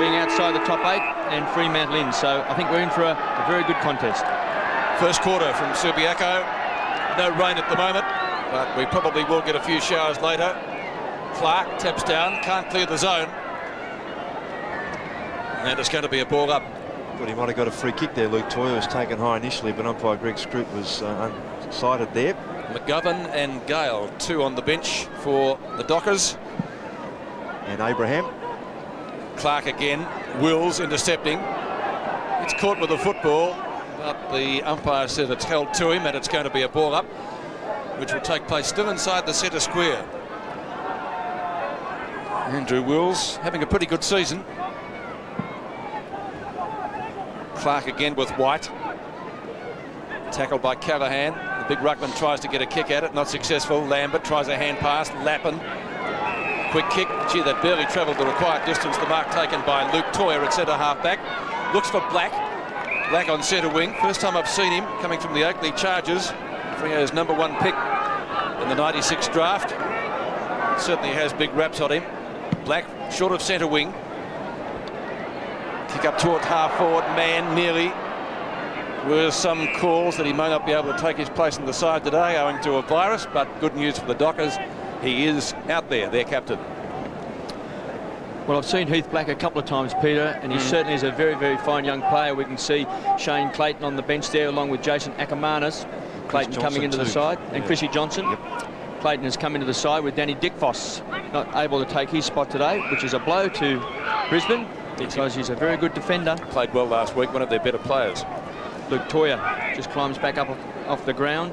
being outside the top 8 and Fremantle in. So I think we're in for a very good contest. First quarter from Subiaco. No rain at the moment, but we probably will get a few showers later. Clark taps down, can't clear the zone. And it's going to be a ball up. Thought he might have got a free kick there. Luke Toyer was taken high initially, but umpire Greg Scroot was unsighted there. McGovern and Gale, 2 on the bench for the Dockers. And Abraham. Clark again, Wills intercepting. It's caught with the football, but the umpire said it's held to him and it's going to be a ball up, which will take place still inside the centre square. Andrew Wills having a pretty good season. Clark again with White. Tackled by Callaghan. The big ruckman tries to get a kick at it, not successful. Lambert tries a hand pass. Lappin. Quick kick. Gee, that barely travelled the required distance. The mark taken by Luke Toyer at centre half back. Looks for Black. Black on centre wing. First time I've seen him coming from the Oakley Chargers. Freo's #1 pick in the '96 draft. Certainly has big raps on him. Black short of centre wing. Kick up towards half forward. Man nearly. Were some calls that he may not be able to take his place in the side today owing to a virus, but good news for the Dockers. He is out there, their captain. Well, I've seen Heath Black a couple of times, Peter, and he certainly is a very, very fine young player. We can see Shane Clayton on the bench there, along with Jason Ackermanis. Clayton coming into the side, and Chrissy Johnson. Yep. Clayton has come into the side with Danny Dickfoss not able to take his spot today, which is a blow to Brisbane because he's a very good defender. Played well last week, one of their better players. Luke Toyer just climbs back up off the ground.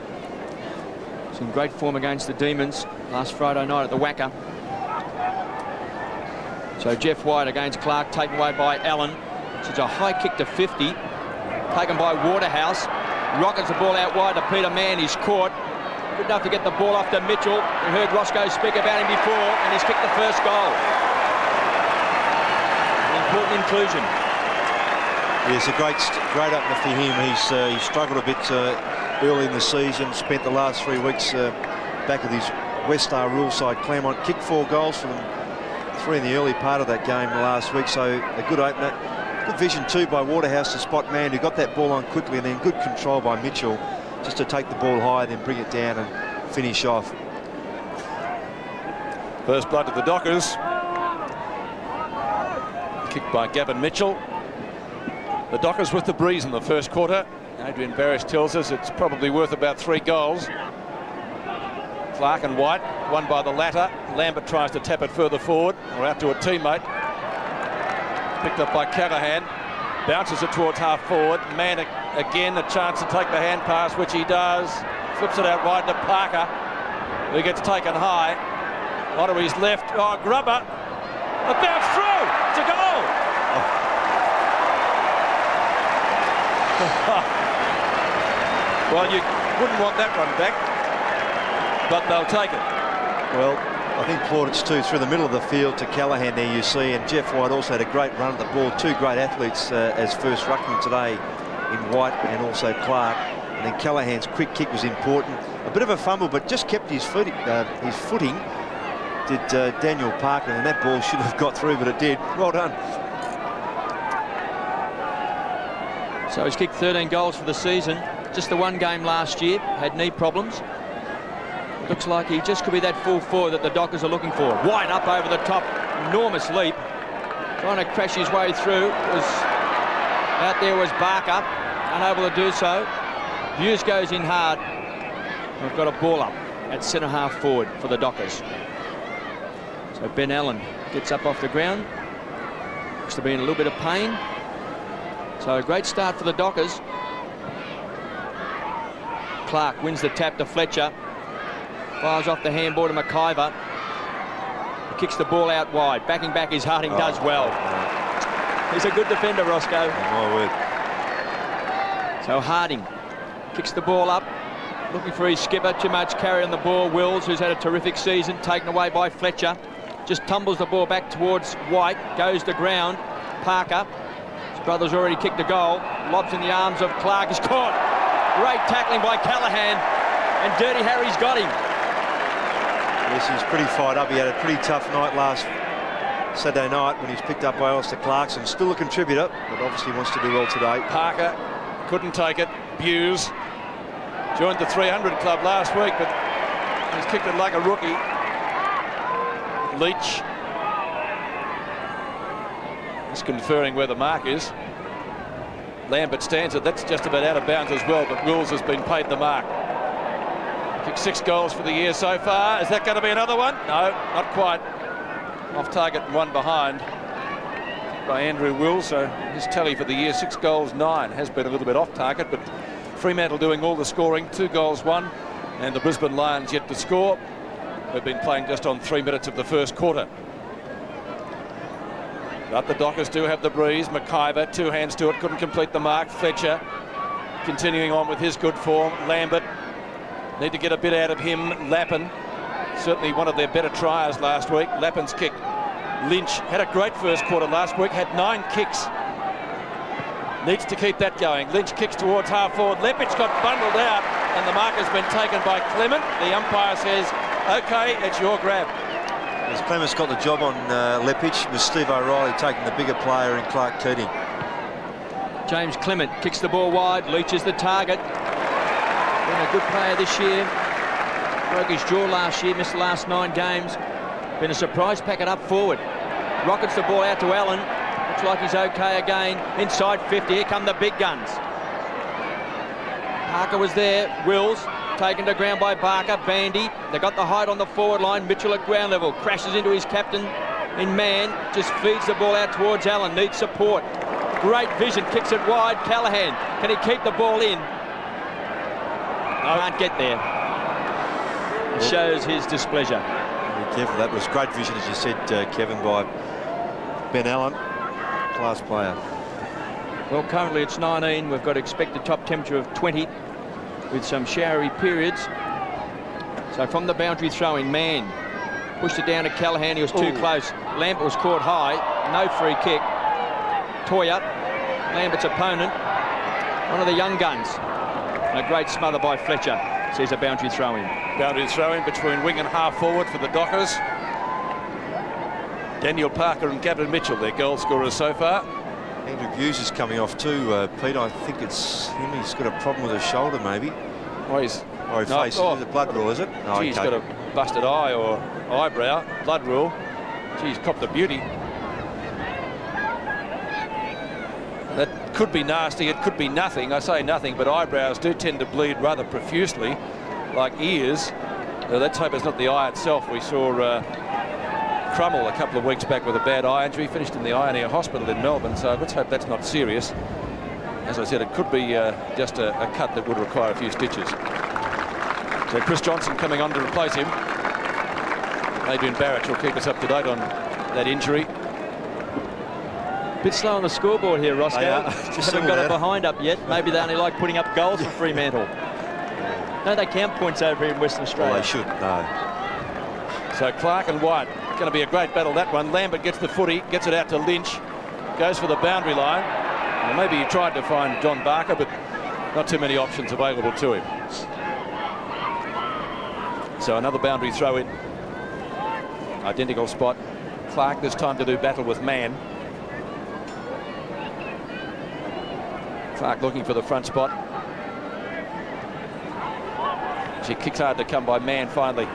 He's in great form against the Demons last Friday night at the Wacker. So Jeff White against Clark, taken away by Allen. It's a high kick to 50, taken by Waterhouse. Rockets the ball out wide to Peter Mann. He's caught. Good enough to get the ball off to Mitchell. We heard Roscoe speak about him before, and he's kicked the first goal. An important inclusion. Yeah, it's a great opener for him. He's struggled a bit early in the season. Spent the last 3 weeks back at his West Star rule side Claremont. Kicked 4 goals for them, 3 in the early part of that game last week. So a good opener. Good vision too by Waterhouse to spot Man, who got that ball on quickly, and then good control by Mitchell just to take the ball high, then bring it down and finish off. First blood to the Dockers. Kicked by Gavin Mitchell. The Dockers with the breeze in the first quarter. Adrian Barrish tells us it's probably worth about 3 goals. Clark and White, one by the latter. Lambert tries to tap it further forward or out to a teammate. Picked up by Callaghan. Bounces it towards half forward. Man again a chance to take the hand pass, which he does. Flips it out wide to Parker, who gets taken high. Onto his left. Oh, Grubber. A bounce through. It's a goal. Well, you wouldn't want that run back, but they'll take it. Well, I think Plaudits too through the middle of the field to Callaghan there, you see, and Jeff White also had a great run at the ball. 2 great athletes as first ruckman today in White and also Clark. And then Callaghan's quick kick was important. A bit of a fumble, but just kept his footing. Did Daniel Parker, and that ball should have got through, but it did. Well done. So he's kicked 13 goals for the season. Just the 1 game last year, had knee problems. Looks like he just could be that full forward that the Dockers are looking for. White up over the top, enormous leap. Trying to crash his way through. Out there was Barker, unable to do so. Hughes goes in hard. We've got a ball up at centre half forward for the Dockers. So Ben Allen gets up off the ground. Looks to be in a little bit of pain. So a great start for the Dockers. Clark wins the tap to Fletcher. Fires off the handball to McIver. He kicks the ball out wide. Backing back is Harding, does well. He's a good defender, Roscoe. My word. So Harding kicks the ball up, looking for his skipper. Too much carry on the ball. Wills, who's had a terrific season, taken away by Fletcher. Just tumbles the ball back towards White. Goes to ground. Parker. His brother's already kicked a goal. Lobs in the arms of Clark. He's caught. Great tackling by Callaghan. And Dirty Harry's got him. Yes, he's pretty fired up. He had a pretty tough night last Saturday night when he's picked up by Alistair Clarkson. Still a contributor, but obviously wants to do well today. Parker couldn't take it. Hughes joined the 300 club last week, but he's kicked it like a rookie. Leach is conferring where the mark is. Lambert stands it. That's just about out of bounds as well, but Wills has been paid the mark. Kicked 6 goals for the year so far. Is that going to be another one? No, not quite. Off target and 1 behind by Andrew Wills. So his tally for the year, 6 goals, 9. Has been a little bit off target, but Fremantle doing all the scoring. 2 goals, 1. And the Brisbane Lions yet to score. They've been playing just on 3 minutes of the first quarter. But the Dockers do have the breeze. McIver, 2 hands to it, couldn't complete the mark. Fletcher continuing on with his good form. Lambert, need to get a bit out of him. Lappin, certainly one of their better tryers last week. Lappin's kick. Lynch had a great first quarter last week, had 9 kicks. Needs to keep that going. Lynch kicks towards half forward. Leppich got bundled out, and the mark has been taken by Clement. The umpire says, OK, it's your grab. As Clement's got the job on Leppich, with Steve O'Reilly taking the bigger player in Clark Keating. James Clement kicks the ball wide. Leach is the target. Been a good player this year. Broke his jaw last year, missed the last 9 games. Been a surprise packet up forward. Rockets the ball out to Allen. Looks like he's okay again. Inside 50, here come the big guns. Parker was there. Wills taken to ground by Barker. Bandy, they got the height on the forward line. Mitchell at ground level, crashes into his captain in man, just feeds the ball out towards Allen, needs support. Great vision, kicks it wide. Callaghan, can he keep the ball in? Can't get there. It shows his displeasure. Be careful, that was great vision, as you said, Kevin, by Ben Allen. Class player. Well, currently it's 19. We've got expected top temperature of 20 with some showery periods. So from the boundary throw-in, Mann pushed it down to Callaghan. He was too close. Lambert was caught high. No free kick. Toya, Lambert's opponent, one of the young guns. And a great smother by Fletcher. Sees a boundary throw-in. Boundary throw-in between wing and half forward for the Dockers. Daniel Parker and Gavin Mitchell, their goal scorers so far. Andrew Hughes is coming off too, Pete. I think it's him. He's got a problem with his shoulder, maybe. Oh, he's... Or face. Is it blood rule, is it? Oh, he's got a busted eye or eyebrow. Blood rule. Geez, copped a beauty. That could be nasty. It could be nothing. I say nothing, but eyebrows do tend to bleed rather profusely, like ears. Let's hope it's not the eye itself. We saw Crummell a couple of weeks back with a bad eye injury, finished in the Eye and Ear Hospital in Melbourne, so let's hope that's not serious. As I said, it could be just a cut that would require a few stitches. So Chris Johnson coming on to replace him. Adrian Barrett will keep us up to date on that injury. Bit slow on the scoreboard here, Roscoe. Just haven't got it behind up yet. Maybe they only like putting up goals for Fremantle. No, they count points over here in Western Australia. Well, they should, no. So Clark and White, going to be a great battle, that one. Lambert gets the footy, gets it out to Lynch, goes for the boundary line. Well, maybe he tried to find John Barker, but not too many options available to him. So another boundary throw in. Identical spot. Clark this time to do battle with Mann. Clark looking for the front spot. She kicks hard to come by Mann finally.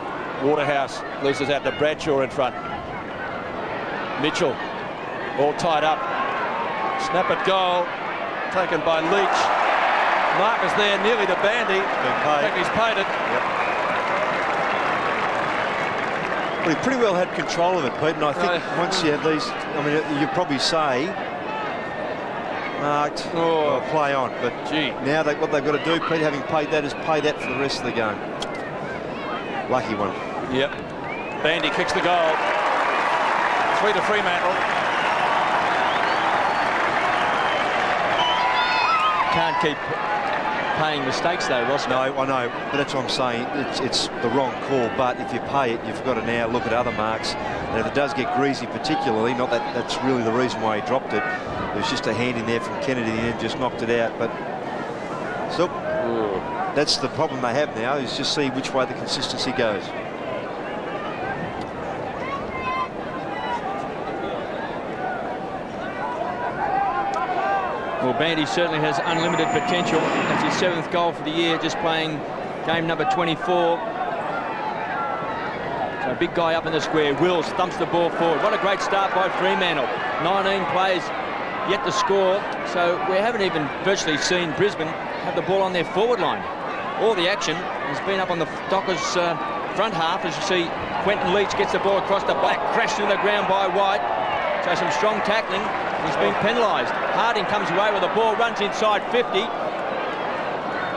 Waterhouse loses out to Bradshaw in front. Mitchell all tied up. Snap at goal taken by Leach. Marcus there nearly to Bandy. I think he's paid it. Yep. Well, he pretty well had control of it, Pete, and I think once you have these, I mean, you'd probably say marked or play on, but gee, now what they've got to do, Pete, having paid that, is pay that for the rest of the game. Lucky one. Yep. Bandy kicks the goal. 3 to Fremantle. Can't keep paying mistakes though, Ross. No, I know, but that's what I'm saying. It's the wrong call, but if you pay it, you've got to now look at other marks. And if it does get greasy particularly, not that that's really the reason why he dropped it. There's just a hand in there from Kennedy and just knocked it out. But so that's the problem they have now, is just see which way the consistency goes. Well, Bandy certainly has unlimited potential. That's his 7th goal for the year, just playing game number 24. So a big guy up in the square. Wills thumps the ball forward. What a great start by Fremantle. 19 plays yet to score. So we haven't even virtually seen Brisbane have the ball on their forward line. All the action has been up on the Dockers' front half, as you see. Quentin Leach gets the ball across the back, crashed into the ground by White. So some strong tackling. He's been penalised. Harding comes away with the ball, runs inside 50.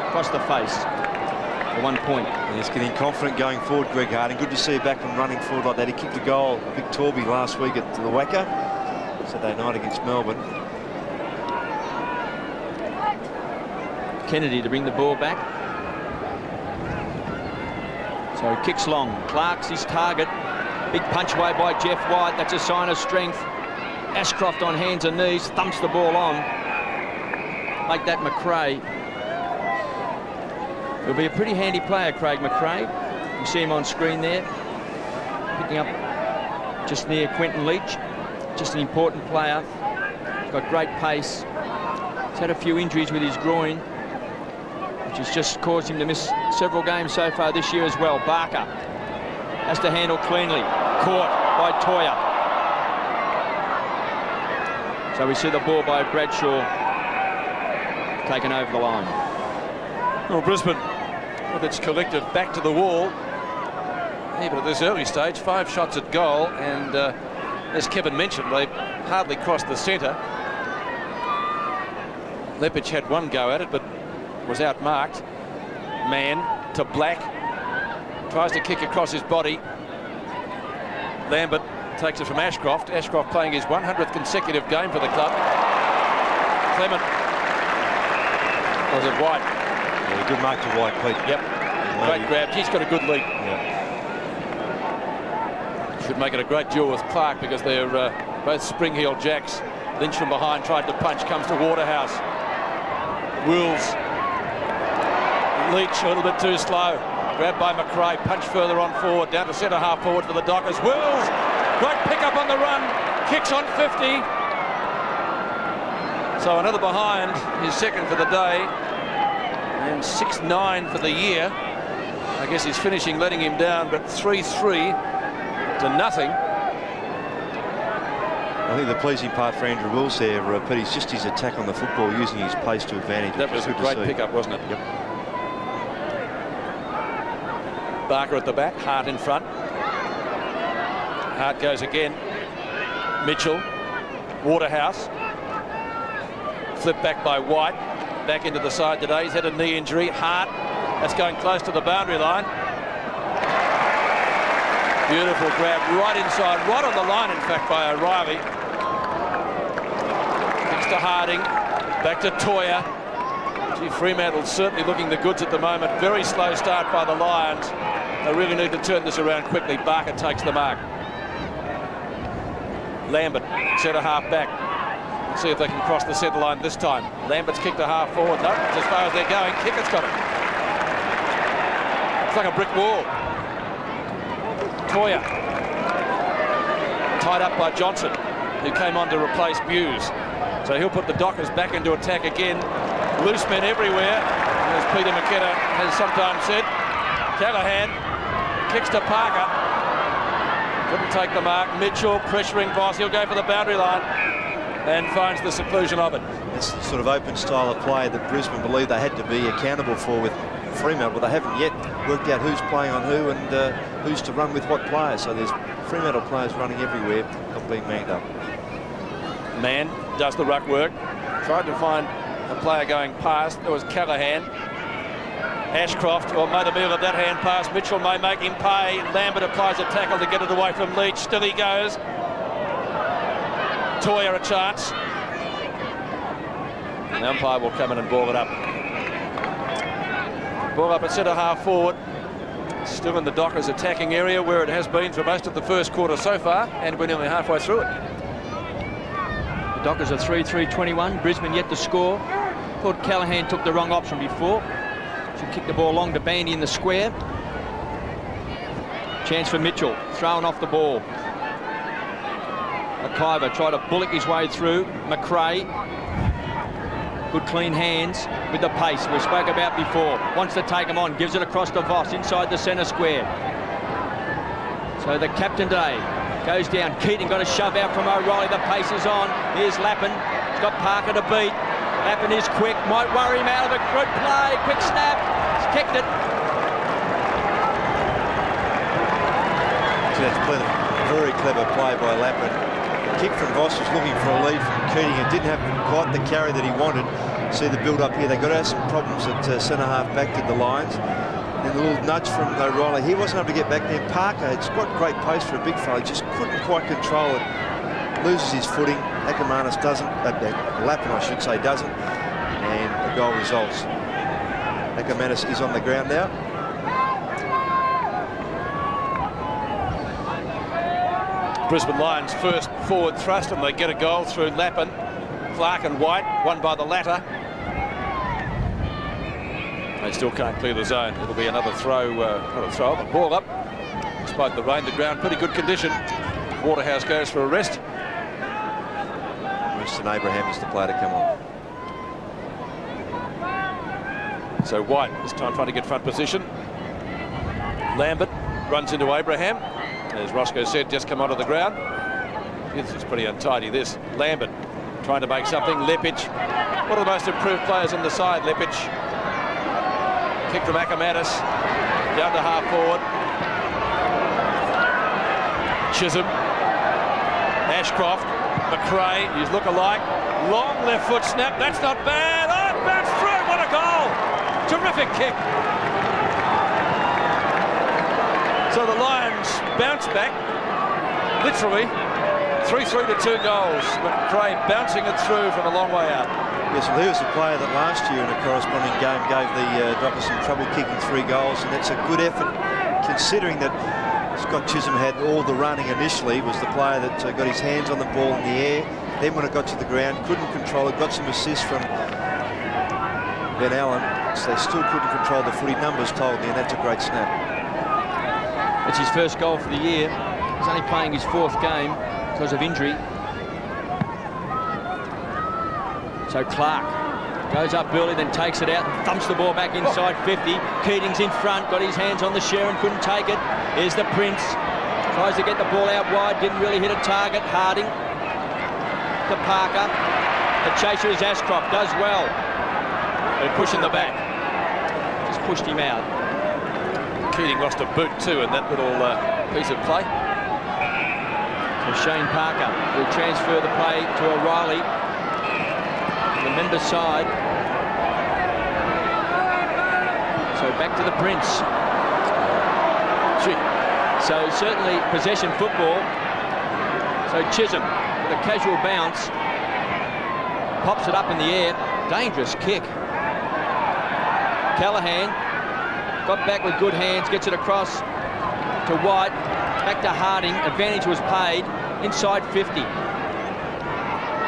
Across the face for 1 point. He's getting confident going forward, Greg Harding. Good to see you back and running forward like that. He kicked a goal, a big Torby last week at the Wacker, Saturday night against Melbourne. Kennedy to bring the ball back. So he kicks long. Clark's his target. Big punch away by Jeff White. That's a sign of strength. Ashcroft on hands and knees, thumps the ball on. Make that McRae. He'll be a pretty handy player, Craig McRae. You see him on screen there. Picking up just near Quentin Leach. Just an important player. He's got great pace. He's had a few injuries with his groin, which has just caused him to miss several games so far this year as well. Barker has to handle cleanly. Caught by Toya. So we see the ball by Bradshaw taken over the line. Well, Brisbane, with its collective back to the wall, even at this early stage, 5 shots at goal, and as Kevin mentioned, they've hardly crossed the centre. Leppich had one go at it, but was outmarked. Man to Black, tries to kick across his body. Lambert takes it from Ashcroft. Ashcroft playing his 100th consecutive game for the club. Clement. Was it White? Yeah, good mark to White, Pete. Yep. Great grab. He's got a good leap. Yeah. Should make it a great duel with Clark because they're both spring-heeled jacks. Lynch from behind tried to punch, comes to Waterhouse. Wills. Leach a little bit too slow. Grabbed by McRae, punch further on forward, down to centre half forward for the Dockers. Wills, great pick up on the run, kicks on 50. So another behind, his 2nd for the day, and 6-9 for the year. I guess his finishing letting him down, but 3-3 to nothing. I think the pleasing part for Andrew Wills there, Pete, is just his attack on the football, using his pace to advantage. That was a great pickup, wasn't it? Yep. Barker at the back, Hart in front. Hart goes again. Mitchell, Waterhouse. Flipped back by White. Back into the side today. He's had a knee injury. Hart, that's going close to the boundary line. Beautiful grab right inside, right on the line, in fact, by O'Reilly. Kicks to Harding. Back to Toya. Gee, Fremantle's certainly looking the goods at the moment. Very slow start by the Lions. They really need to turn this around quickly. Barker takes the mark. Lambert, centre half back. Let's see if they can cross the centre line this time. Lambert's kicked a half forward. No, it's as far as they're going. Kickett's got it. It's like a brick wall. Toya. Tied up by Johnson, who came on to replace Buse. So he'll put the Dockers back into attack again. Loose men everywhere, as Peter McKenna has sometimes said. Callaghan kicks to Parker. Couldn't take the mark. Mitchell pressuring Voss. He'll go for the boundary line and finds the seclusion of it. It's the sort of open style of play that Brisbane believed they had to be accountable for with Fremantle, but they haven't yet worked out who's playing on who and who's to run with what players. So there's Fremantle players running everywhere, not being manned up. Mann does the ruck work. Tried to find a player going past. There was Callaghan. Ashcroft, or made a meal of that hand pass. Mitchell may make him pay. Lambert applies a tackle to get it away from Leach. Still he goes. Toya a chance. The umpire will come in and ball it up. Ball up at centre half forward. Still in the Dockers attacking area where it has been for most of the first quarter so far, and we're nearly halfway through it. The Dockers are 3-3-21. Brisbane yet to score. Thought Callaghan took the wrong option before. Should kick the ball long to Bandy in the square. Chance for Mitchell, thrown off the ball. McIver tried to bullock his way through. McRae Good clean hands with the pace we spoke about before. Wants to take him on, gives it across to Voss inside the centre square. So the captain today goes down. Keating got a shove out from O'Reilly. The pace is on. Here's Lappin. He's got Parker to beat. Lappin is quick. Might worry him out of it. Good play. Quick snap. He's kicked it. So that's very clever play by Lappin. The kick from Voss was looking for a lead from Keating and didn't have quite the carry that he wanted. See the build up here. They got to have some problems at centre half back to the Lions. And a little nudge from O'Reilly. He wasn't able to get back there. Parker, it's got great pace for a big fella. Just couldn't quite control it. Loses his footing. Ackermanis doesn't. Lappin, I should say, doesn't. And the goal results. Ackermanis is on the ground now. Brisbane Lions first forward thrust, and they get a goal through Lappin. Clark and White, won by the latter. They still can't clear the zone. It'll be another throw, not a throw, but ball up. Despite the rain, the ground pretty good condition. Waterhouse goes for a rest. Winston Abraham is the player to come on. So White this time trying to get front position. Lambert runs into Abraham. As Roscoe said, just come onto the ground. This is pretty untidy, this. Lambert trying to make something. Lepic, one of the most improved players on the side, Lepic. Kick from Ackermanis, down to half forward. Chisholm, Ashcroft, McRae, his look-alike. Long left foot snap, that's not bad. Oh, it bounced through, what a goal! Terrific kick. So the Lions bounce back, literally 3-3 to 2 goals. McRae bouncing it through from a long way out. Yes, well, he was the player that last year in a corresponding game gave the Dockers some trouble kicking 3 goals, and that's a good effort considering that Scott Chisholm had all the running initially. He was the player that got his hands on the ball in the air. Then when it got to the ground, couldn't control it, got some assists from Ben Allen. So they still couldn't control the footy. Numbers told me, and that's a great snap. It's his first goal for the year. He's only playing his 4th game because of injury. So Clark goes up early, then takes it out and thumps the ball back inside 50. Keating's in front, got his hands on the Sharon, couldn't take it. Here's the Prince. Tries to get the ball out wide, didn't really hit a target. Harding to Parker. The chaser is Ashcroft, does well. They're pushing the back. Just pushed him out. Keating lost a boot too in that little piece of play. So Shane Parker will transfer the play to O'Reilly. The member side. So back to the Prince. So certainly possession football. So Chisholm with a casual bounce. Pops it up in the air. Dangerous kick. Callaghan got back with good hands. Gets it across to White. Back to Harding. Advantage was paid. Inside 50.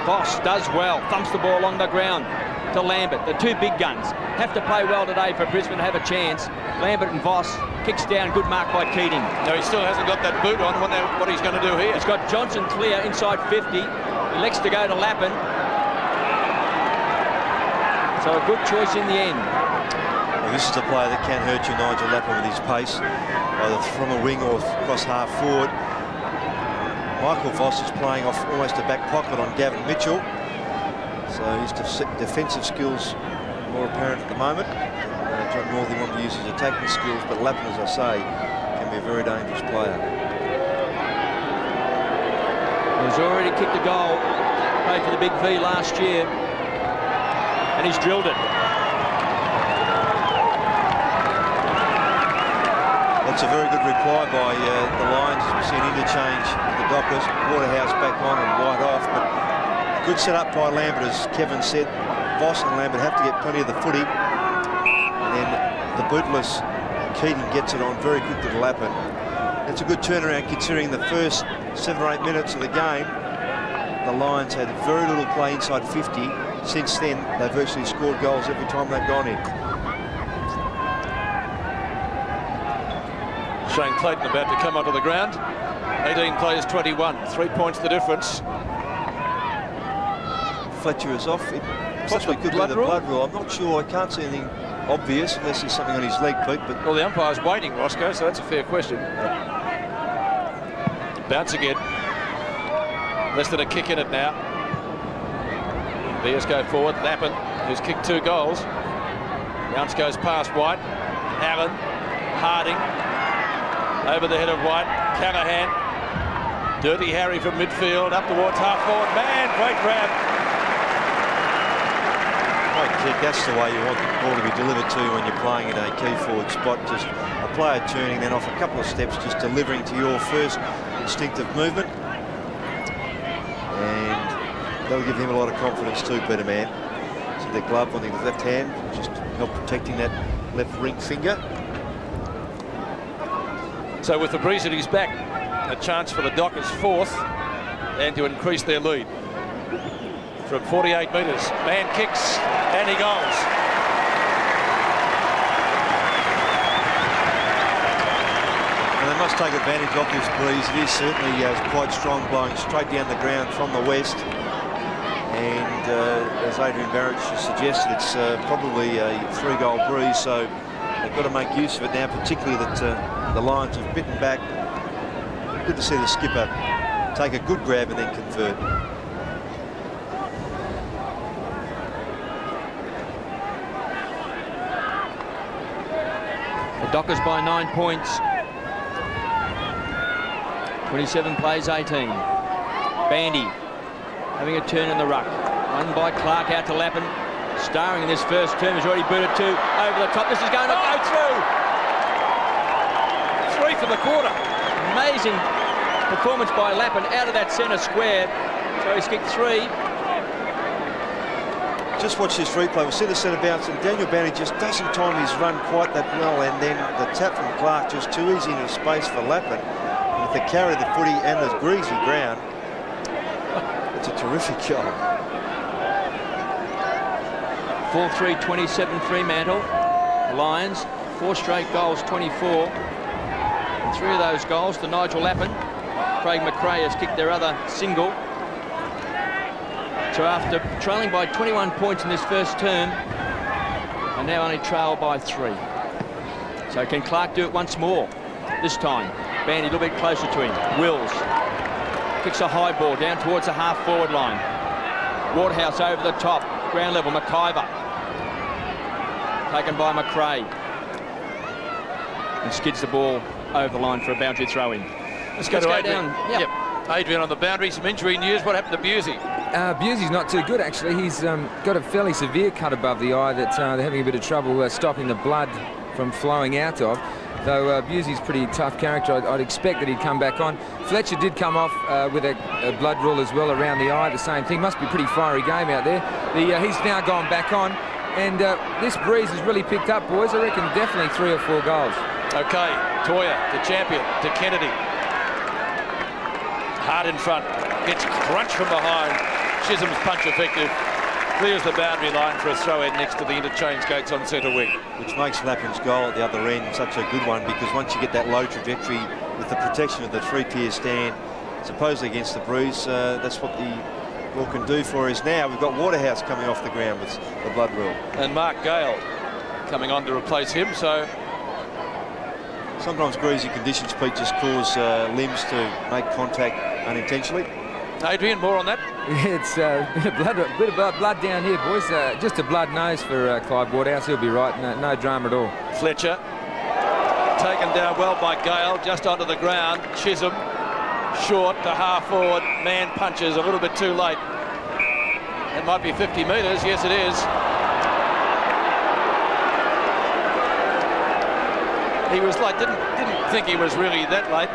Voss does well, thumps the ball along the ground to Lambert. The 2 big guns have to play well today for Brisbane to have a chance. Lambert and Voss, kicks down, good mark by Keating. No, he still hasn't got that boot on. What he's going to do here. He's got Johnson clear inside 50. Elects to go to Lappin. So a good choice in the end. Well, this is a player that can hurt you, Nigel Lappin, with his pace, either from a wing or across half forward. Michael Voss is playing off almost a back pocket on Gavin Mitchell. So his defensive skills more apparent at the moment. John Northey wanted to use his attacking skills, but Lappin, as I say, can be a very dangerous player. He's already kicked a goal. Played for the Big V last year. And he's drilled it. That's a very good reply by the Lions. We see an interchange with the Dockers. Waterhouse back on and White off. But a good setup by Lambert, as Kevin said. Voss and Lambert have to get plenty of the footy. And then the bootless Keating gets it on very quickly to Lappin. It's a good turnaround considering the first 7 or 8 minutes of the game. The Lions had very little play inside 50. Since then, they've virtually scored goals every time they've gone in. Shane Clayton about to come onto the ground. 18 plays 21, 3 points the difference. Fletcher is off. It possibly could be blood the rule? blood rule. I'm not sure. I can't see anything obvious unless there's something on his leg, Pete. But Well, the umpire's waiting, Roscoe, so that's a fair question. Bounce again. Less than a kick in it now. Bears go forward. Lappin, who's kicked 2 goals. Bounce goes past White. Allen, Harding, over the head of White. Callahan, Dirty Harry from midfield, up towards half forward. Man, great grab. great kick. That's the way you want the ball to be delivered to when you're playing in a key forward spot. Just a player turning, then off a couple of steps, just delivering to your first instinctive movement. And that'll give him a lot of confidence too, Peter Man. So the glove on the left hand, just help protecting that left ring finger. So with the breeze at his back, a chance for the Dockers 4th and to increase their lead. From 48 metres, man kicks and he goes. And they must take advantage of this breeze. It is certainly quite strong, blowing straight down the ground from the west. And as Adrian Barrett suggested, it's probably a 3-goal breeze, so they've got to make use of it now, particularly that the Lions have bitten back. Good to see the skipper take a good grab and then convert. The Dockers by 9 points. 27 plays 18. Bandy having a turn in the ruck. Won by Clark out to Lappin. Starring in this first term, has already booted 2 over the top. This is going to go through. 3 for the quarter. Amazing performance by Lappin out of that centre square. So he's kicked 3. Just watch this replay. We'll see the centre bounce, and Daniel Bandy just doesn't time his run quite that well, and then the tap from Clark just too easy into space for Lappin. And with the carry of the footy and the greasy ground, it's a terrific goal. 4-3-27 Fremantle. The Lions, 4 straight goals, 24. And 3 of those goals to Nigel Lappin. Craig McRae has kicked their other single. So after trailing by 21 points in this first term, and now only trail by 3. So can Clark do it once more? This time, Bandy a little bit closer to him. Wills kicks a high ball down towards the half-forward line. Waterhouse over the top, ground level. McIver taken by McRae and skids the ball over the line for a boundary throw-in. Let's go down. Yep. Adrian on the boundary. Some injury news. What happened to Busey? Busey's not too good, actually. He's got a fairly severe cut above the eye that they're having a bit of trouble stopping the blood from flowing out of. Though Busey's pretty tough character, I'd expect that he'd come back on. Fletcher did come off with a blood rule as well around the eye, the same thing. Must be a pretty fiery game out there. He's now gone back on, and this breeze has really picked up, boys. I reckon definitely 3 or 4 goals. Okay, Toya to Champion, to Kennedy. Hard in front, gets crunched from behind. Chisholm's punch effective. Clears the boundary line for a throw-in next to the interchange gates on centre wing. Which makes Lappin's goal at the other end such a good one, because once you get that low trajectory with the protection of the 3-tier stand, supposedly against the breeze, that's what the ball can do for us. Now we've got Waterhouse coming off the ground with the blood rule. And Mark Gale coming on to replace him, so... Sometimes greasy conditions, Pete, just cause limbs to make contact unintentionally. Adrian, more on that? It's a bit of blood down here, boys. Just a blood nose for Clive Waterhouse. He'll be right. No drama at all. Fletcher taken down well by Gale, just onto the ground. Chisholm short to half forward. Man punches a little bit too late. It might be 50 metres. Yes, it is. He was late. Didn't think he was really that late.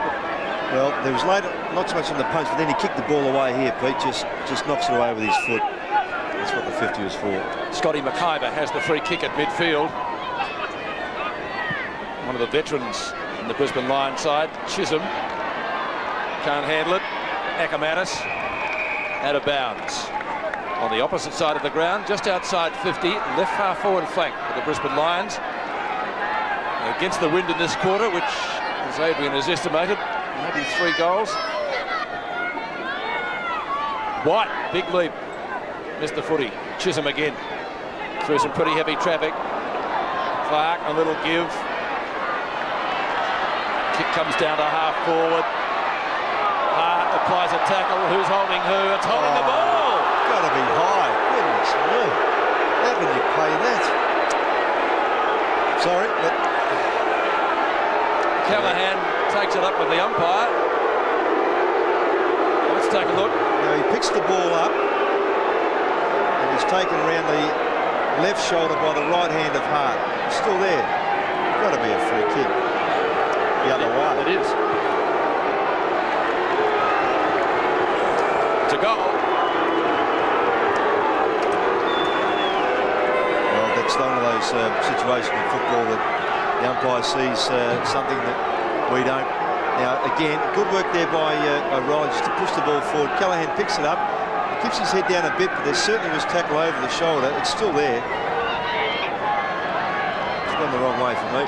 Well, there was later, not so much on the punch, but then he kicked the ball away here, Pete. Just knocks it away with his foot. That's what the 50 was for. Scotty McIver has the free kick at midfield. One of the veterans in the Brisbane Lions side. Chisholm can't handle it. Acamatis out of bounds. On the opposite side of the ground, just outside 50, left half forward flank for the Brisbane Lions. Against the wind in this quarter, which, as Adrian has estimated, maybe 3 goals. White, big leap. missed the footy. Chisholm again through some pretty heavy traffic. Clark, a little give. Kick comes down to half forward. Hart applies a tackle. Who's holding who? It's holding the ball. Got to be high. Goodness me. How can you play that? Sorry, but Callahan takes it up with the umpire. Let's take a look. now he picks the ball up and he's taken around the left shoulder by the right hand of Hart. It's still there. Got to be a free kick. The other way. It is. It's a goal. Well, that's one of those situations in football that the umpire sees something that we don't. Now, again, good work there by O'Reilly just to push the ball forward. Callahan picks it up. He keeps his head down a bit, but there certainly was tackle over the shoulder. It's still there. It's gone the wrong way for me.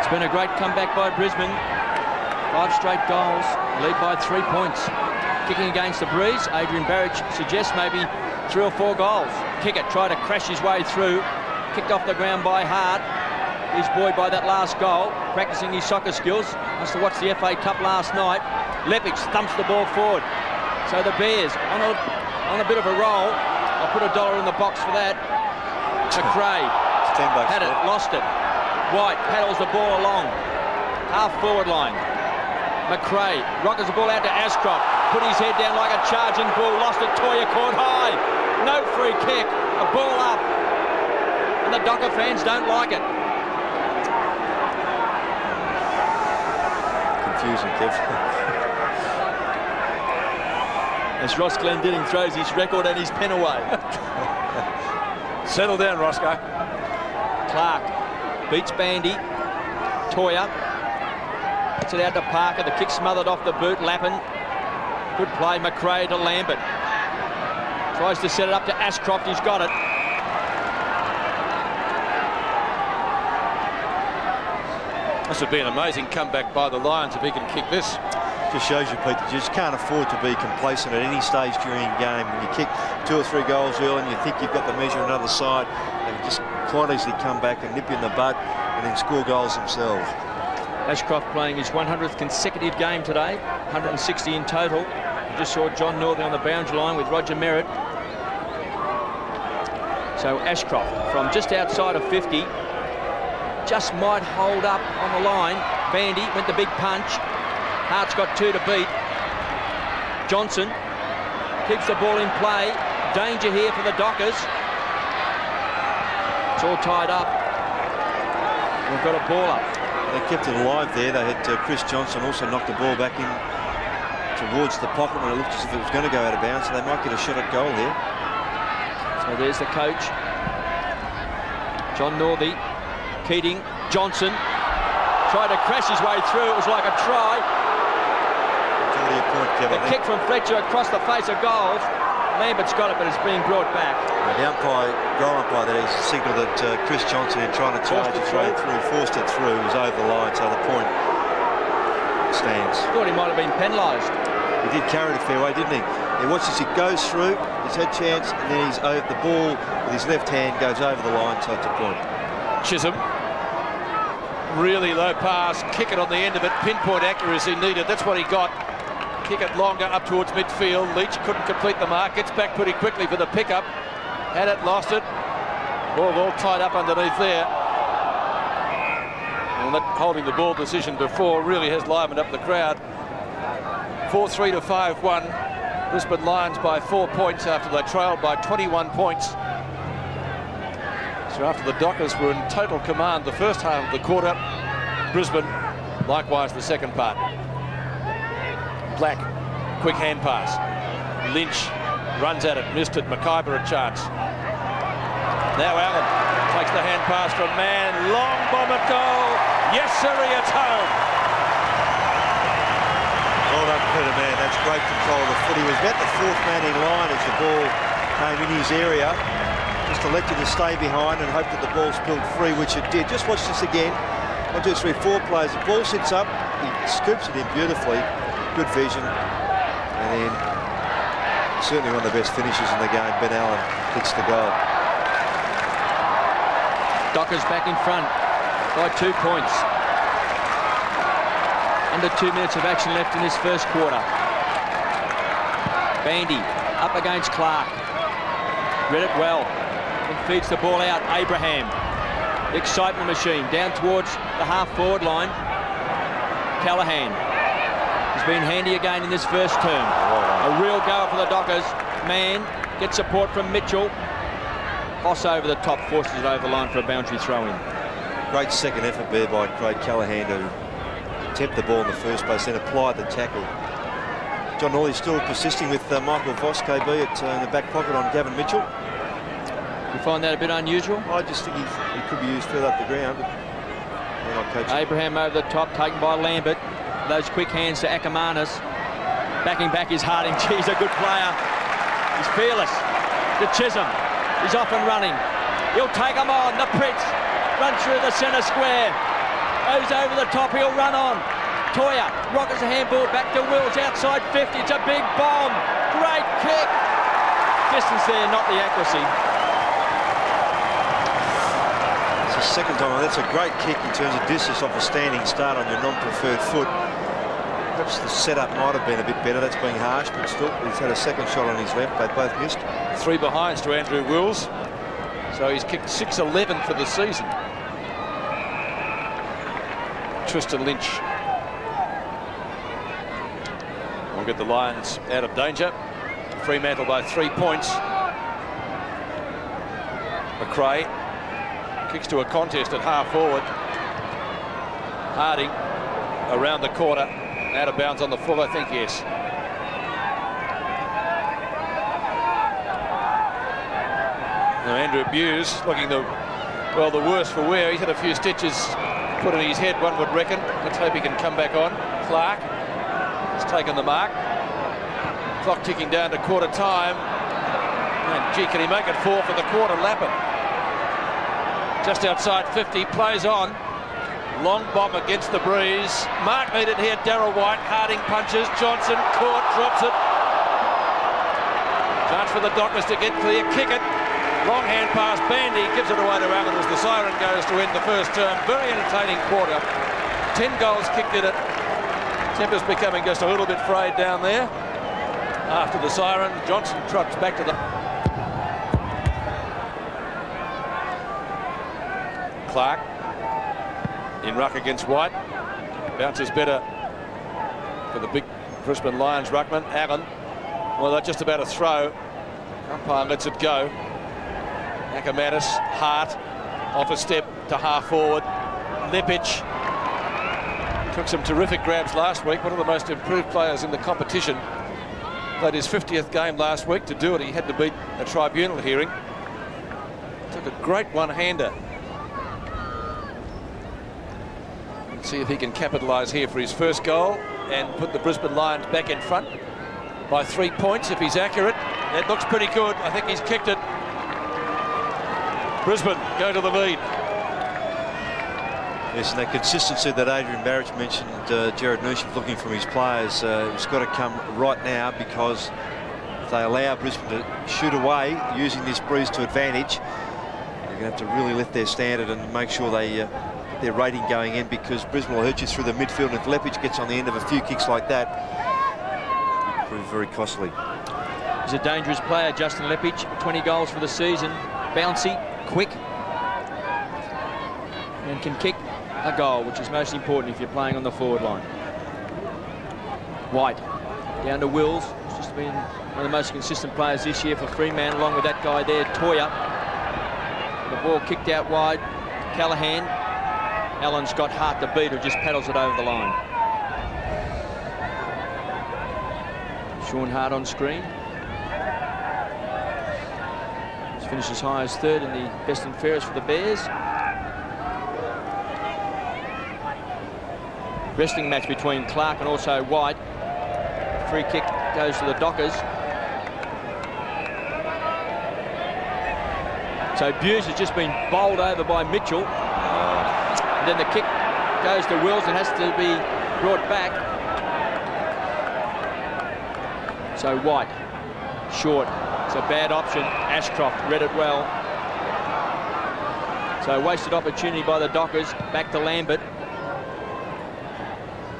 It's been a great comeback by Brisbane. 5 straight goals, lead by 3 points. Kicking against the breeze, Adrian Barrett suggests maybe 3 or 4 goals. Kickett tried to crash his way through, kicked off the ground by Hart. He's buoyed by that last goal, practicing his soccer skills. Must have watched the FA Cup last night. Leppich thumps the ball forward. So the Bears on a bit of a roll. I'll put $1 in the box for that. McRae $10 had it, lost it. White paddles the ball along, half forward line. McRae rockets the ball out to Ashcroft, put his head down like a charging bull, lost it. Toya caught high, no free kick, a ball up, and the Docker fans don't like it. Confusing, Kev. As Ross Glendinning throws his record and his pen away. Settle down, Roscoe. Clark beats Bandy. Toya puts it out to Parker. The kick smothered off the boot. Lappin. Good play. McRae to Lambert. Tries to set it up to Ashcroft. He's got it. This would be an amazing comeback by the Lions if he can kick this. Just shows you, Pete, that you just can't afford to be complacent at any stage during a game. When you kick 2 or 3 goals early and you think you've got the measure on the other side, they just quite easily come back and nip you in the bud and then score goals themselves. Ashcroft playing his 100th consecutive game today, 160 in total. You just saw John Northey on the boundary line with Roger Merritt. So Ashcroft from just outside of 50, just might hold up on the line. Bandy went the big punch. Hart's got 2 to beat. Johnson keeps the ball in play. Danger here for the Dockers. It's all tied up. We've got a ball up. They kept it alive there. They had Chris Johnson also knocked the ball back in towards the pocket when it looked as if it was going to go out of bounds, so they might get a shot at goal here. So there's the coach. John Northey, Keating, Johnson. Tried to crash his way through. It was like a try. It's already a point, Kevin. The kick from Fletcher across the face of goals. Lambert's got it, but it's being brought back. The goal umpire that he's signalled that Chris Johnson, in trying to charge it through, forced it through, was over the line, so the point stands. Thought he might have been penalised. He did carry it a fair way, didn't he? He watches it goes through, he's had chance, and then he's over the ball with his left hand goes over the line, so it's a point. Chisholm. Really low pass, kick it on the end of it, pinpoint accuracy needed. That's what he got. Kick it longer up towards midfield. Leach couldn't complete the mark. Gets back pretty quickly for the pickup. Had it, lost it. Ball all tied up underneath there. And that holding the ball decision before really has livened up the crowd. 4-3 to 5-1. Brisbane Lions by 4 points after they trailed by 21 points. So after the Dockers were in total command the first half of the quarter, Brisbane likewise the second part. Black, quick hand pass. Lynch runs at it, missed it. McIver a chance. Now Allen takes the hand pass from Mann. Long bomb at goal. Yes, sir, it's home. Well done, Peter Mann. That's great control of the foot. He was about the 4th man in line as the ball came in his area. just elected to stay behind and hope that the ball spilled free, which it did. Just watch this again. 1, 2, 3, 4 players. The ball sits up. He scoops it in beautifully. Good vision. And then certainly one of the best finishers in the game, Ben Allen, hits the goal. Dockers back in front by 2 points. Under 2 minutes of action left in this first quarter. Bandy up against Clark. Read it well. And feeds the ball out. Abraham. Excitement machine down towards the half-forward line. Callahan. He's been handy again in this first term. A real goal for the Dockers. Mann gets support from Mitchell. Hoss over the top, forces it over the line for a boundary throw-in. Great second effort there by Craig Callahan to attempt the ball in the first place, then apply the tackle. John Norley still persisting with Michael Voss, KB, in the back pocket on Gavin Mitchell. You find that a bit unusual? I just think he could be used further up the ground. But Abraham over the top, taken by Lambert. Those quick hands to Akamanis. Backing back is Harding. He's a good player. He's fearless. To Chisholm. He's off and running. He'll take him on. The Prince. Run through the centre square. Goes over the top. He'll run on. Toya rockets a handball back to Wills outside 50. It's a big bomb. Great kick. Distance there, not the accuracy. It's the second time. That's a great kick in terms of distance off a standing start on your non-preferred foot. Perhaps the setup might have been a bit better. That's being harsh, but still, he's had a second shot on his left. They both missed. 3 behinds to Andrew Wills. So he's kicked 6-11 for the season. Tristan Lynch will get the Lions out of danger. Fremantle by 3 points. McRae kicks to a contest at half forward. Harding around the corner, out of bounds on the full, I think, yes. Now Andrew Buse looking the worse for wear. He's had a few stitches put in his head, one would reckon. Let's hope he can come back on. Clark has taken the mark. Clock ticking down to quarter time. And gee, can he make it 4 for the quarter? Lappin. Just outside 50, plays on. Long bomb against the breeze. Mark needed here, Darryl White. Harding punches. Johnson caught, drops it. Chance for the Dockers to get clear, kick it. Long hand pass, Bandy gives it away to Allen as the siren goes to end the first term. Very entertaining quarter. 10 goals kicked in it. Tempers becoming just a little bit frayed down there. After the siren, Johnson trots back to the... Clark in ruck against White. Bounces better for the big Brisbane Lions ruckman. Allen, well, that's just about a throw. Umpire lets it go. Akamanis, Hart, off a step to half forward. Lepic took some terrific grabs last week. One of the most improved players in the competition. Played his 50th game last week. To do it, he had to beat a tribunal hearing. Took a great one-hander. Let's see if he can capitalise here for his first goal and put the Brisbane Lions back in front by 3 points if he's accurate. It looks pretty good. I think he's kicked it. Brisbane go to the lead. Yes, and that consistency that Adrian Barrett mentioned, Jared Newsham looking from his players, it's got to come right now, because if they allow Brisbane to shoot away using this breeze to advantage, they're going to have to really lift their standard and make sure they get their rating going in, because Brisbane will hurt you through the midfield, and if Lepic gets on the end of a few kicks like that, it will prove very costly. He's a dangerous player, Justin Lepic. 20 goals for the season. Bouncy, quick, and can kick a goal, which is most important if you're playing on the forward line. White down to Wills, who's just been one of the most consistent players this year for Fremantle, along with that guy there, Toya. The ball kicked out wide. Callahan. Allen's got Hart to beat, who just paddles it over the line. Sean Hart on screen. He's finished as high as third in the best and fairest for the Bears. Wrestling match between Clark and also White. Free kick goes to the Dockers. So Buse has just been bowled over by Mitchell. And then the kick goes to Wills and has to be brought back. So White, short. It's a bad option. Ashcroft read it well. So wasted opportunity by the Dockers. Back to Lambert.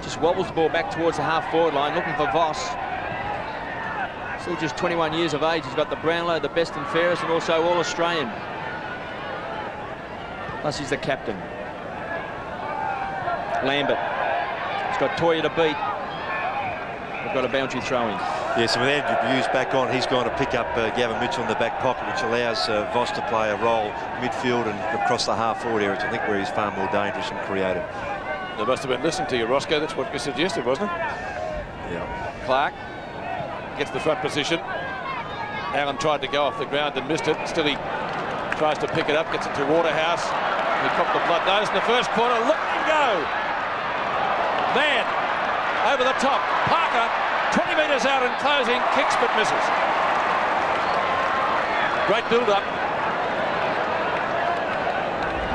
Just wobbles the ball back towards the half-forward line, looking for Voss. Still just 21 years of age. He's got the Brownlow, the best and fairest, and also All-Australian. Plus he's the captain. Lambert. He's got Toya to beat. They've got a boundary throw in. Yes, and with Andrew Buse back on, he's going to pick up Gavin Mitchell in the back pocket, which allows Voss to play a role midfield and across the half-forward area, which I think where he's far more dangerous and creative. They must have been listening to you, Roscoe. That's what you suggested, wasn't it? Yeah. Clark gets the front position. Allen tried to go off the ground and missed it. Still he tries to pick it up, gets it to Waterhouse. He copped the blood nose in the first quarter. Look and go! Man, over the top. Parker, 20 metres out and closing, kicks but misses. Great build-up.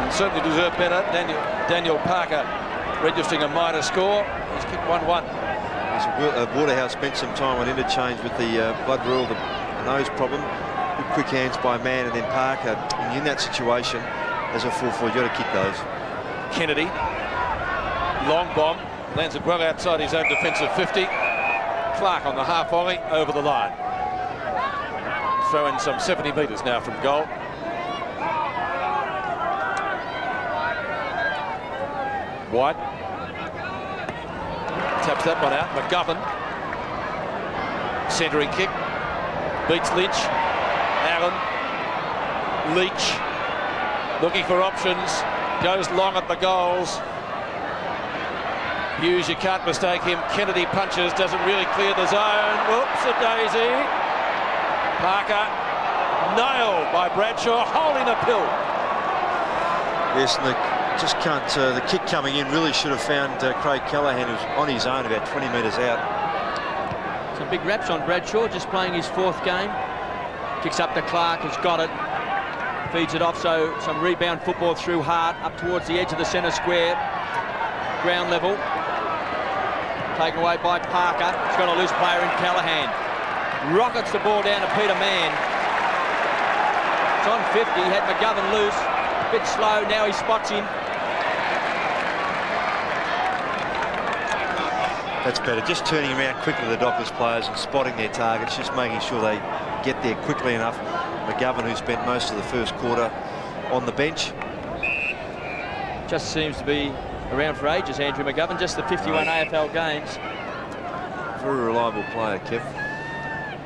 And certainly deserved better. Daniel Parker registering a minor score. He's kicked 1-1. Waterhouse spent some time on interchange with the blood rule, the nose problem. Good quick hands by Mann, and then Parker. And in that situation, as a full forward, you've got to kick those. Kennedy, long bomb, lands it well outside his own defensive 50. Clark on the half volley over the line. Throw in some 70 metres now from goal. White taps that one out. McGovern, centering kick, beats Lynch. Allen, Leach, looking for options, goes long at the goals. Hughes, you can't mistake him. Kennedy punches, doesn't really clear the zone. Whoops, a daisy. Parker, nailed by Bradshaw, holding the pill. Yes, and just can't. The kick coming in really should have found Craig Callaghan, who's on his own about 20 metres out. Some big raps on Bradshaw, just playing his 4th game. Kicks up to Clark, has got it. Feeds it off, so some rebound football through Hart, up towards the edge of the centre square. Ground level. Taken away by Parker. He's got a loose player in Callaghan. Rockets the ball down to Peter Mann. It's on 50, had McGovern loose. A bit slow, now he spots him. That's better. Just turning around quickly, the Dockers players, and spotting their targets, just making sure they get there quickly enough. McGovern, who spent most of the first quarter on the bench. Just seems to be around for ages, Andrew McGovern, just the 51 AFL games. Very reliable player, Kev.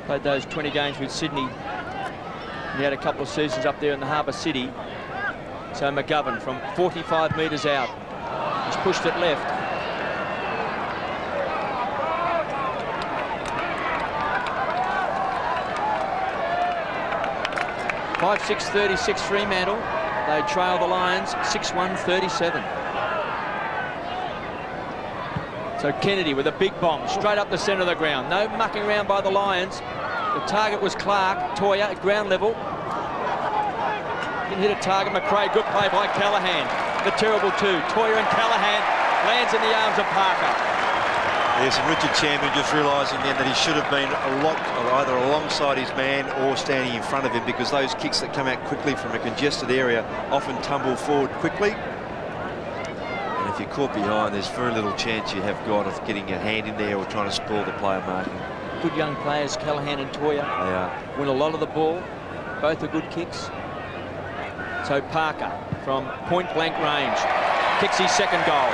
Played those 20 games with Sydney. He had a couple of seasons up there in the Harbour City. So McGovern from 45 metres out. He's pushed it left. Five, 6:36 Fremantle. They trail the Lions 6-1-37. So Kennedy with a big bomb straight up the centre of the ground. No mucking around by the Lions. The target was Clark. Toya at ground level. Didn't hit a target. McRae, good play by Callaghan. The terrible 2. Toya and Callaghan lands in the arms of Parker. Yes, and Richard Champion just realising then that he should have been either alongside his man or standing in front of him, because those kicks that come out quickly from a congested area often tumble forward quickly. And if you're caught behind, there's very little chance you have got of getting your hand in there or trying to spoil the player marking. Good young players, Callaghan and Toya. They are. Win a lot of the ball. Both are good kicks. So Parker from point-blank range kicks his 2nd goal.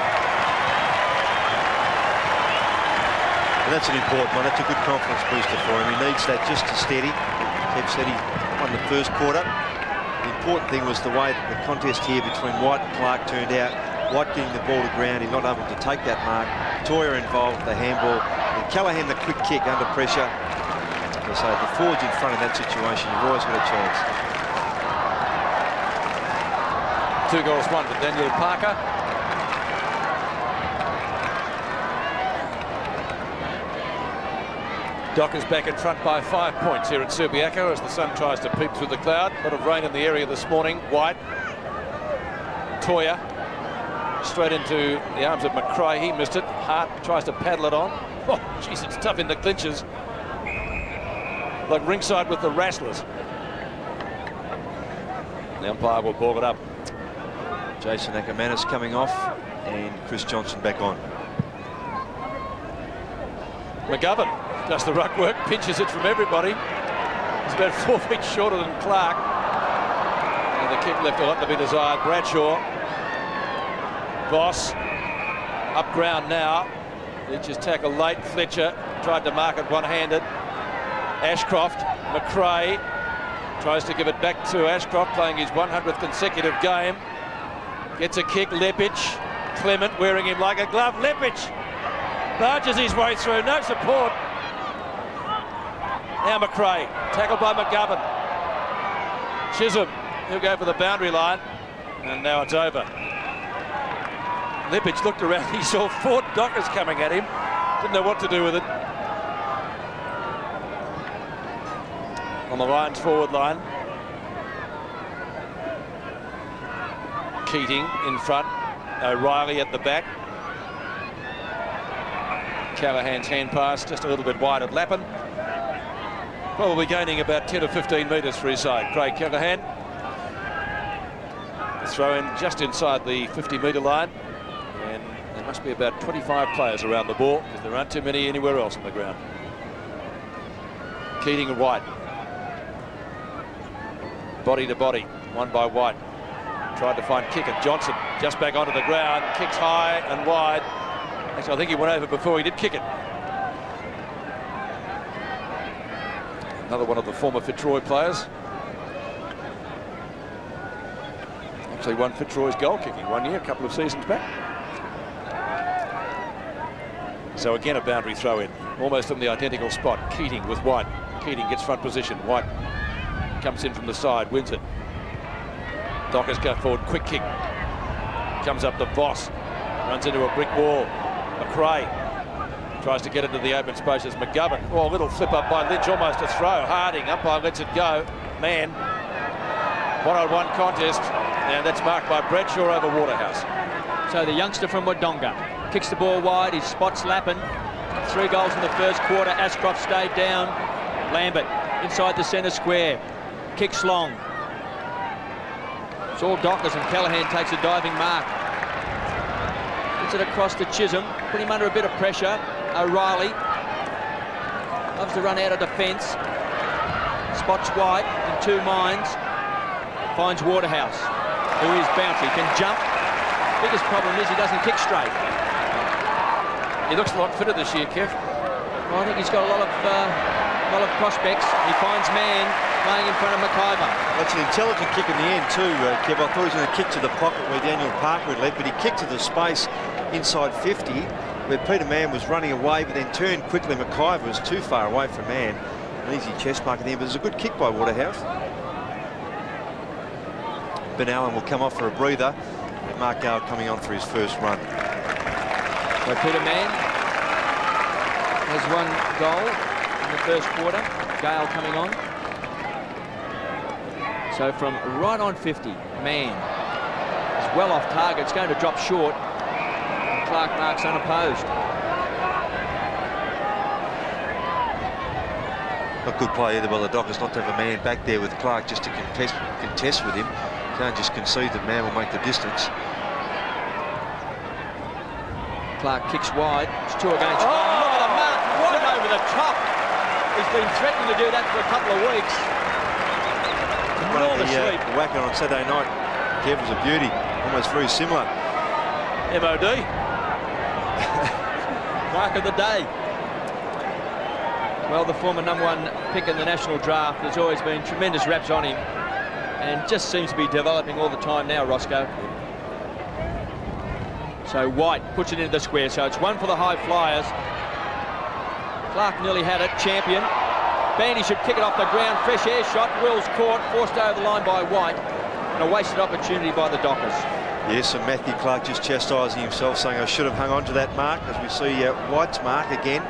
And that's an important one. That's a good confidence booster for him. He needs that just to steady. Kev said he won the first quarter. The important thing was the way that the contest here between White and Clark turned out. White getting the ball to ground, he's not able to take that mark. Toya involved with the handball. And Callaghan the quick kick under pressure. As I say, the forwards in front of that situation, you've always got a chance. 2 goals, 1 for Daniel Parker. Dockers back in front by 5 points here at Subiaco as the sun tries to peep through the cloud. A lot of rain in the area this morning. White. Toya. Straight into the arms of McRae. He missed it. Hart tries to paddle it on. Oh, jeez, it's tough in the clinches. Like ringside with the wrestlers. The umpire will ball it up. Jason Ackermanis coming off and Chris Johnson back on. McGovern does the ruck work, pinches it from everybody. He's about 4 feet shorter than Clark. And the kick left a lot to be desired. Bradshaw. Voss. Up ground now. Leach's tackle late. Fletcher tried to mark it one-handed. Ashcroft. McRae tries to give it back to Ashcroft, playing his 100th consecutive game. Gets a kick. Lepic. Clement wearing him like a glove. Lepic barges his way through. No support. Now McRae. Tackled by McGovern. Chisholm. He'll go for the boundary line. And now it's over. Lepic looked around. He saw 4 Dockers coming at him. Didn't know what to do with it. On the Lions forward line. Keating in front. O'Reilly at the back. Callahan's hand pass just a little bit wide of Lappin. Probably gaining about 10 or 15 metres for his side. Craig Callahan. Throw in just inside the 50-metre line. And there must be about 25 players around the ball because there aren't too many anywhere else on the ground. Keating and White. Body to body. One by White. Tried to find kicker. Johnson just back onto the ground. Kicks high and wide. Actually, I think he went over before he did kick it. Another one of the former Fitzroy players. Actually won Fitzroy's goal kicking 1 year, a couple of seasons back. So again a boundary throw in, almost in the identical spot. Keating with White. Keating gets front position. White comes in from the side, wins it. Dockers go forward, quick kick. Comes up to Voss, runs into a brick wall. McRae tries to get into the open space as McGovern. Oh, a little flip up by Lynch, almost a throw. Harding, umpire lets it go. Man, one-on-one contest, and that's marked by Bradshaw over Waterhouse. So the youngster from Wodonga kicks the ball wide. He spots Lappin. 3 goals in the first quarter. Ashcroft stayed down. Lambert inside the centre square. Kicks long. It's all Dockers, and Callahan takes a diving mark. Gets it across to Chisholm. Put him under a bit of pressure. O'Reilly loves to run out of defence. Spots White in 2 minds. Finds Waterhouse, who is bouncy, can jump. Biggest problem is he doesn't kick straight. He looks a lot fitter this year, Kev. Well, I think he's got a lot of prospects. He finds Mann playing in front of McIver. That's an intelligent kick in the end too, Kev. I thought he was going to kick to the pocket where Daniel Parker had left, but he kicked to the space inside 50 where Peter Mann was running away, but then turned quickly. McIver was too far away from Mann. An easy chest mark in there, but it was a good kick by Waterhouse. Ben Allen will come off for a breather. And Mark Gale coming on for his first run. So Peter Mann has 1 goal in the first quarter. Gale coming on. So from right on 50, Mann is well off target. It's going to drop short. Clark marks unopposed. Not good play either by the Dockers not to have a man back there with Clark just to contest with him. Can't just concede that Mann will make the distance. Clark kicks wide. It's 2 against 1. Look at the mark. Right over the top. He's been threatening to do that for a couple of weeks. The whacker on Saturday night, Kev, was a beauty. Almost very similar. MOD. Mark of the day. Well, the former #1 pick in the national draft, there's always been tremendous raps on him, and just seems to be developing all the time now, Roscoe. So White puts it into the square, so it's 1 for the high flyers. Clark nearly had it. Champion. Bandy should kick it off the ground. Fresh air shot. Wills caught, forced over the line by White, and a wasted opportunity by the Dockers. Yes, and Matthew Clark just chastising himself, saying I should have hung on to that mark, as we see White's mark again.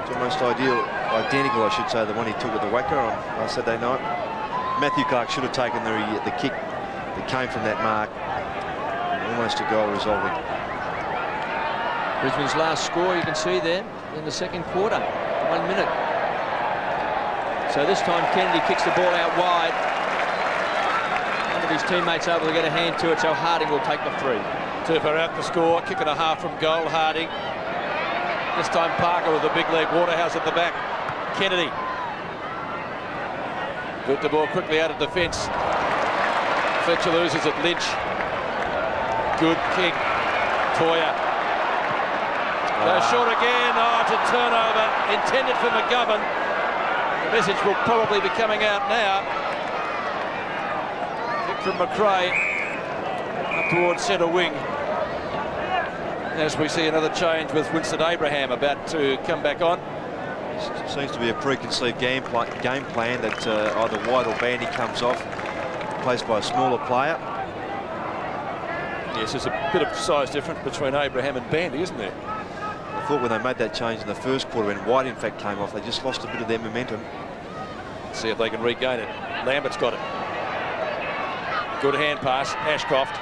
It's almost ideal identical, I should say, the one he took at the Wacker on Saturday night. Matthew Clark should have taken the kick that came from that mark. Almost a goal resulting. Brisbane's last score, you can see there in the second quarter, 1 minute. So this time Kennedy kicks the ball out wide. One of his teammates able to get a hand to it, so Harding will take the free. Tupper out the score, kick and a half from goal, Harding. This time Parker with a big leg, Waterhouse at the back. Kennedy. Put the ball quickly out of defence. Fletcher loses it, Lynch. Good kick. Toya. Goes short again. Oh, it's a turnover intended for McGovern. The message will probably be coming out now. Kick from McRae up towards centre wing. As we see another change with Winston Abraham about to come back on. Seems to be a preconceived game plan that either White or Bandy comes off, replaced by a smaller player. Yes, there's a bit of size difference between Abraham and Bandy, isn't there? I thought when they made that change in the first quarter, when White in fact came off, they just lost a bit of their momentum. See if they can regain it. Lambert's got it. Good hand pass, Ashcroft.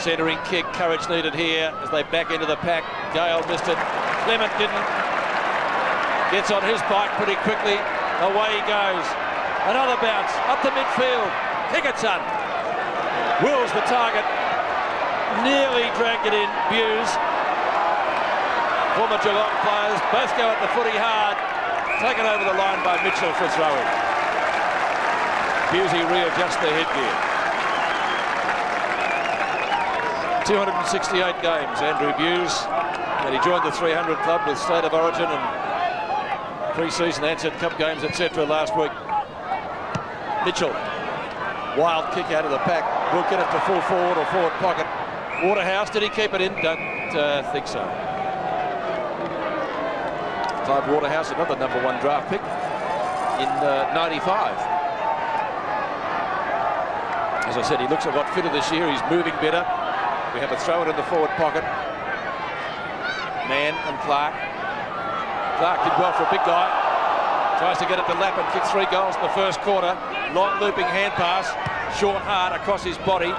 Centering kick, courage needed here as they back into the pack. Gale missed it. Clement didn't. Gets on his bike pretty quickly. Away he goes. Another bounce up the midfield. Hickerton. Wills the target. Nearly dragged it in. Buse. Former Geelong players both go at the footy hard. Taken over the line by Mitchell for throwing. Busey readjusts the headgear. 268 games, Andrew Buse, and he joined the 300 club with State of Origin and pre-season Ansett Cup games, etc. last week. Mitchell, wild kick out of the pack, will get it to full forward or forward pocket. Waterhouse, did he keep it in? Don't think so. Clive Waterhouse, another #1 draft pick in '95. As I said, he looks a lot fitter this year. He's moving better. We have a throw it in the forward pocket. Mann and Clark. Clark did well for a big guy. Tries to get it to lap and kick 3 goals in the first quarter. Long looping hand pass. Short hard across his body.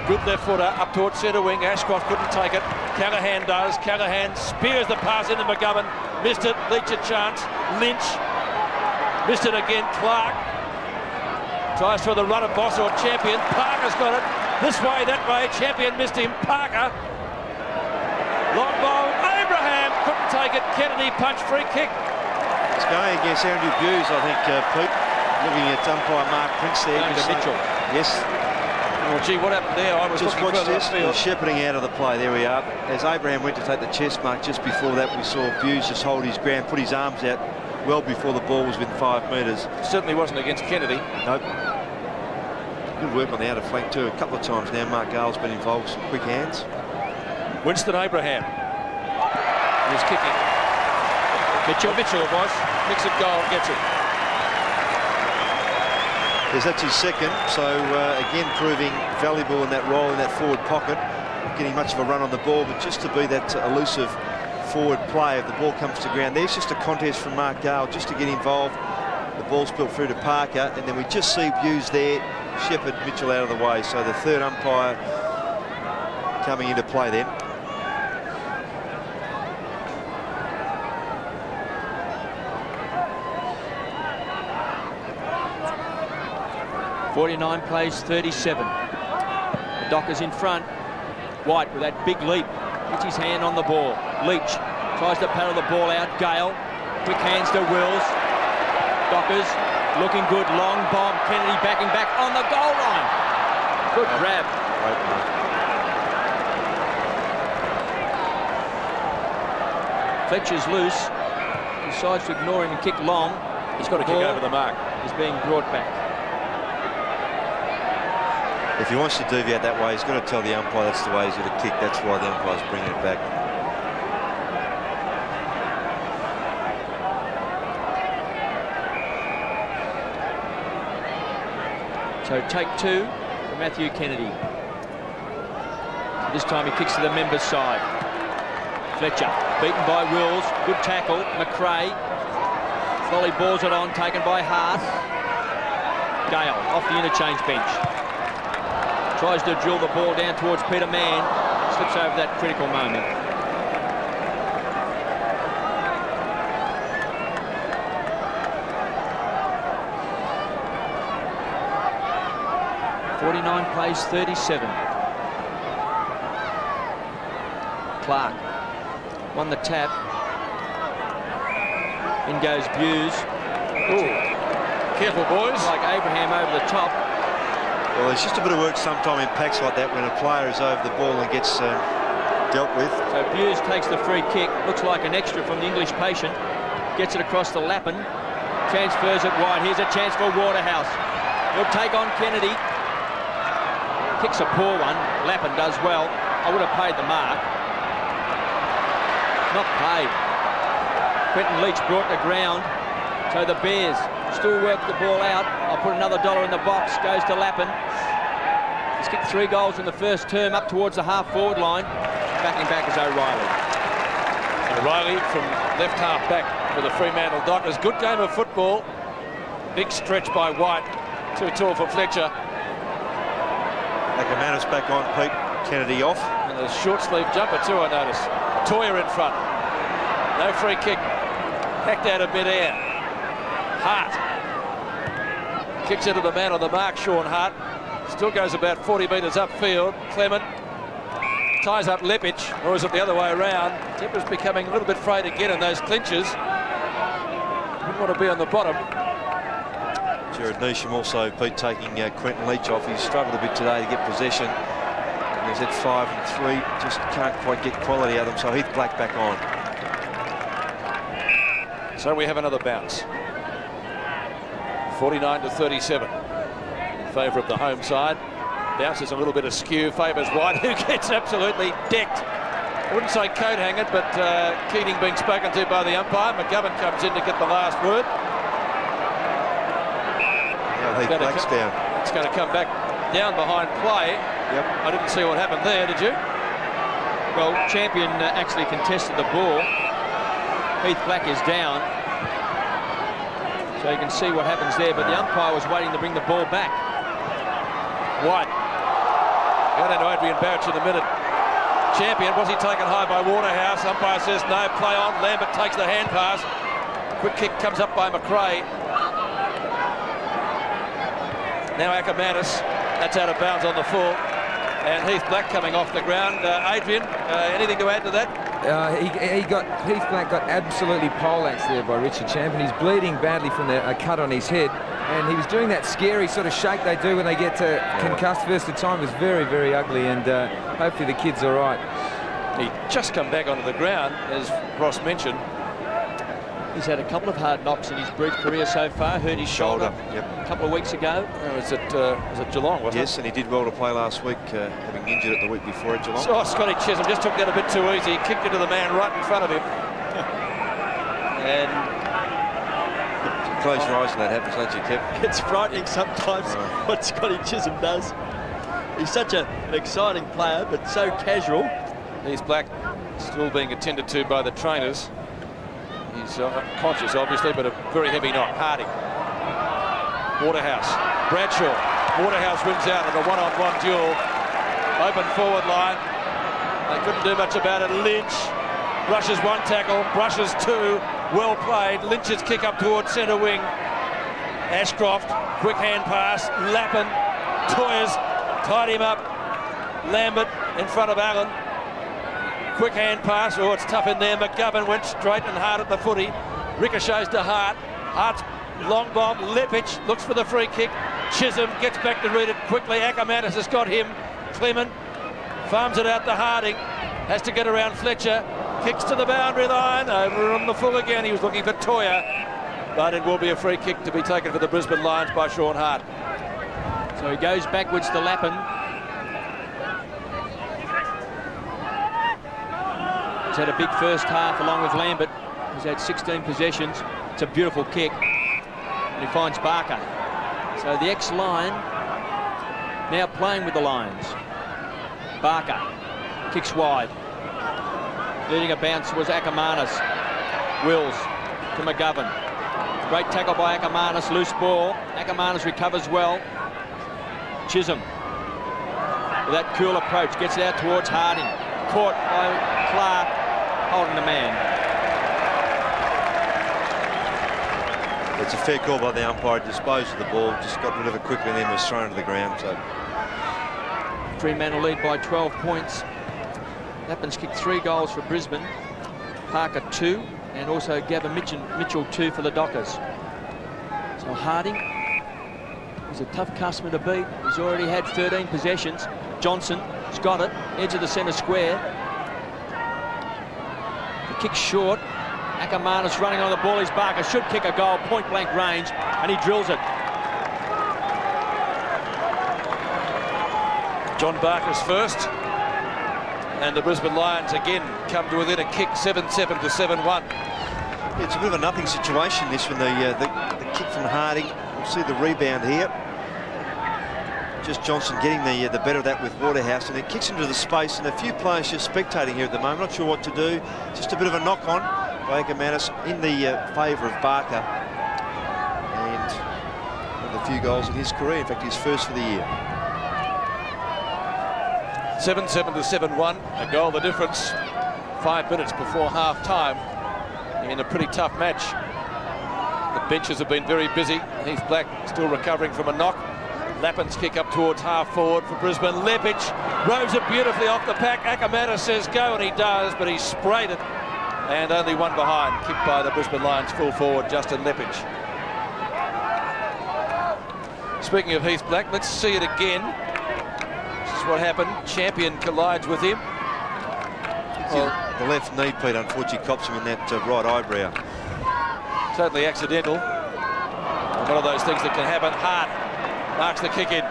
Good left footer up towards centre wing. Ashcroft couldn't take it. Callaghan does. Callaghan spears the pass into McGovern. Missed it. Leach a chance. Lynch. Missed it again. Clark. Tries for the run of boss or champion. Parker's got it. This way, that way. Champion missed him. Parker. Long ball. Abraham couldn't take it. Kennedy punch free kick. It's going against Andrew Buse, I think, Pete. Looking at umpire Mark Prince there. Mitchell. Yes. Well, gee, what happened there? I was Just looking watch further this. upfield. Shepherding out of the play. There we are. As Abraham went to take the chest mark just before that, we saw Buse just hold his ground, put his arms out well before the ball was within 5 metres. Certainly wasn't against Kennedy. Nope. Good work on the outer flank too. A couple of times now Mark Gale's been involved with some quick hands. Winston Abraham. He's kicking. Mitchell it was. Kicks it goal, gets it. Yes, that's his second, so again proving valuable in that role in that forward pocket. Not getting much of a run on the ball, but just to be that elusive forward play if the ball comes to ground. There's just a contest from Mark Gale just to get involved. The ball's built through to Parker, and then we just see Buse there. Shepherd Mitchell out of the way, so the third umpire coming into play then. .49 plays 37. The Dockers in front. White with that big leap. Gets his hand on the ball. Leach tries to paddle the ball out. Gale. Quick hands to Wills. Dockers looking good. Long bomb. Kennedy backing back on the goal line. Good grab. Fletcher's loose. Decides to ignore him and kick long. He's got to kick over the mark. Is being brought back. If he wants to deviate that way, he's got to tell the umpire that's the way he's going to kick. That's why the umpire's bringing it back. So take 2 for Matthew Kennedy. This time he kicks to the members' side. Fletcher beaten by Wills. Good tackle. McRae Volley balls it on, taken by Hart. Gale off the interchange bench. Tries to drill the ball down towards Peter Mann. Slips over that critical moment. .49 plays 37. Clark won the tap. In goes Buse. Ooh. Careful, boys. Like Abraham over the top. Well, there's just a bit of work sometime in packs like that when a player is over the ball and gets dealt with. So Buse takes the free kick. Looks like an extra from the English patient. Gets it across to Lappin. Transfers it wide. Here's a chance for Waterhouse. He'll take on Kennedy. Kicks a poor one. Lappin does well. I would have paid the mark. Not paid. Quentin Leach brought the ground. So the Bears still work the ball out. I'll put another $1 in the box. Goes to Lappin. He's kicked 3 goals in the first term up towards the half-forward line. Backing back is O'Reilly. O'Reilly from left half back for the Fremantle Dockers. Good game of football. Big stretch by White. Too tall for Fletcher. Ackermanis back on, Pete. Kennedy off. And a short sleeve jumper too, I notice. Toya in front. No free kick. Hacked out of mid-air. Hart. Kicks into the man on the mark, Sean Hart. Still goes about 40 metres upfield. Clement ties up Lepic, or is it the other way around? Tipper's becoming a little bit frayed again in those clinches. Wouldn't want to be on the bottom. Jared Neesham also, Pete, taking Quentin Leach off. He's struggled a bit today to get possession. He's at 5 and 3. Just can't quite get quality out of them. So Heath Black back on. So we have another bounce. 49-37 in favour of the home side. Bounce is a little bit askew, favours White, who gets absolutely decked. I wouldn't say coat hangered, but Keating being spoken to by the umpire. McGovern comes in to get the last word. Yeah, Heath Black's down. It's going to come back down behind play. Yep. I didn't see what happened there, did you? Well, Champion actually contested the ball. Heath Black is down. So you can see what happens there, but the umpire was waiting to bring the ball back. White. Going into Adrian Barrett in a minute. Champion, was he taken high by Waterhouse? Umpire says no, play on. Lambert takes the hand pass. Quick kick comes up by McRae. Now Ackermanis. That's out of bounds on the full. And Heath Black coming off the ground. Adrian, anything to add to that? Heath Black got absolutely poleaxed there by Richard Champion. He's bleeding badly from a cut on his head, and he was doing that scary sort of shake they do when they get concussed first time. It was very, very ugly, and hopefully the kid's all right. He just come back onto the ground, as Ross mentioned. He's had a couple of hard knocks in his brief career so far. Hurt his shoulder Yep. a couple of weeks ago. Was it Geelong, wasn't it? Yes, and he did well to play last week, having injured it the week before at Geelong. Oh, Scotty Chisholm just took that a bit too easy. He kicked into the man right in front of him. And Close your eyes when that happens, don't you, Kev? It's frightening sometimes what Scotty Chisholm does. He's such an exciting player, but so casual. Heath Black still being attended to by the trainers. He's conscious, obviously, but a very heavy knock. Harding. Waterhouse. Bradshaw. Waterhouse wins out in a one-on-one duel. Open forward line. They couldn't do much about it. Lynch brushes one tackle, brushes two. Well played. Lynch's kick up towards centre wing. Ashcroft. Quick hand pass. Lappin. Toyers tied him up. Lambert in front of Allen. Quick hand pass. Oh, it's tough in there. McGovern went straight and hard at the footy. Ricochets to Hart. Hart's long bomb. Lepic looks for the free kick. Chisholm gets back to read it quickly. Ackermanis has got him. Clement farms it out to Harding. Has to get around Fletcher. Kicks to the boundary line. Over on the full again. He was looking for Toya. But it will be a free kick to be taken for the Brisbane Lions by Sean Hart. So he goes backwards to Lappin. He's had a big first half along with Lambert. He's had 16 possessions. It's a beautiful kick. And he finds Barker. So the ex-Lion now playing with the Lions. Barker kicks wide. Leading a bounce was Ackermanis. Wills to McGovern. Great tackle by Ackermanis, loose ball. Ackermanis recovers well. Chisholm, with that cool approach, gets it out towards Harding. Caught by Clark, holding the man. It's a fair call by the umpire, disposed of the ball, just got rid of it quickly and then was thrown to the ground. So Fremantle lead by 12 points. Lappin's kicked 3 goals for Brisbane. Parker 2, and also Gavin Mitchell 2 for the Dockers. So Harding is a tough customer to beat. He's already had 13 possessions. Johnson's got it, edge of the centre square. The kick short. Ackermanis running on the ball. His Barker should kick a goal, point blank range, and he drills it. John Barker's first. And the Brisbane Lions again come to within a kick, 7-7 to 7-1. it's a bit of a nothing situation, this, when the kick from Harding. We'll see the rebound here. Just Johnson getting the better of that with Waterhouse, and it kicks into the space, and a few players just spectating here at the moment, not sure what to do. Just a bit of a knock on by Ackermanis in the favour of Barker, and one of the few goals in his career, in fact his first for the year. 7-7 to 7-1, a goal the difference 5 minutes before half-time in a pretty tough match. The benches have been very busy. Heath Black still recovering from a knock. Lappin's kick up towards half-forward for Brisbane. Leppich rows it beautifully off the pack. Ackermanis says go, and he does, but he sprayed it. And only one behind, kicked by the Brisbane Lions full forward, Justin Leppich. Speaking of Heath Black, let's see it again. This is what happened. Champion collides with him. The left knee, Pete, unfortunately cops him in that right eyebrow. Totally accidental. And one of those things that can happen. Hart marks the kick in.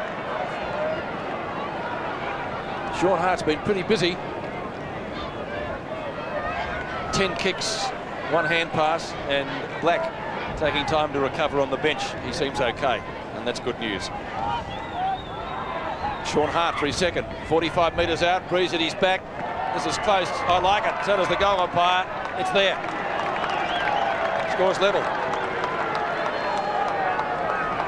Sean Hart's been pretty busy. 10 kicks, 1 hand pass, and Black taking time to recover on the bench. He seems okay, and that's good news. Sean Hart for his second. 45 metres out, Breeze at his back. This is close. I like it. So does the goal umpire. It's there. Scores level.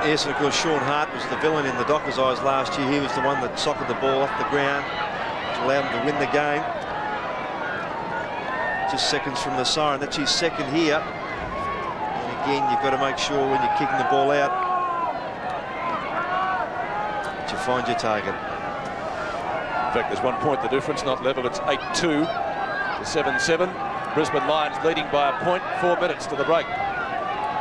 Yes, and of course Sean Hart was the villain in the Dockers' eyes last year. He was the one that socketed the ball off the ground to allow them to win the game. Just seconds from the siren. That's his second here. And again, you've got to make sure when you're kicking the ball out that you find your target. In fact, there's 1 point the difference, not level. It's 8-2 to 7-7. Brisbane Lions leading by a point. 4 minutes to the break.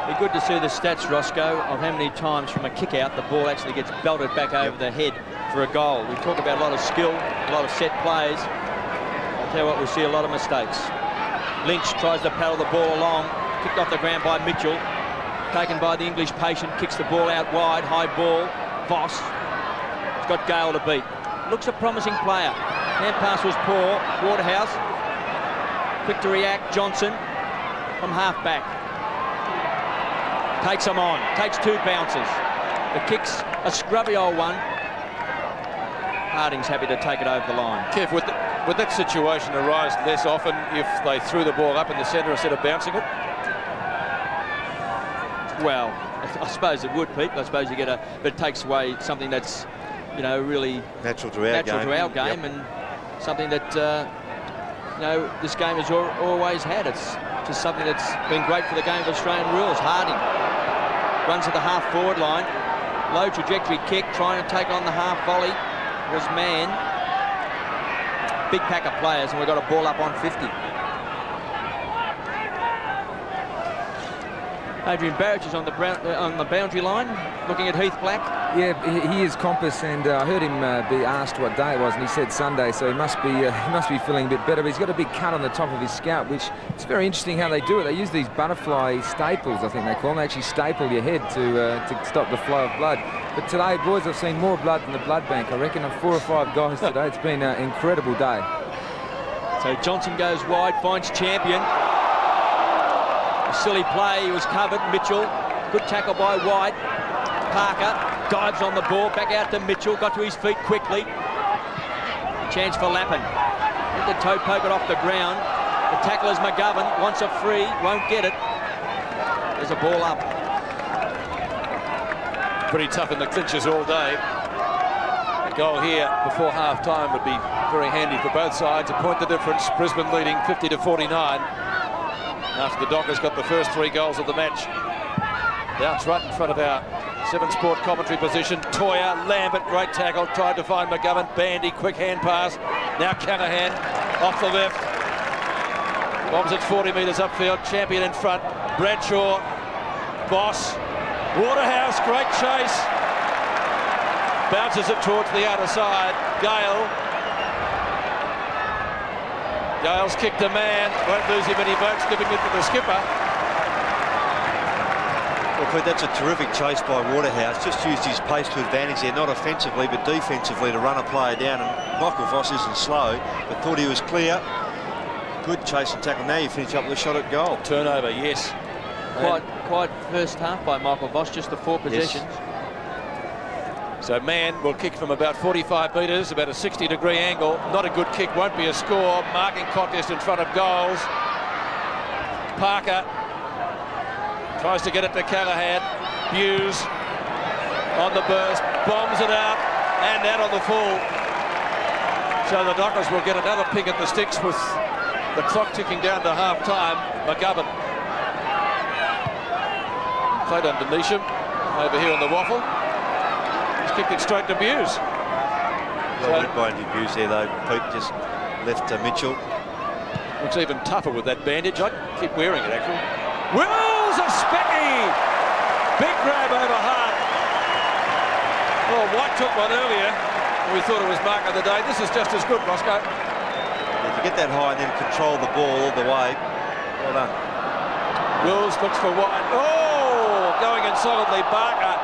Be good to see the stats, Roscoe, of how many times from a kick out the ball actually gets belted back over the head for a goal. We talk about a lot of skill, a lot of set plays. I'll tell you what, we'll see a lot of mistakes. Lynch tries to paddle the ball along, kicked off the ground by Mitchell, taken by the English patient, kicks the ball out wide, high ball. Voss has got Gale to beat. Looks a promising player. Hand pass was poor. Waterhouse, quick to react. Johnson from half back. Takes him on, takes 2 bounces. The kick's a scrubby old one. Harding's happy to take it over the line. Kev, would that situation arise less often if they threw the ball up in the centre instead of bouncing it? Well, I suppose it would, Pete. I suppose you get a, but it takes away something that's, you know, really natural to our game, and something that, you know, this game has always had. It's just something that's been great for the game of Australian rules. Harding runs to the half-forward line. Low trajectory kick, trying to take on the half volley. Was man. Big pack of players, and we've got a ball up on 50. Adrian Barrett is on the boundary line, looking at Heath Black. Yeah, he is compass, and I heard him be asked what day it was, and he said Sunday, so he must be feeling a bit better. But he's got a big cut on the top of his scalp, which it's very interesting how they do it. They use these butterfly staples, I think they call them. They actually staple your head to stop the flow of blood. But today, boys, I've seen more blood than the blood bank. I reckon 4 or 5 guys today. It's been an incredible day. So Johnson goes wide, finds Champion. A silly play, he was covered. Mitchell, good tackle by White. Parker dives on the ball, back out to Mitchell, got to his feet quickly. Chance for Lappin. Let the toe poke it off the ground. The tackler's McGovern, wants a free, won't get it. There's a ball up. pretty tough in the clinches all day. A goal here before half-time would be very handy for both sides. A point the difference. Brisbane leading 50-49. After the Dockers got the first 3 goals of the match. Bounce right in front of our 7 Sport commentary position. Toya, Lambert, great tackle. Tried to find McGovern. Bandy, quick hand pass. Now Callahan off the left. Bombs it 40 metres upfield. Champion in front. Bradshaw. Boss. Waterhouse, great chase. Bounces it towards the outer side. Gale. Gale's kicked a man. Won't lose him any votes. Giving it to the skipper. Well, Pete, that's a terrific chase by Waterhouse. Just used his pace to advantage there, not offensively but defensively, to run a player down. And Michael Voss isn't slow, but thought he was clear. Good chase and tackle. Now you finish up with a shot at goal. Turnover, yes. Quite first half by Michael Voss, just the 4 possessions. Yes. So Mann will kick from about 45 metres, about a 60-degree angle. Not a good kick, won't be a score. Marking contest in front of goals. Parker tries to get it to Callahan. Hughes on the burst, bombs it out, and out on the full. So the Dockers will get another pick at the sticks with the clock ticking down to half-time. McGovern played under Neesham over here on the waffle. He's kicked it straight to Buse. Well went by Buse there though. Pete just left Mitchell. Looks even tougher with that bandage. I'd keep wearing it actually. Wills a specky! Big grab over Hart. Oh, White took one earlier. We thought it was mark of the day. This is just as good, Roscoe. Yeah, to get that high and then control the ball all the way. Well done. Wills looks for White. Oh, going in solidly. Barker.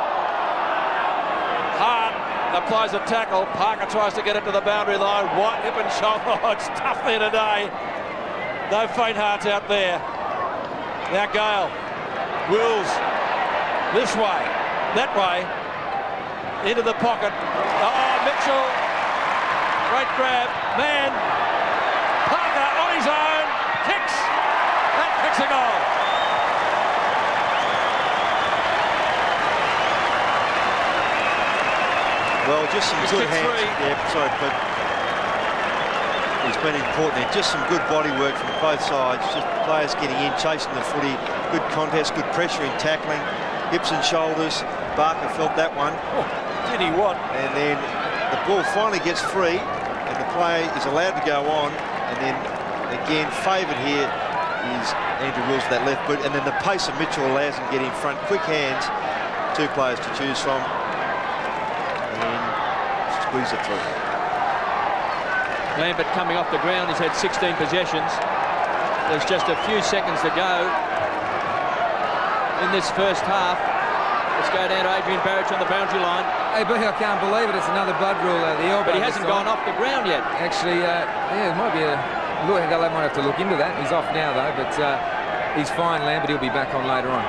Hart applies a tackle. Parker tries to get it to the boundary line. White hip and shoulder. Oh, it's tough there today. No faint hearts out there. Now Gale. Wills. This way. That way. Into the pocket. Oh, Mitchell. Great grab. Man. Parker on his own. Kicks. That kicks a goal. Well, just some good hands. 3. Yeah, sorry, but he's been important there. Just some good body work from both sides. Just players getting in, chasing the footy. Good contest, good pressure in tackling. Hips and shoulders. Barker felt that one. Oh, did he what? And then the ball finally gets free and the play is allowed to go on. And then again, favoured here is Andrew Wills with that left boot. And then the pace of Mitchell allows him to get in front. Quick hands. 2 players to choose from. And squeeze it through. Lambert coming off the ground. He's had 16 possessions. There's just a few seconds to go in this first half. Let's go down to Adrian Barrett on the boundary line. Hey, but I can't believe it. It's another blood rule out the elbow. But he hasn't gone off the ground yet. Actually, yeah, it might be a look. They might have to look into that. He's off now though, but he's fine. Lambert, he'll be back on later on.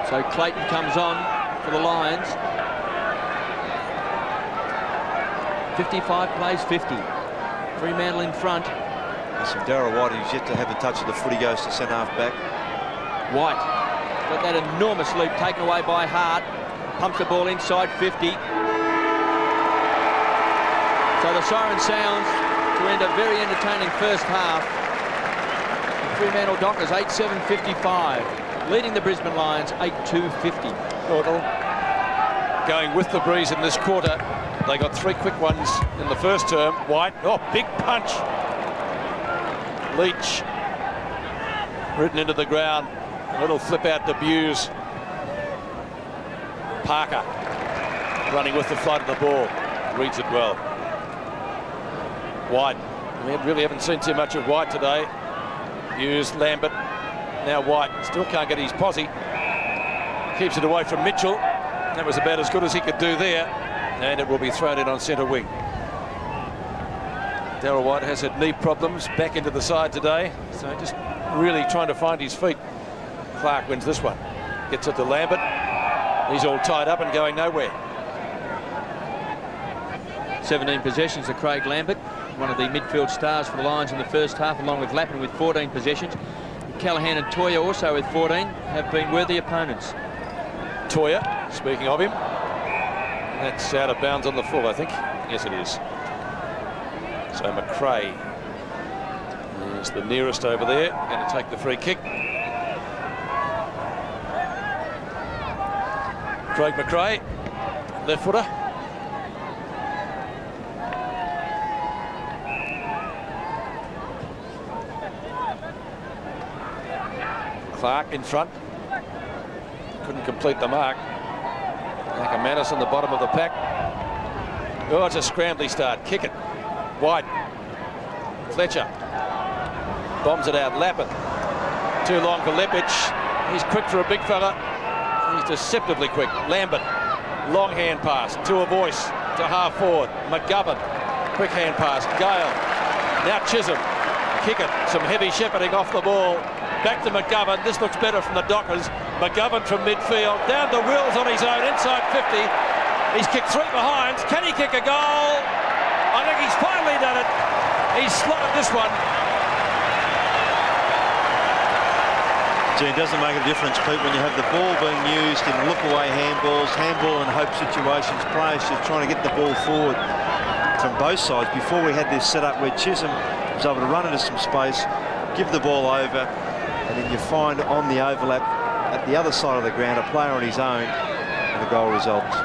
So Clayton comes on for the Lions. 55 plays 50. Fremantle in front. Listen, Darryl White, who's yet to have a touch of the footy, goes to centre half back. White got that enormous leap taken away by Hart. Pumps the ball inside 50. So the siren sounds to end a very entertaining first half. The Fremantle Dockers 8-7-55, leading the Brisbane Lions 8-2-50. Going with the breeze in this quarter. They got 3 quick ones in the first term. White, oh, big punch. Leach, ridden into the ground. A little flip out to Buse. Parker, running with the flight of the ball. Reads it well. White, we really haven't seen too much of White today. Buse, Lambert, now White. Still can't get his posse. Keeps it away from Mitchell. That was about as good as he could do there. And it will be thrown in on centre wing. Darryl White has had knee problems, back into the side today, so just really trying to find his feet. Clark wins this one. Gets it to Lambert. He's all tied up and going nowhere. 17 possessions to Craig Lambert, one of the midfield stars for the Lions in the first half, along with Lappin with 14 possessions. Callahan and Toya also with 14 have been worthy opponents. Toya, speaking of him, That's out of bounds on the full, I think. Yes, it is. So McRae is the nearest over there. Going to take the free kick. Craig McRae, left footer. Clark in front. Couldn't complete the mark. Manis on the bottom of the pack. Oh, it's a scrambly start. Kick it. Wide. Fletcher. Bombs it out. Lappin. Too long for Lepic. He's quick for a big fella. He's deceptively quick. Lambert. Long hand pass. To a voice. To half forward. McGovern. Quick hand pass. Gale. Now Chisholm. Kick it. Some heavy shepherding off the ball. Back to McGovern. This looks better from the Dockers. McGovern from midfield. Down the Wills on his own. Inside 50. He's kicked 3 behinds. Can he kick a goal? I think he's finally done it. He's slotted this one. It doesn't make a difference, Pete, when you have the ball being used in look-away handballs, handball and hope situations, players just trying to get the ball forward from both sides. Before we had this set up where Chisholm was able to run into some space, give the ball over, and then you find on the overlap at the other side of the ground a player on his own, and the goal results.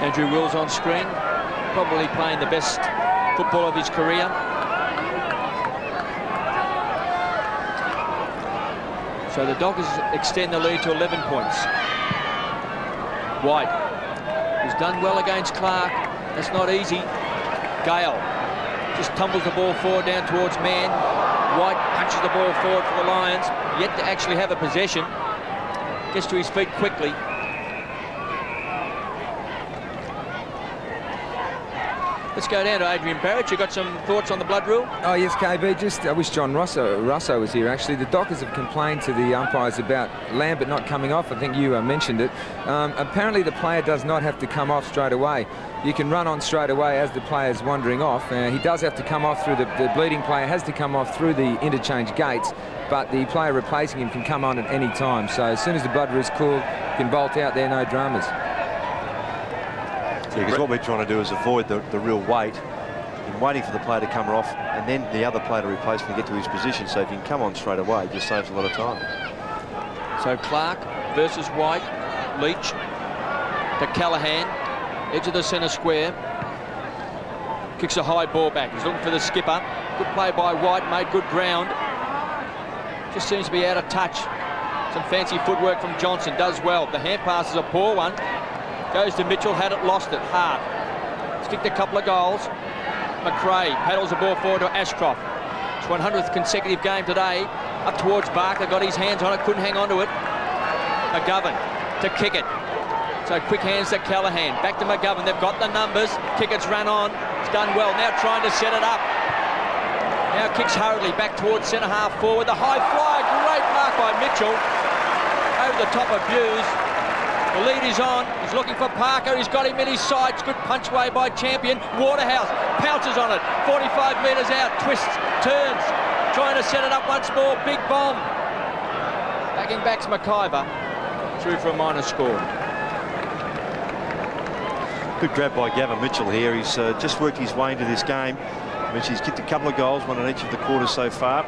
Andrew Wills on screen, probably playing the best football of his career. So the Dockers extend the lead to 11 points. White, who's done well against Clark. That's not easy. Gale just tumbles the ball forward down towards Mann. White punches the ball forward for the Lions. Yet to actually have a possession. Gets to his feet quickly. Let's go down to Adrian Barrett. You got some thoughts on the blood rule? Oh yes, KB. Just I wish John Russo was here. Actually, the Dockers have complained to the umpires about Lambert not coming off. I think you mentioned it. Apparently, the player does not have to come off straight away. You can run on straight away as the player's wandering off. He does have to come off through the bleeding player has to come off through the interchange gates, but the player replacing him can come on at any time. So as soon as the blood rule's cooled, you can bolt out there, no dramas. Yeah, because what we're trying to do is avoid the real wait and waiting for the player to come off and then the other player to replace him to get to his position. So if you can come on straight away, it just saves a lot of time. So Clark versus White. Leach to Callaghan. Edge of the centre square. Kicks a high ball back. He's looking for the skipper. Good play by White. Made good ground. Just seems to be out of touch. Some fancy footwork from Johnson. Does well. The hand pass is a poor one. Goes to Mitchell, had it, lost it. Hart. Sticked a couple of goals. McRae paddles the ball forward to Ashcroft. It's 100th consecutive game today. Up towards Barker, got his hands on it, couldn't hang on to it. McGovern to kick it. So quick hands to Callaghan. Back to McGovern, they've got the numbers. Kickett's run on, it's done well. Now trying to set it up. Now kicks hurriedly back towards centre half forward. The high fly, great mark by Mitchell. Over the top of Hughes. The lead is on. He's looking for Parker. He's got him in his sights. Good punch away by Champion. Waterhouse pounces on it. 45 metres out. Twists. Turns. Trying to set it up once more. Big bomb. Backing back's McIver. Through for a minor score. Good grab by Gavin Mitchell here. He's just worked his way into this game, which he's kicked a couple of goals, one in each of the quarters so far.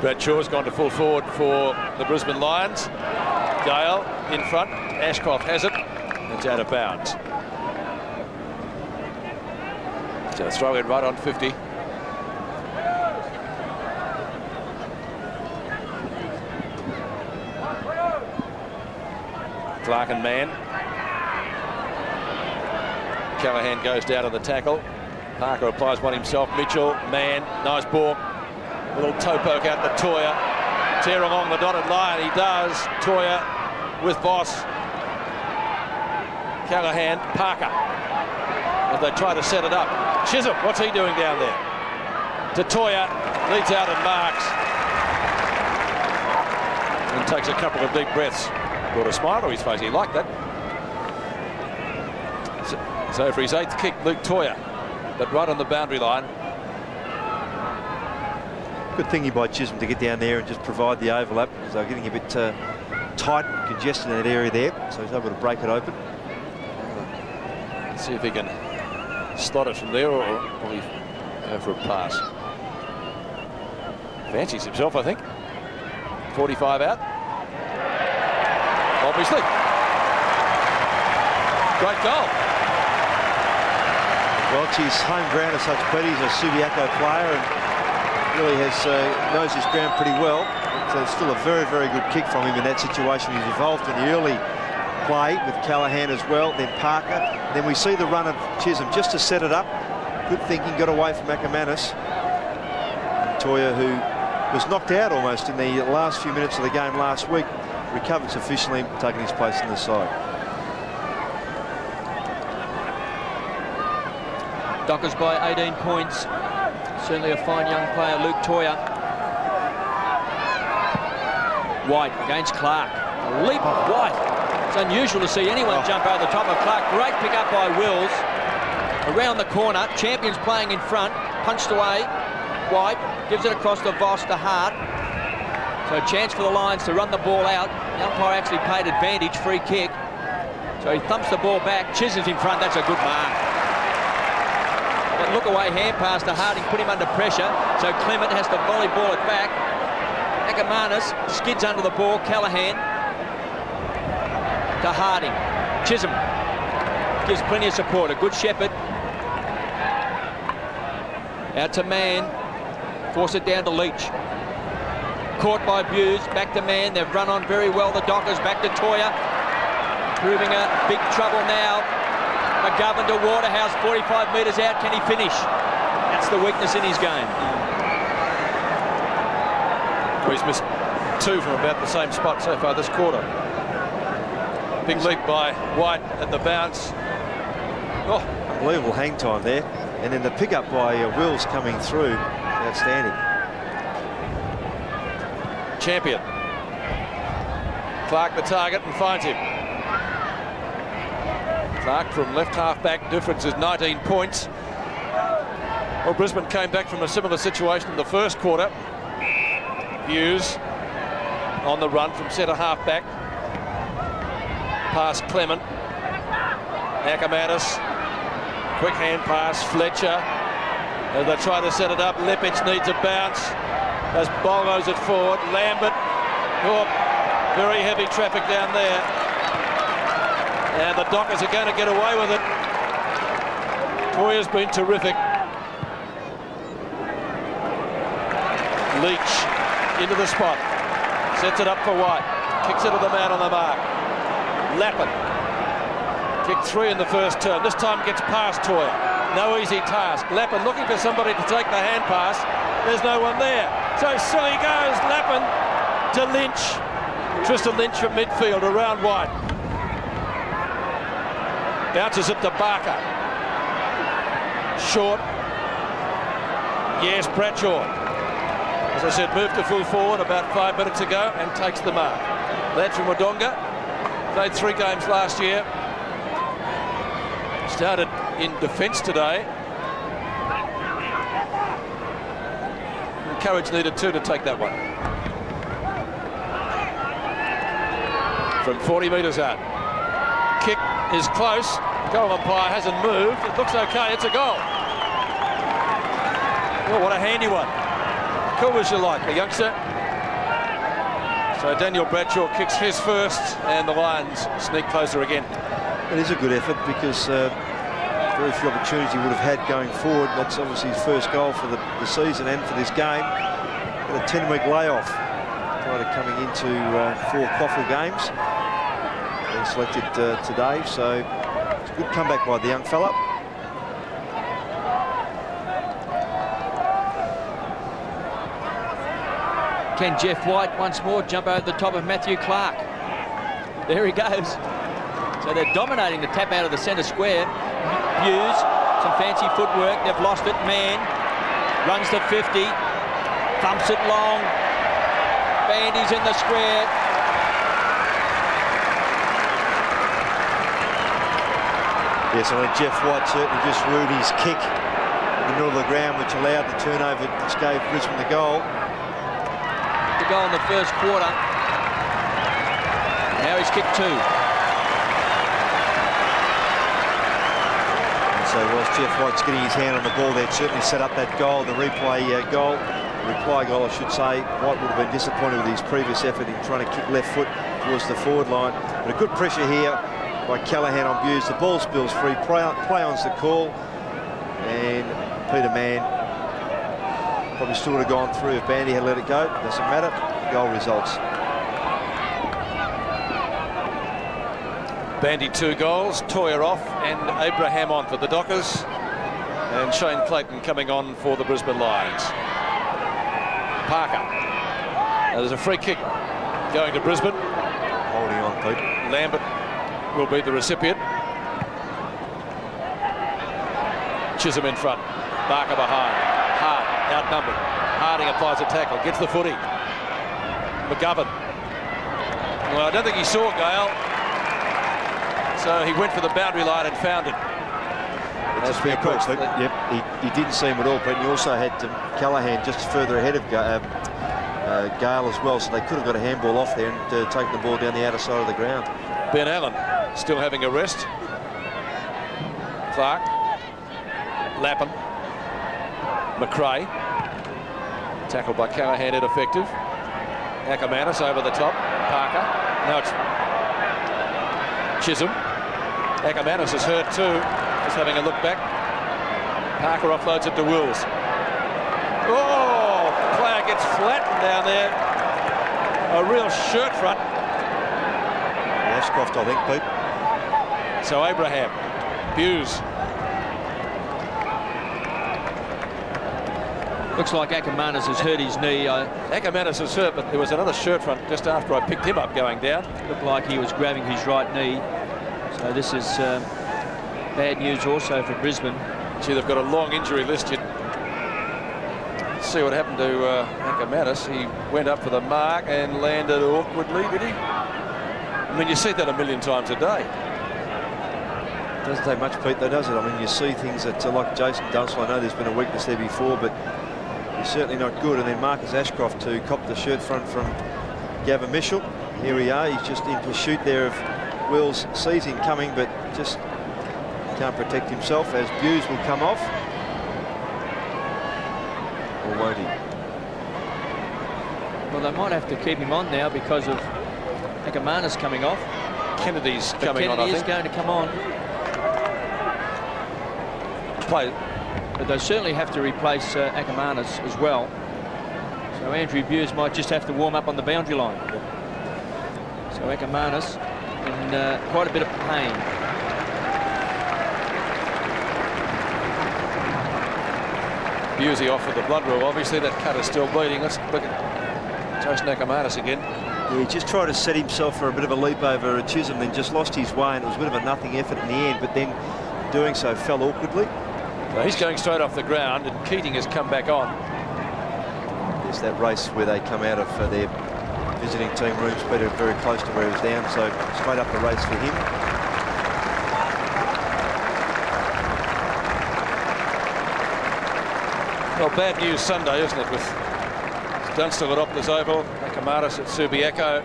Bradshaw's gone to full forward for the Brisbane Lions. Gale in front. Ashcroft has it. It's out of bounds. So throw in right on 50. Clark and Mann. Callaghan goes down to the tackle. Parker applies one himself. Mitchell, Mann, nice ball. A little toe poke out to Toya. Tear along the dotted line, he does. Toya with Voss. Callaghan, Parker. As they try to set it up. Chisholm, what's he doing down there? To Toya, leads out and marks. And takes a couple of deep breaths. Brought a smile to his face, he liked that. So for his 8th kick, Luke Toya, but right on the boundary line. Good thinking by Chisholm to get down there and just provide the overlap, because they're getting a bit tight and congested in that area there, so he's able to break it open. Let's see if he can slot it from there, or he go for a pass. Fancies himself, I think. 45 out. Obviously. Great goal. Well, it's his home ground as such, Pete. He's a Subiaco player and really knows his ground pretty well. So it's still a very, very good kick from him in that situation. He's involved in the early play with Callaghan as well, then Parker. Then we see the run of Chisholm just to set it up. Good thinking, got away from Ackermanis. Toya, who was knocked out almost in the last few minutes of the game last week, recovered sufficiently, taking his place in the side. Dockers by 18 points. Certainly a fine young player, Luke Toya. White against Clark. A leap of White. It's unusual to see anyone jump over the top of Clark. Great pick up by Wills. Around the corner. Champions playing in front. Punched away. White gives it across to Voss to Hart. So a chance for the Lions to run the ball out. The umpire actually paid advantage. Free kick. So he thumps the ball back. Chisholm's in front. That's a good mark. That look away hand pass to Harding put him under pressure. So Clement has to volley ball it back. Ackermanis skids under the ball. Callaghan to Harding. Chisholm gives plenty of support. A good shepherd. Out to Mann. Force it down to Leach. Caught by Buse. Back to Mann. They've run on very well, the Dockers. Back to Toya. Proving a big trouble now. McGovern to Waterhouse. 45 metres out. Can he finish? That's the weakness in his game. Well, he's missed two from about the same spot so far this quarter. Big leap by White at the bounce. Oh, unbelievable hang time there. And then the pickup by Wills coming through. Outstanding. Champion. Clark the target and finds him. Clark from left half back. Difference is 19 points. Well, Brisbane came back from a similar situation in the first quarter. Hughes on the run from centre half back. Past Clement. Ackermanis. Quick hand pass. Fletcher. As they try to set it up, Lepic needs a bounce. As Bolgo's it forward. Lambert. Oh, very heavy traffic down there. And the Dockers are going to get away with it. Toya's been terrific. Leach into the spot. Sets it up for White. Kicks it to the man on the mark. Lappin. Kicked 3 in the first term. This time gets past Toya. No easy task. Lappin looking for somebody to take the hand pass. There's no one there. So silly goes Lappin to Lynch. Tristan Lynch from midfield around White. Bounces it to Barker. Short. Yes, Bradshaw. As I said, moved to full forward about 5 minutes ago and takes the mark. Lad from Wodonga. Played 3 games last year. Started in defence today. And courage needed too to take that one. From 40 metres out. Kick is close. Goal umpire hasn't moved. It looks okay. It's a goal. Oh, what a handy one. Cool as you like, the youngster. So Daniel Bradshaw kicks his first, and the Lions sneak closer again. It is a good effort because very few opportunities he would have had going forward. That's obviously his first goal for the season and for this game. Got a 10-week layoff prior to coming into 4 Coffle games. Being selected today, so it's a good comeback by the young fella. Can Jeff White once more jump over the top of Matthew Clark? There he goes. So they're dominating the tap out of the centre square. Hughes, some fancy footwork. They've lost it. Mann runs to 50. Thumps it long. Bandy's in the square. Yes, I mean, Jeff White certainly just rued his kick in the middle of the ground, which allowed the turnover, which gave Brisbane the goal. The goal in the first quarter. Now he's kicked 2. And so whilst Jeff White's getting his hand on the ball, they'd certainly set up that goal, the replay goal. The reply goal, I should say. White would have been disappointed with his previous effort in trying to kick left foot towards the forward line. But a good pressure here by Callaghan on Buse. The ball spills free. Play on's the call. And Peter Mann probably still would have gone through if Bandy had let it go. Doesn't matter. Goal results. Bandy 2 goals, Toyer off and Abraham on for the Dockers. And Shane Clayton coming on for the Brisbane Lions. Parker. Now there's a free kick going to Brisbane. Holding on, Pete. Lambert will be the recipient. Chisholm in front. Barker behind. Hart outnumbered. Harding applies a tackle. Gets the footy. McGovern. Well, I don't think he saw Gale. So he went for the boundary line and found it. It's a fair call, Steve. Yep, he didn't see him at all, but he also had Callaghan just further ahead of Gale as well, so they could have got a handball off there and taken the ball down the outer side of the ground. Ben Allen still having a rest. Clark. Lappin. McRae. Tackled by Callaghan, ineffective. Ackermanis over the top. Parker. Now it's Chisholm. Ackermanis is hurt too. Just having a look back. Parker offloads it to Wills. Oh, player gets flattened down there. A real shirt front. Ashcroft, I think, Pete. So Abraham, Buse. Looks like Ackermanis has hurt his knee. Ackermanis is hurt, but there was another shirt front just after I picked him up going down. Looked like he was grabbing his right knee. So this is bad news also for Brisbane. Gee, they've got a long injury list. You'd see what happened to Ackermanis. He went up for the mark and landed awkwardly, did he? I mean, you see that a million times a day. Doesn't take much, Pete, though, does it? I mean, you see things that like Jason Dunstall. I know there's been a weakness there before, but he's certainly not good. And then Marcus Ashcroft to cop the shirt front from Gavin Mitchell. Here we are. He's just in pursuit there of Wills. Sees him coming, but just can't protect himself as Buse will come off. Or won't he? Well, they might have to keep him on now because of Ackermanis coming off. Kennedy's But coming Kennedy on, I is think. going to come on. Play. But they certainly have to replace Ackermanis as well. So Andrew Buse might just have to warm up on the boundary line. So Ackermanis in quite a bit of pain. Busey off with the blood rule. Obviously, that cut is still bleeding. Let's look at Jason Ackermanis again. Yeah, he just tried to set himself for a bit of a leap over Chisholm, then just lost his way, and it was a bit of a nothing effort in the end, but then doing so fell awkwardly. So he's going straight off the ground, and Keating has come back on. There's that race where they come out of their visiting team rooms, Peter, very close to where he was down, so straight up the race for him. Well, bad news Sunday, isn't it, with Dunstall at Optus Oval, Ackermanis at Subiaco.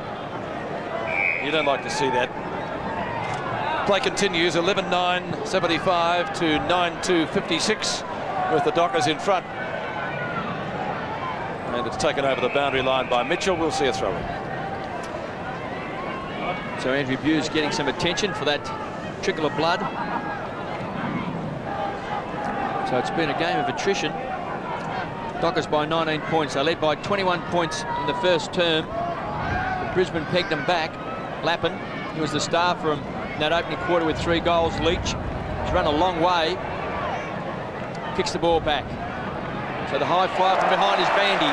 You don't like to see that. Play continues, 11-9, 75 to 9-2, 56, with the Dockers in front. And it's taken over the boundary line by Mitchell. We'll see a throw-in. So Andrew Buse getting some attention for that trickle of blood. So it's been a game of attrition. Dockers by 19 points. They led by 21 points in the first term. But Brisbane pegged them back. Lappin, he was the star for them in that opening quarter with 3 goals. Leach, he's run a long way. Kicks the ball back. So the high fly from behind is Bandy.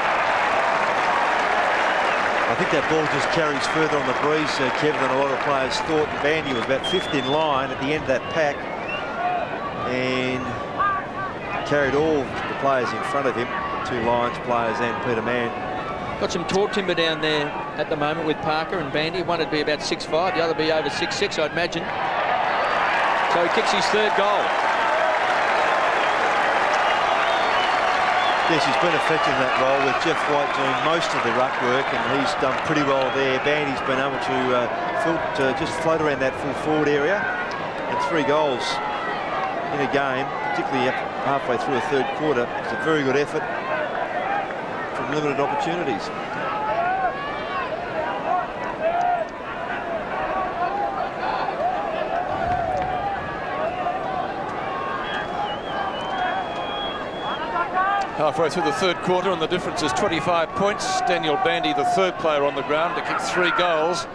I think that ball just carries further on the breeze, Kevin, than a lot of players thought. Bandy was about 5th in line at the end of that pack and carried all the players in front of him, 2 Lions players and Peter Mann. Got some taut timber down there at the moment with Parker and Bandy. One would be about 6'5", the other be over 6'6", I'd imagine. So he kicks his 3rd goal. Yes, he's been effective in that role with Jeff White doing most of the ruck work, and he's done pretty well there. Bandy's been able to just float around that full forward area, and 3 goals in a game, particularly up halfway through a third quarter. It's a very good effort from limited opportunities. Halfway through the third quarter, and the difference is 25 points. Daniel Bandy, the third player on the ground, to kick 3 goals.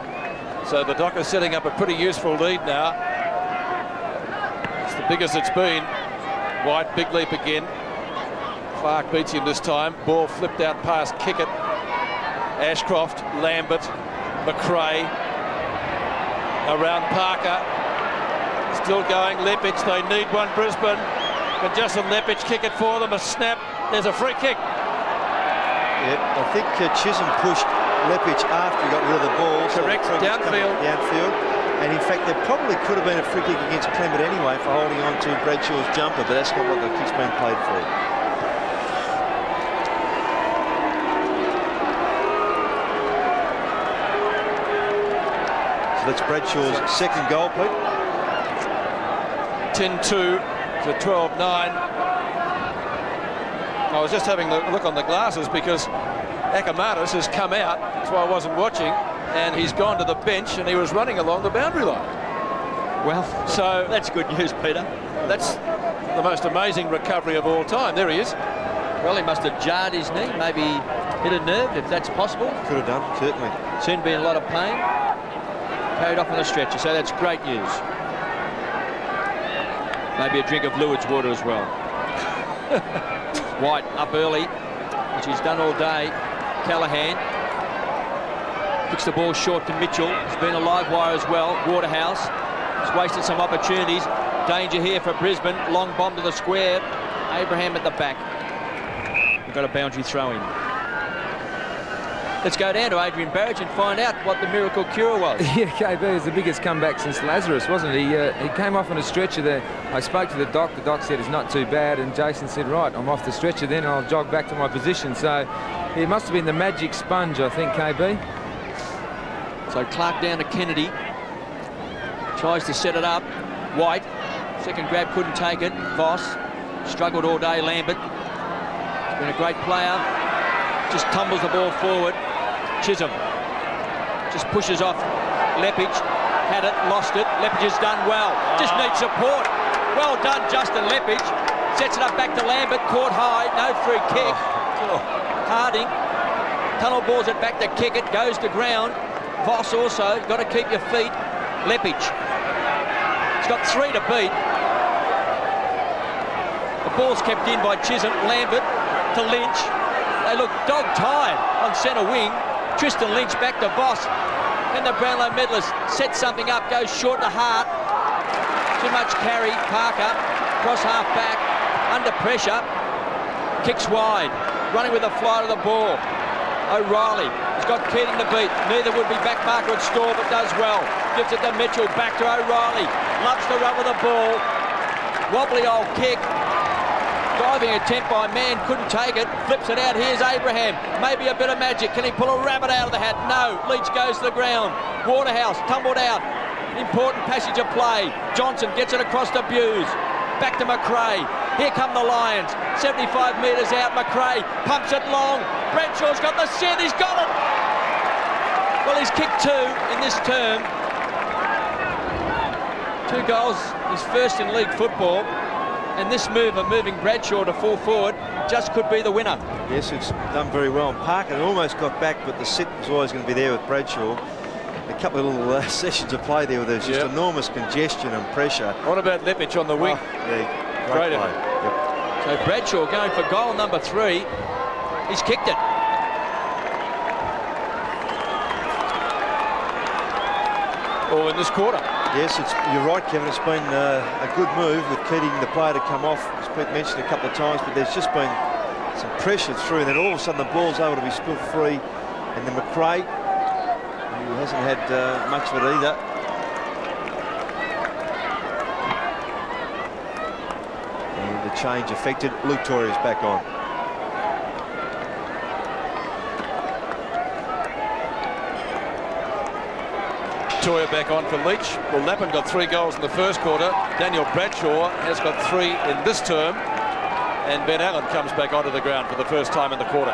So the Dockers setting up a pretty useful lead now. It's the biggest it's been. White, big leap again. Clark beats him this time. Ball flipped out past Kickett. Ashcroft, Lambert, McRae. Around Parker. Still going, Leppich. They need one, Brisbane. But Justin Leppich kick it for them. A snap. There's a free kick. Yep, I think Chisholm pushed Leppich after he got rid of the ball. Correct, so downfield. Downfield. And in fact, there probably could have been a free kick against Clement anyway for holding on to Bradshaw's jumper, but that's not what the kick's been played for. So that's Bradshaw's second goal, Pete. 10-2 to 12-9. I was just having a look on the glasses because Akamatis has come out, that's why I wasn't watching, and he's gone to the bench and he was running along the boundary line. Well, So that's good news, Peter. that's the most amazing recovery of all time. There he is. Well, he must have jarred his knee, maybe hit a nerve, if that's possible. Could have done, certainly. Soon be in a lot of pain. Carried off on a stretcher, so that's great news. Maybe a drink of Lewis's water as well. White up early, which he's done all day. Callaghan kicks the ball short to Mitchell. He's been a live wire as well. Waterhouse has wasted some opportunities. Danger here for Brisbane. Long bomb to the square. Abraham at the back. We've got a boundary throw in. Let's go down to Adrian Barrage and find out what the miracle cure was. Yeah, KB is the biggest comeback since Lazarus, wasn't he? He came off on a stretcher there. I spoke to the doc. The doc said it's not too bad, and Jason said, right, I'm off the stretcher then, and I'll jog back to my position. So it must have been the magic sponge, I think, KB. So Clark down to Kennedy. Tries to set it up. White. Second grab, couldn't take it. Voss struggled all day. Lambert. He's been a great player. Just tumbles the ball forward. Chisholm just pushes off Leppich. Had it, lost it. Leppich has done well. Just needs support. Well done, Justin Leppich. Sets it up back to Lambert. Caught high. No free kick. Harding. Tunnel balls it back to Kickett. Goes to ground. Voss also. Got to keep your feet. Leppich. He's got 3 to beat. The ball's kept in by Chisholm. Lambert to Lynch. They look dog-tired on centre wing. Tristan Lynch back to Voss. And the Brownlow medalist sets something up, goes short to Hart. Too much carry. Parker, cross half back, under pressure. Kicks wide. Running with a fly to the ball. O'Reilly has got Keating to beat. Neither would be back marker at Storr, but does well. Gives it to Mitchell, back to O'Reilly. Loves to run with the ball. Wobbly old kick. Diving attempt by Mann, couldn't take it. Flips it out. Here's Abraham. Maybe a bit of magic. Can he pull a rabbit out of the hat? No. Leach goes to the ground. Waterhouse tumbled out. Important passage of play. Johnson gets it across to Buse. Back to McRae. Here come the Lions. 75 metres out. McRae pumps it long. Bradshaw's got the set. He's got it. Well, he's kicked 2 in this term. 2 goals. His first in league football. And this move of moving Bradshaw to full forward just could be the winner. Yes, it's done very well. And Parker almost got back, but the sit was always going to be there with Bradshaw. A couple of little sessions of play there where there's just enormous congestion and pressure. What about Leppich on the wing? Yeah, Great play. effort. So Bradshaw going for goal number 3. He's kicked it. All in this quarter. Yes, you're right, Kevin. It's been a good move with Keating, the player, to come off, as Pete mentioned a couple of times, but there's just been some pressure through, and then all of a sudden the ball's able to be spilled free. And then McRae, who hasn't had much of it either. And the change affected. Luke Torrey is back on. Toya back on for Leach. Well, Lappin got 3 goals in the first quarter. Daniel Bradshaw has got 3 in this term. And Ben Allen comes back onto the ground for the first time in the quarter.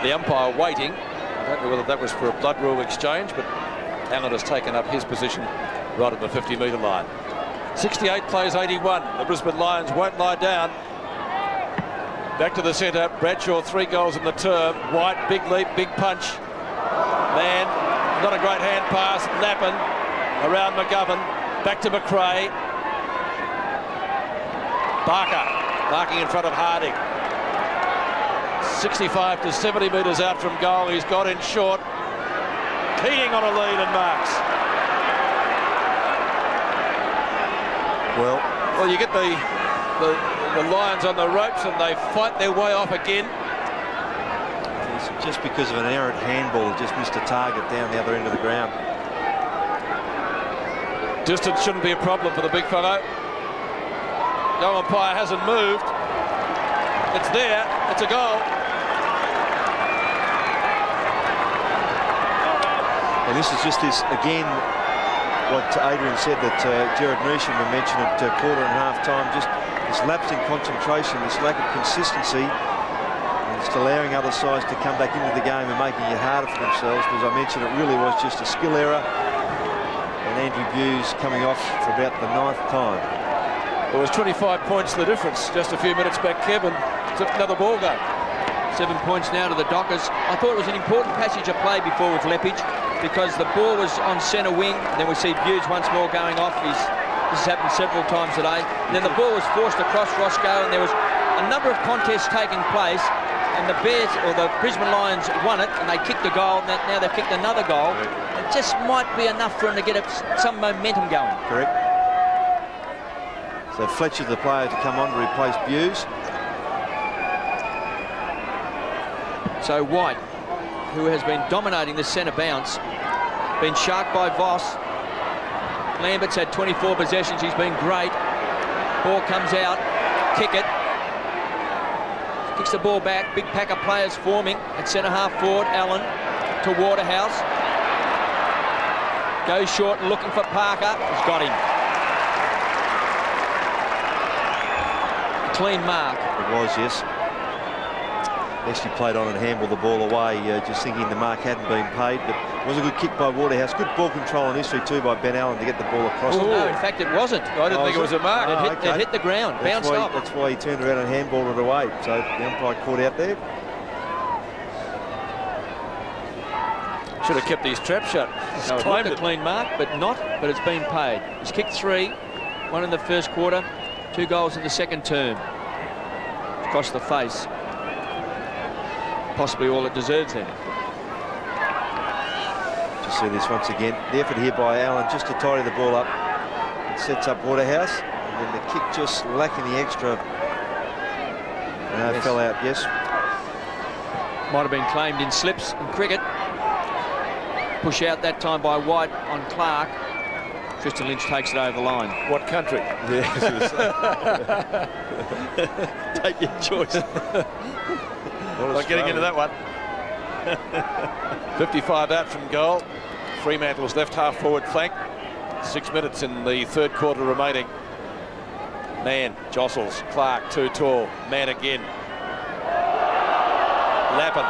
The umpire waiting. I don't know whether that was for a blood rule exchange, but Allen has taken up his position right at the 50-metre line. 68 plays 81. The Brisbane Lions won't lie down. Back to the centre. Bradshaw, 3 goals in the term. White, big leap, big punch. Man, not a great hand pass. Lappin around McGovern. Back to McRae. Barker marking in front of Harding. 65 to 70 metres out from goal. He's got in short. Keating on a lead and marks. Well, you get the Lions on the ropes and they fight their way off again. just because of an errant handball, just missed a target down the other end of the ground. Distance shouldn't be a problem for the big fellow. No umpire hasn't moved. It's there. It's a goal. And this is just this, again, what Adrian said that Jared Neesham had mentioned at quarter and half time, just this lapse in concentration, this lack of consistency, and it's allowing other sides to come back into the game and making it harder for themselves. As I mentioned, it really was just a skill error, and Andrew Hughes coming off for about the 9th time. It was 25 points the difference just a few minutes back. Kevin took another ball game. 7 points now to the Dockers. I thought it was an important passage of play before with Lepage, because the ball was on centre wing. Then we see Hughes once more going off. This has happened several times today. And then the ball was forced across Roscoe, and there was a number of contests taking place. And the Bears, or the Brisbane Lions, won it, and they kicked a goal. And now they've kicked another goal. It just might be enough for them to get some momentum going. Correct. So Fletcher's the player to come on to replace Hughes. So White, who has been dominating the centre bounce, been sharked by Voss. Lambert's had 24 possessions. He's been great. Ball comes out. Kick it. Kicks the ball back. Big pack of players forming at centre half forward. Allen to Waterhouse. Goes short and looking for Parker. He's got him. A clean mark. It was, yes. Actually played on and handballed the ball away, just thinking the mark hadn't been paid, but it was a good kick by Waterhouse. Good ball control and history too by Ben Allen to get the ball across. No, in fact it wasn't. I didn't think it was a mark. It hit the ground, bounced off. That's why he turned around and handballed it away. So the umpire caught out there. Should have kept his trap shut. No, it looked a clean mark, but it's been paid. He's kicked 3, 1 in the first quarter, 2 goals in the second term. Across the face. Possibly all it deserves then. Just see this once again. The effort here by Allen just to tidy the ball up. It sets up Waterhouse, and then the kick just lacking the extra. No, yes. Fell out, yes. Might have been claimed in slips in cricket. Push out that time by White on Clark. Tristan Lynch takes it over the line. What country? Yes. Take your choice. Not getting into that one. 55 out from goal. Fremantle's left half forward flank. 6 minutes in the third quarter remaining. Man jostles Clark, too tall. Man again. Lappin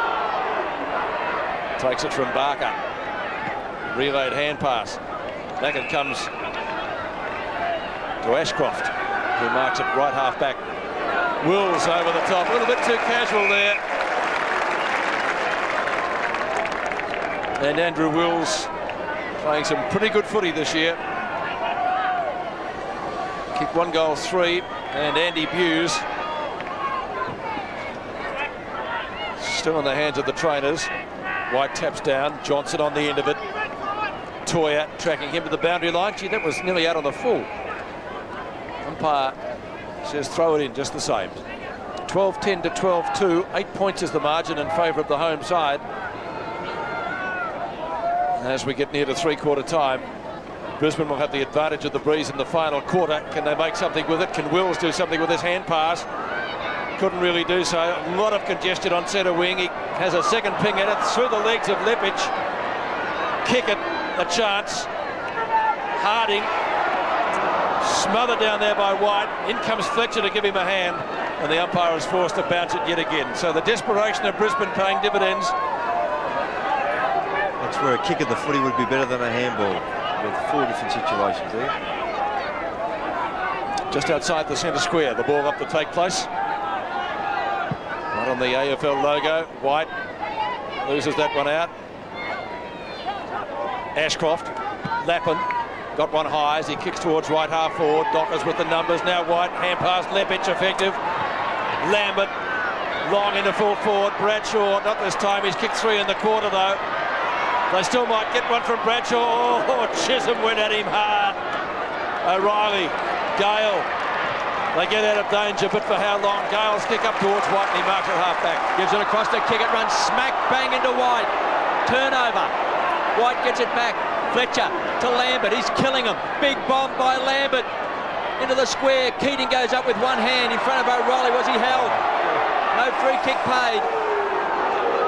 takes it from Barker. Relayed hand pass. Back it comes to Ashcroft, who marks it right half back. Wills over the top. A little bit too casual there. And Andrew Wills playing some pretty good footy this year. Kicked 1 goal 3, and Andy Hughes still in the hands of the trainers. White taps down, Johnson on the end of it. Toya tracking him to the boundary line. Gee, that was nearly out on the full. Umpire says throw it in just the same. 12-10 to 12-2. 8 points is the margin in favour of the home side. As we get near to three-quarter time, Brisbane will have the advantage of the breeze in the final quarter. Can they make something with it? Can Wills do something with his hand pass? Couldn't really do so. A lot of congestion on centre wing. He has a second ping at it through the legs of Lepic. Kick it, a chance. Harding smothered down there by White. In comes Fletcher to give him a hand, and the umpire is forced to bounce it yet again. So the desperation of Brisbane paying dividends. That's where a kick of the footy would be better than a handball. With 4 different situations there. Just outside the centre square, the ball up to take place. Right on the AFL logo. White loses that one out. Ashcroft, Lappin got one high as he kicks towards right half forward. Dockers with the numbers. Now White, hand pass, Lepic effective. Lambert, long into full forward. Bradshaw, not this time. He's kicked 3 in the quarter though. They still might get one from Bradshaw. Oh, Chisholm went at him hard. O'Reilly, Gale. They get out of danger, but for how long? Gale's kick up towards White and he marks it half back. Gives it across to kick, it runs smack bang into White. Turnover. White gets it back. Fletcher to Lambert. He's killing him. Big bomb by Lambert. Into the square. Keating goes up with one hand in front of O'Reilly. Was he held? No free kick paid.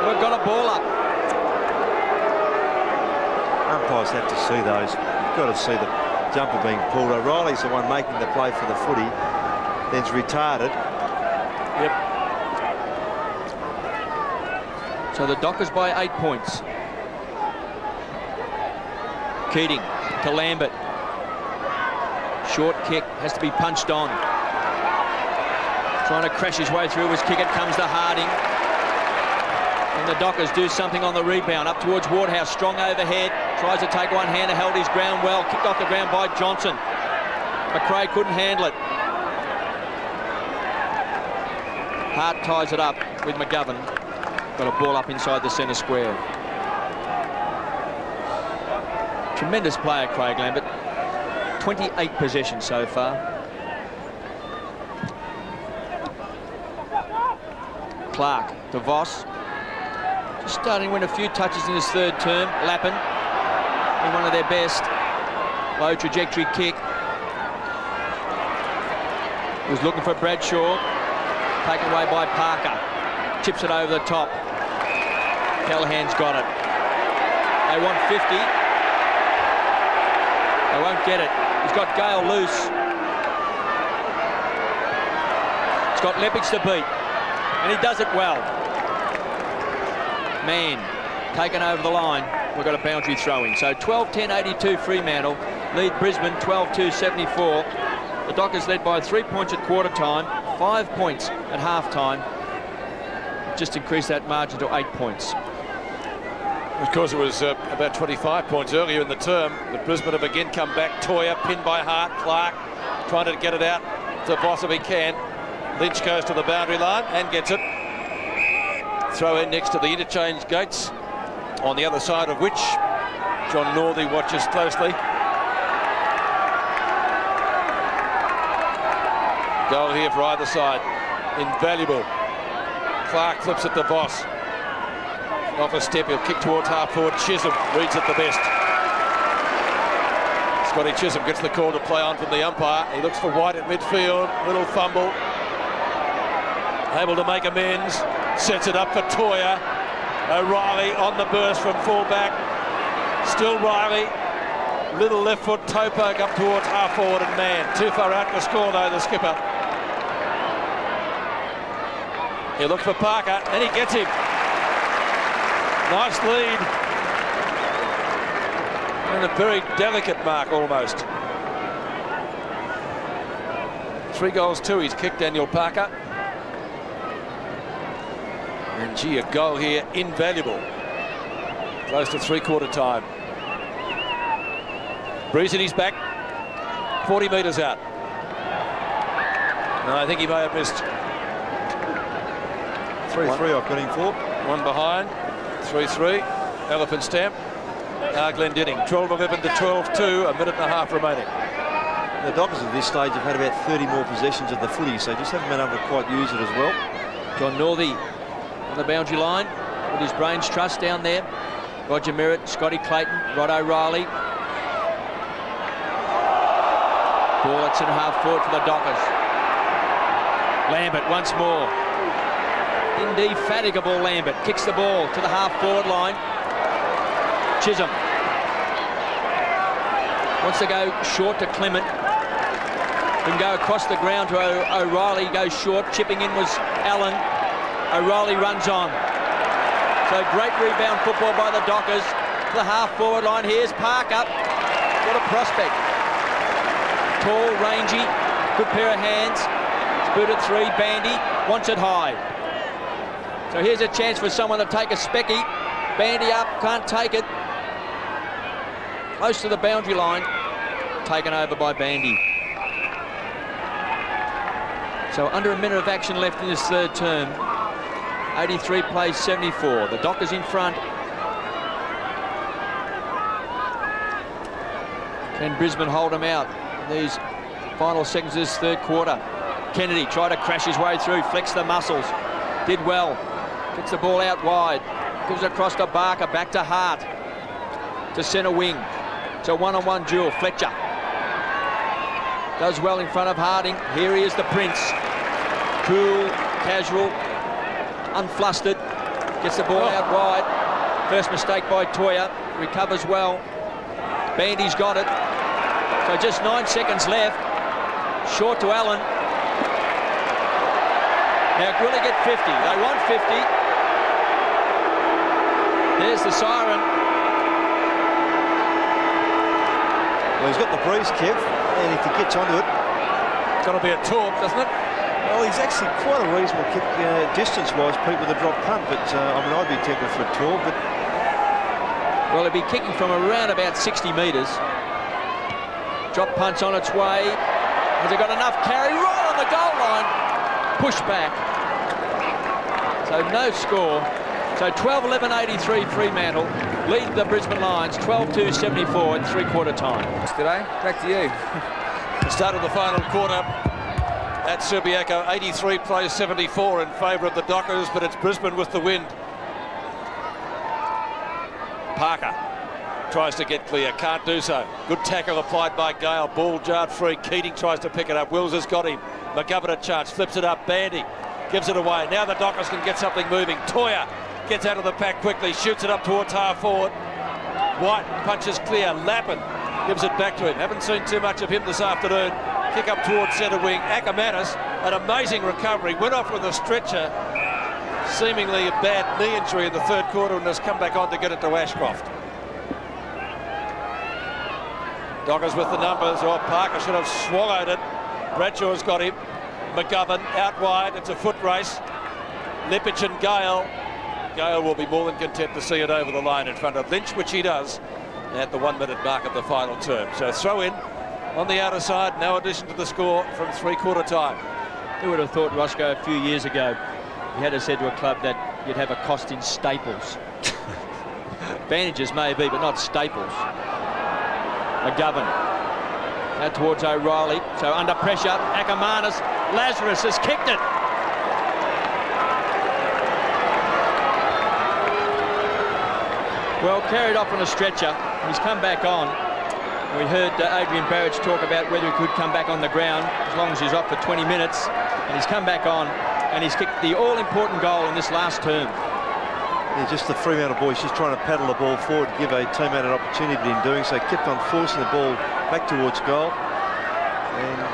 We've got a ball up. Umpires have to see those. You've got to see the jumper being pulled. O'Reilly's the one making the play for the footy. Then's retarded. Yep. So the Dockers by 8 points. Keating to Lambert. Short kick has to be punched on. Trying to crash his way through his kick. It comes to Harding. And the Dockers do something on the rebound. Up towards Wardhouse. Strong overhead. Tries to take one hander. Held his ground well. Kicked off the ground by Johnson. McRae couldn't handle it. Hart ties it up with McGovern. Got a ball up inside the centre square. Tremendous player, Craig Lambert. 28 possessions so far. Clark to Voss. Just starting to win a few touches in his 3rd term. Lappin in one of their best. Low trajectory kick. Was looking for Bradshaw. Taken away by Parker. Chips it over the top. Callahan's got it. They want 50. They won't get it. He's got Gale loose. He's got Lepic to beat. And he does it well. Man, taken over the line. We've got a boundary throw-in. So 12-10-82 Fremantle. Lead Brisbane 12-2-74. The Dockers led by 3 points at quarter time, 5 points at half time. Just increased that margin to 8 points. Of course, it was about 25 points earlier in the term, but Brisbane have again come back. Toyer pinned by Hart. Clark trying to get it out to Voss if he can. Lynch goes to the boundary line and gets it. Throw in next to the interchange gates, on the other side of which John Northey watches closely. Goal here for either side. Invaluable. Clark flips it to Voss. Off a step, he'll kick towards half forward. Chisholm reads it the best. Scotty Chisholm gets the call to play on from the umpire. He looks for White at midfield. Little fumble. Able to make amends. Sets it up for Toyer. O'Reilly on the burst from fullback. Still Riley. Little left foot toe poke up towards half forward and man. Too far out to score though, the skipper. He looks for Parker and he gets him. Nice lead. And a very delicate mark almost. 3 goals, 2 he's kicked, Daniel Parker. And gee, a goal here, invaluable. Close to 3/4 time. Breeze in his back, 40 metres out. No, I think he may have missed. 3-3 I've got him for. One behind, 3-3, elephant stamp. Glendinning, 12-11 to 12-2, a minute and a half remaining. The Dockers at this stage have had about 30 more possessions of the footy, so just haven't been able to quite use it as well. John Northey on the boundary line with his brains trust down there. Roger Merritt, Scotty Clayton, Rod O'Reilly. Ball at centre half forward for the Dockers. Lambert once more. indefatigable Lambert kicks the ball to the half-forward line. Chisholm wants to go short to Clement. Can go across the ground to O'Reilly, goes short. Chipping in was Allen. O'Reilly runs on. So great rebound football by the Dockers. To the half-forward line. Here's Parker. What a prospect. Tall, rangy, good pair of hands. Boot at 3, Bandy wants it high. So here's a chance for someone to take a specky. Bandy up, can't take it. Close to the boundary line. Taken over by Bandy. So under a minute of action left in this third term. 83 plays 74. The Dockers in front. Can Brisbane hold them out in these final seconds of this third quarter? Kennedy tried to crash his way through, flex the muscles. Did well. Gets the ball out wide. Gives it across to Barker, back to Hart. To centre wing. It's a one-on-one duel. Fletcher does well in front of Harding. Here he is, the Prince. Cool, casual, unflustered. Gets the ball out wide. First mistake by Toya. Recovers well. Bandy's got it. So just 9 seconds left. Short to Allen. Now, will they get 50? They want 50. There's the siren. Well, he's got the breeze, Kev, and if he gets onto it... It's got to be a talk, doesn't it? Well, he's actually quite a reasonable kick distance-wise, Pete, with a drop punt, but I mean, I'd be tempted for a tour, but... Well, he'll be kicking from around about 60 metres. Drop punch on its way. Has it got enough carry? Right on the goal line. Push back. So no score. So 12-11-83 Fremantle lead the Brisbane Lions 12-2-74 at three-quarter time. Today, back to you. The start of the final quarter at Subiaco. 83 plays 74 in favour of the Dockers, but it's Brisbane with the wind. Parker tries to get clear, can't do so. Good tackle applied by Gale. Ball jarred free. Keating tries to pick it up. Wills has got him. McGovern a chance, flips it up. Bandy gives it away. Now the Dockers can get something moving. Toya gets out of the pack quickly, shoots it up towards half forward. White punches clear. Lappin gives it back to him. Haven't seen too much of him this afternoon. Kick up towards centre wing. Ackermanis, an amazing recovery. Went off with a stretcher. Seemingly a bad knee injury in the third quarter, and has come back on to get it to Ashcroft. Dockers with the numbers. Oh, Parker should have swallowed it. Bradshaw's got him. McGovern out wide. It's a foot race. Lipic and Gale. Gale will be more than content to see it over the line in front of Lynch, which he does at the 1 minute mark of the final term. So throw in on the outer side. No addition to the score from three-quarter time. Who would have thought, Roscoe, a few years ago, he had said to a club that you'd have a cost in staples. Advantages maybe, but not staples. McGovern out towards O'Reilly. So under pressure, Ackermanis. Lazarus has kicked it. Well, carried off on a stretcher. He's come back on. We heard Adrian Barrett talk about whether he could come back on the ground as long as he's off for 20 minutes. And he's come back on, and he's kicked the all-important goal in this last term. Yeah, just the Fremantle boys just trying to paddle the ball forward to give a teammate an opportunity in doing so. Kept on forcing the ball back towards goal. And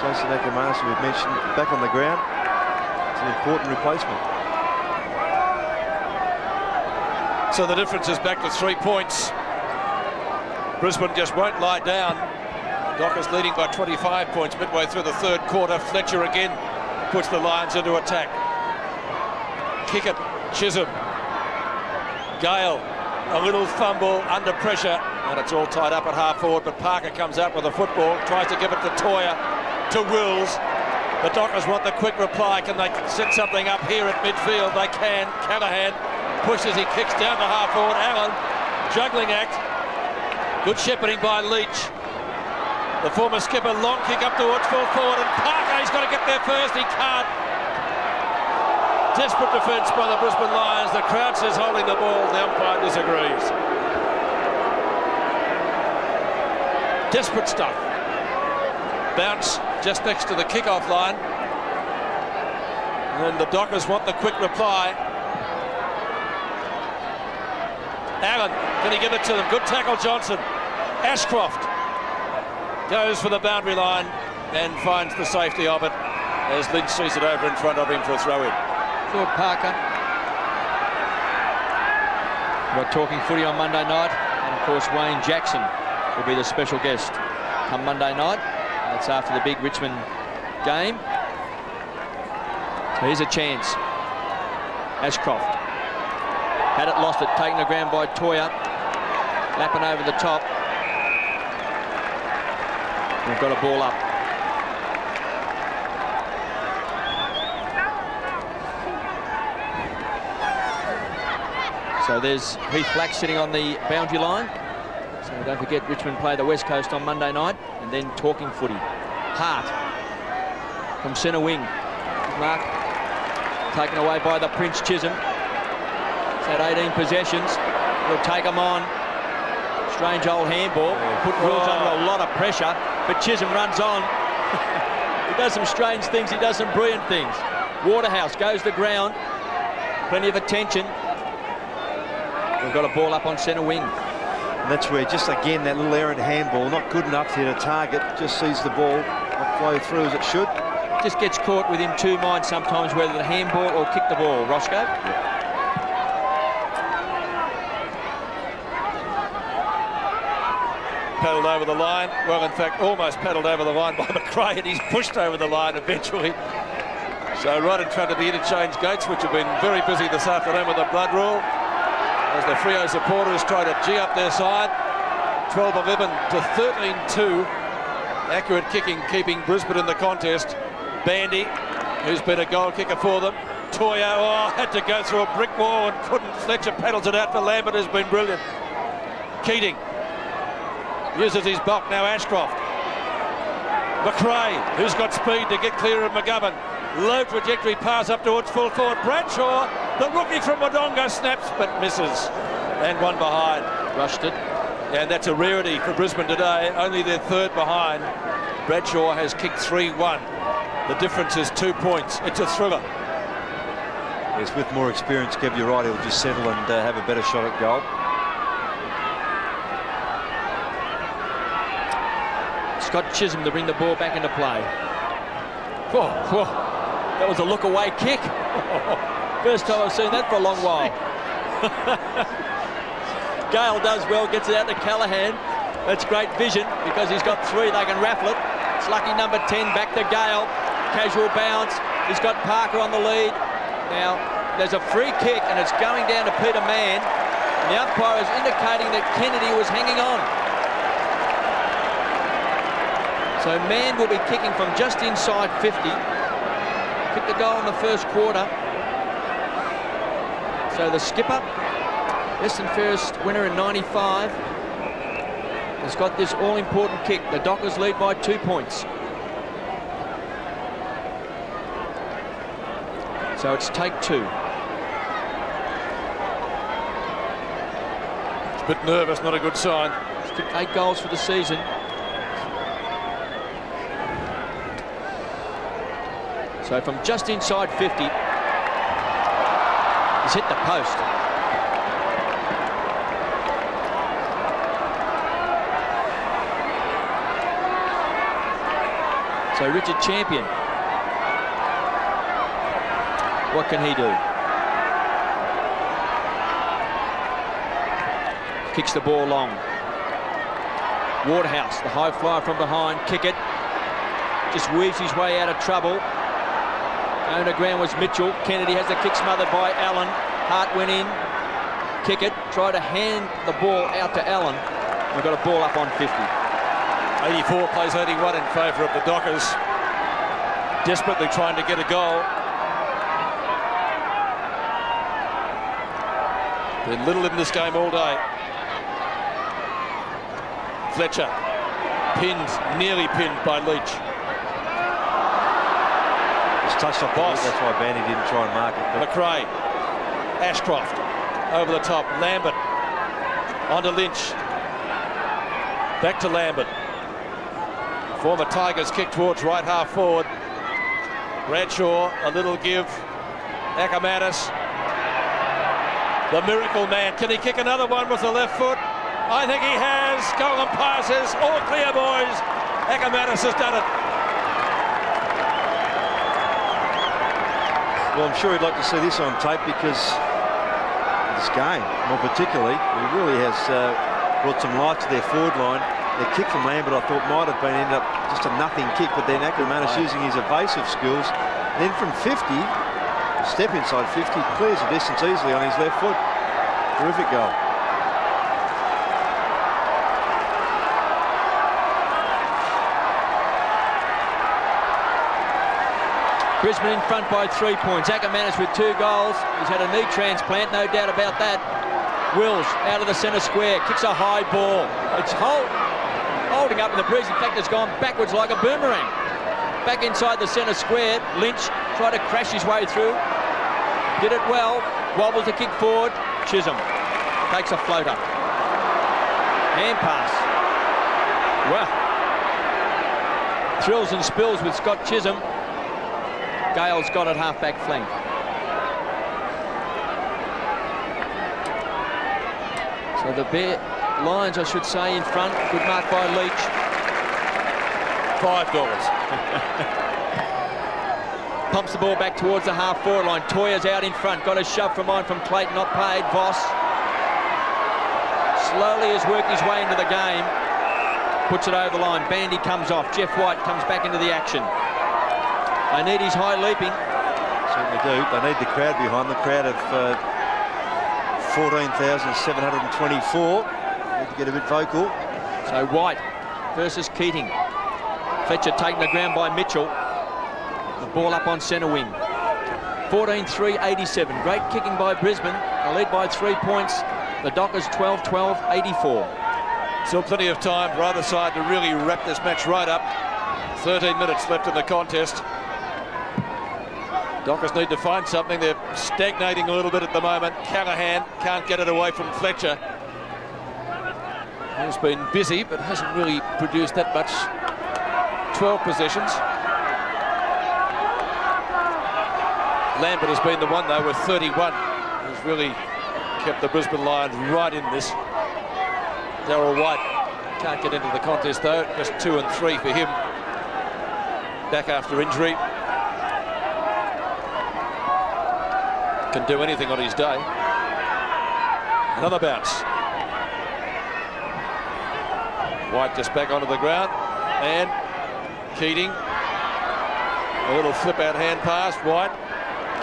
Jason Ackermanis, we've mentioned, back on the ground. It's an important replacement. So the difference is back to 3 points. Brisbane just won't lie down. Dockers leading by 25 points midway through the third quarter. Fletcher again puts the Lions into attack. Kick it, Chisholm. Gale, a little fumble under pressure, and it's all tied up at half forward, but Parker comes out with a football, tries to give it to Toya, to Wills. The Dockers want the quick reply. Can they set something up here at midfield? They can. Callahan pushes, he kicks down the half forward. Allen, juggling act. Good shepherding by Leach. The former skipper, long kick up towards full forward, and Parker, he's got to get there first, he can't. Desperate defence by the Brisbane Lions. The crowd says holding the ball, the umpire disagrees. Desperate stuff. Bounce just next to the kick-off line. And the Dockers want the quick reply. Allen, can he give it to them? Good tackle, Johnson. Ashcroft goes for the boundary line and finds the safety of it as Lynch sees it over in front of him for a throw-in. Thought Parker. We're talking footy on Monday night, and of course Wayne Jackson will be the special guest come Monday night. That's after the big Richmond game. So here's a chance. Ashcroft had it, lost it, taken the ground by Toya, lapping over the top. We've got a ball up. So there's Heath Black sitting on the boundary line. So don't forget, Richmond play the West Coast on Monday night, and then talking footy. Hart from centre wing. Mark taken away by the Prince Chisholm. He's had 18 possessions. He'll take them on. Strange old handball. Put Wills under a lot of pressure, but Chisholm runs on. He does some strange things. He does some brilliant things. Waterhouse goes to ground. Plenty of attention. We've got a ball up on centre wing. And that's where, just again, that little errant handball, not good enough to hit a target, just sees the ball not flow through as it should. Just gets caught within two minds sometimes whether the handball or kick the ball. Roscoe. Paddled over the line. Well, in fact, almost paddled over the line by McRae, and he's pushed over the line eventually. So right in front of the interchange gates, which have been very busy this afternoon with the blood rule, as the Freo supporters try to G up their side. 12-11 to 13-2. Accurate kicking, keeping Brisbane in the contest. Bandy, who's been a goal kicker for them. Toya, had to go through a brick wall and couldn't. Fletcher paddles it out for Lambert, who's been brilliant. Keating uses his bulk, now Ashcroft. McRae, who's got speed to get clear of McGovern. Low trajectory pass up towards full forward. Bradshaw, the rookie from Wodonga, snaps but misses. And one behind. Rushed it. And that's a rarity for Brisbane today. Only their third behind. Bradshaw has kicked 3-1. The difference is 2 points. It's a thriller. Yes, with more experience, Kev, you're right, he'll just settle and have a better shot at goal. Scott Chisholm to bring the ball back into play. That was a look-away kick. First time I've seen that for a long while. Gale does well, gets it out to Callaghan. That's great vision because he's got three, they can raffle it. It's lucky number 10, back to Gale. Casual bounce. He's got Parker on the lead. Now, there's a free kick and it's going down to Peter Mann. And the umpire is indicating that Kennedy was hanging on. So Mann will be kicking from just inside 50. Kicked the goal in the first quarter. So the skipper, best and fairest winner in 95, has got this all-important kick. The Dockers lead by 2 points. So it's take two. It's a bit nervous, not a good sign. He's kicked 8 goals for the season. So from just inside 50, he's hit the post. So Richard Champion, what can he do? Kicks the ball long. Waterhouse, the high flyer from behind, kick it. Just weaves his way out of trouble. On the ground was Mitchell. Kennedy has the kick smothered by Allen. Hart went in. Kick it. Try to hand the ball out to Allen. We've got a ball up on 50. 84 plays 81 in favour of the Dockers. Desperately trying to get a goal. Been little in this game all day. Fletcher. Pinned, nearly pinned by Leach. Touched off Boss. That's why Bandy didn't try and mark it. McRae, Ashcroft, over the top, Lambert, onto Lynch, back to Lambert. Former Tigers kick towards right half forward. Bradshaw, a little give. Ackermanis, the miracle man. Can he kick another one with the left foot? I think he has. Golden passes. All clear, boys. Ackermanis has done it. Well, I'm sure he'd like to see this on tape because this game, more particularly, he really has brought some life to their forward line. Their kick from Lambert, I thought, might have been ended up just a nothing kick, but then Ackermanis using his evasive skills. Then from 50, step inside 50, clears the distance easily on his left foot. Terrific goal. Brisbane in front by 3 points. Ackermanis with 2 goals. He's had a knee transplant, no doubt about that. Wills out of the centre square, kicks a high ball. It's holding up in the breeze. In fact, it's gone backwards like a boomerang. Back inside the centre square. Lynch tried to crash his way through. Did it well. Wobbles the kick forward. Chisholm takes a floater. Hand pass. Well, thrills and spills with Scott Chisholm. Gale's got it half-back flank. So the Lions, I should say, in front. Good mark by Leach. $5. Pumps the ball back towards the half-forward line. Toya's out in front. Got a shove from Clayton, not paid. Voss slowly has worked his way into the game. Puts it over the line. Bandy comes off. Jeff White comes back into the action. They need his high leaping. Certainly do. They need the crowd behind. The crowd of 14,724. Need to get a bit vocal. So White versus Keating. Fletcher taken the ground by Mitchell. The ball up on centre wing. 14-3-87. Great kicking by Brisbane. They lead by 3 points. The Dockers 12-12-84. Still plenty of time for either side to really wrap this match right up. 13 minutes left in the contest. Dockers need to find something. They're stagnating a little bit at the moment. Callahan can't get it away from Fletcher. He's been busy, but hasn't really produced that much. 12 possessions. Lambert has been the one, though, with 31. Who's really kept the Brisbane Lions right in this. Darryl White can't get into the contest, though. Just 2 and 3 for him. Back after injury. Can do anything on his day. Another bounce. White just back onto the ground. And Keating. A little flip out hand pass. White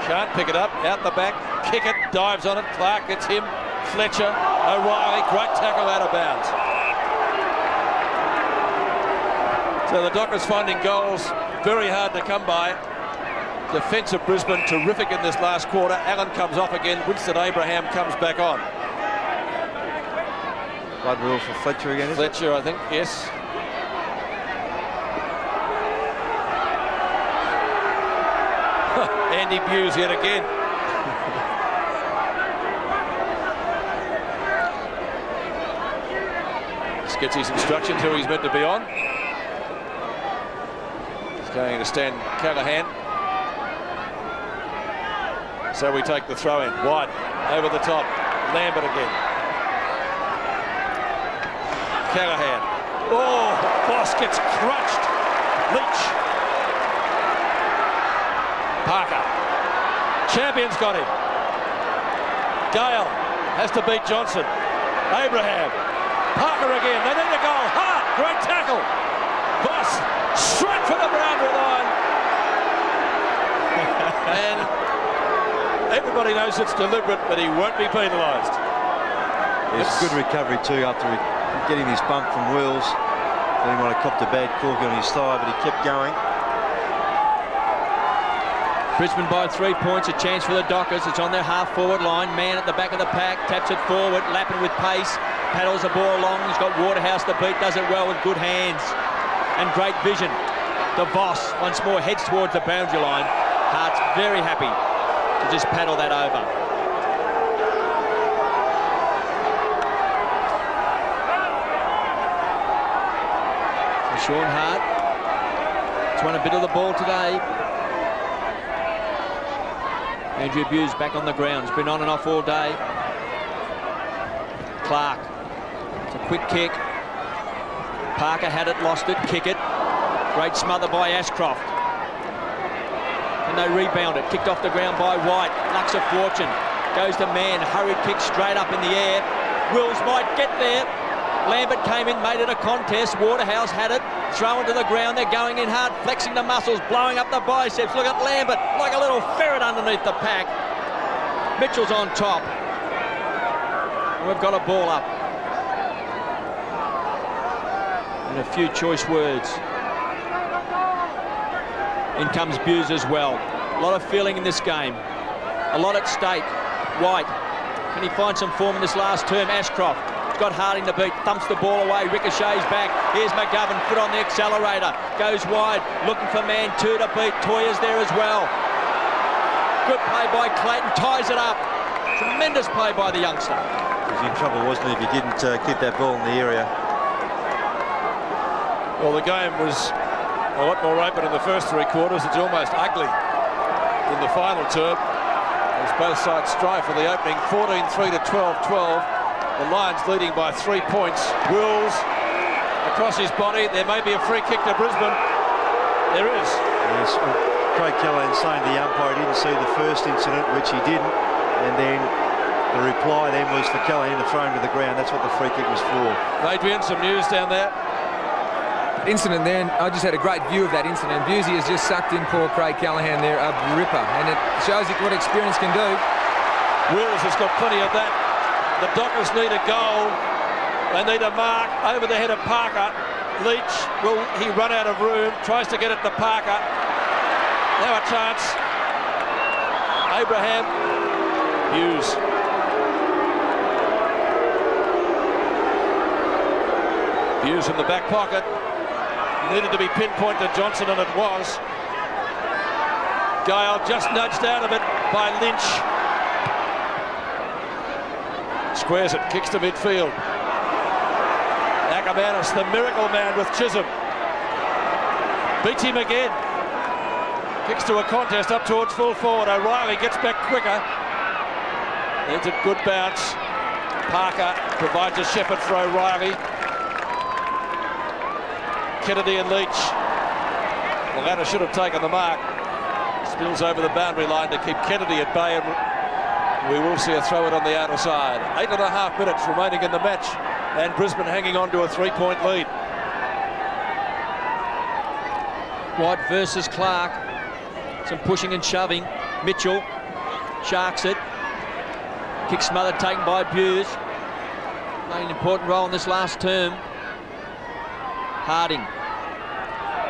can't pick it up. Out the back. Kick it. Dives on it. Clark gets him. Fletcher. O'Reilly. Great tackle out of bounds. So the Dockers finding goals very hard to come by. Defence of Brisbane terrific in this last quarter. Allen comes off again. Winston Abraham comes back on. Blood rule for Fletcher again, is Fletcher, I think, yes. Andy Buse yet again. Just gets his instructions who he's meant to be on. He's going to stand Callahan. So we take the throw in. White over the top. Lambert again. Callahan. Oh, Voss gets crushed. Leach. Parker. Champion's got him. Gale has to beat Johnson. Abraham. Parker again. They need a goal. Hart. Great tackle. Voss straight for the boundary line. And everybody knows it's deliberate, but he won't be penalised. It's good recovery too after getting this bump from Wills. Then he might have copped a bad corky on his thigh, but he kept going. Brisbane by 3 points, a chance for the Dockers. It's on their half-forward line. Man at the back of the pack, taps it forward. Lappin with pace, paddles the ball along. He's got Waterhouse to beat, does it well with good hands and great vision. The Voss once more heads towards the boundary line. Hart's very happy to just paddle that over. So Sean Hart has won a bit of the ball today. Andrew Buse back on the ground. He's been on and off all day. Clark. It's a quick kick. Parker had it, lost it, kick it. Great smother by Ashcroft. And they rebound it. Kicked off the ground by White. Luck's of fortune. Goes to Mann. Hurried kick straight up in the air. Wills might get there. Lambert came in, made it a contest. Waterhouse had it. Thrown to the ground. They're going in hard, flexing the muscles, blowing up the biceps. Look at Lambert, like a little ferret underneath the pack. Mitchell's on top. And we've got a ball up. And a few choice words. In comes Buse as well. A lot of feeling in this game. A lot at stake. White. Can he find some form in this last term? Ashcroft. He's got Harding to beat. Thumps the ball away. Ricochets back. Here's McGovern. Foot on the accelerator. Goes wide. Looking for man 2 to beat. Toya's there as well. Good play by Clayton. Ties it up. Tremendous play by the youngster. He was in trouble, wasn't he, if he didn't keep that ball in the area. Well, the game was a lot more open in the first 3 quarters. It's almost ugly in the final term, as both sides strive for the opening. 14-3 to 12-12. The Lions leading by 3 points. Wills across his body. There may be a free kick to Brisbane. There is. Yes, Craig Callahan saying the umpire didn't see the first incident, which he didn't, and then the reply then was for Callahan to throw him to the ground. That's what the free kick was for. Adrian, some news down there. Incident there, and I just had a great view of that incident. Busey has just sucked in poor Craig Callahan there, a ripper, and it shows you what experience can do. Wills has got plenty of that. The Dockers need a goal. They need a mark over the head of Parker. Leach, will he run out of room? Tries to get it to Parker. Now a chance. Abraham. Hughes. Hughes in the back pocket. Needed to be pinpoint to Johnson, and it was. Gale just nudged out of it by Lynch. Squares it, kicks to midfield. Ackermanis, the miracle man with Chisholm. Beats him again. Kicks to a contest up towards full forward. O'Reilly gets back quicker. It's a good bounce. Parker provides a shepherd for O'Reilly. Kennedy and Leach. The latter should have taken the mark. Spills over the boundary line to keep Kennedy at bay, and we will see a throw it on the outer side. 8.5 minutes remaining in the match, and Brisbane hanging on to a 3-point lead. White versus Clark. Some pushing and shoving. Mitchell sharks it. Kick smothered, taken by Buse. Playing an important role in this last term. Harding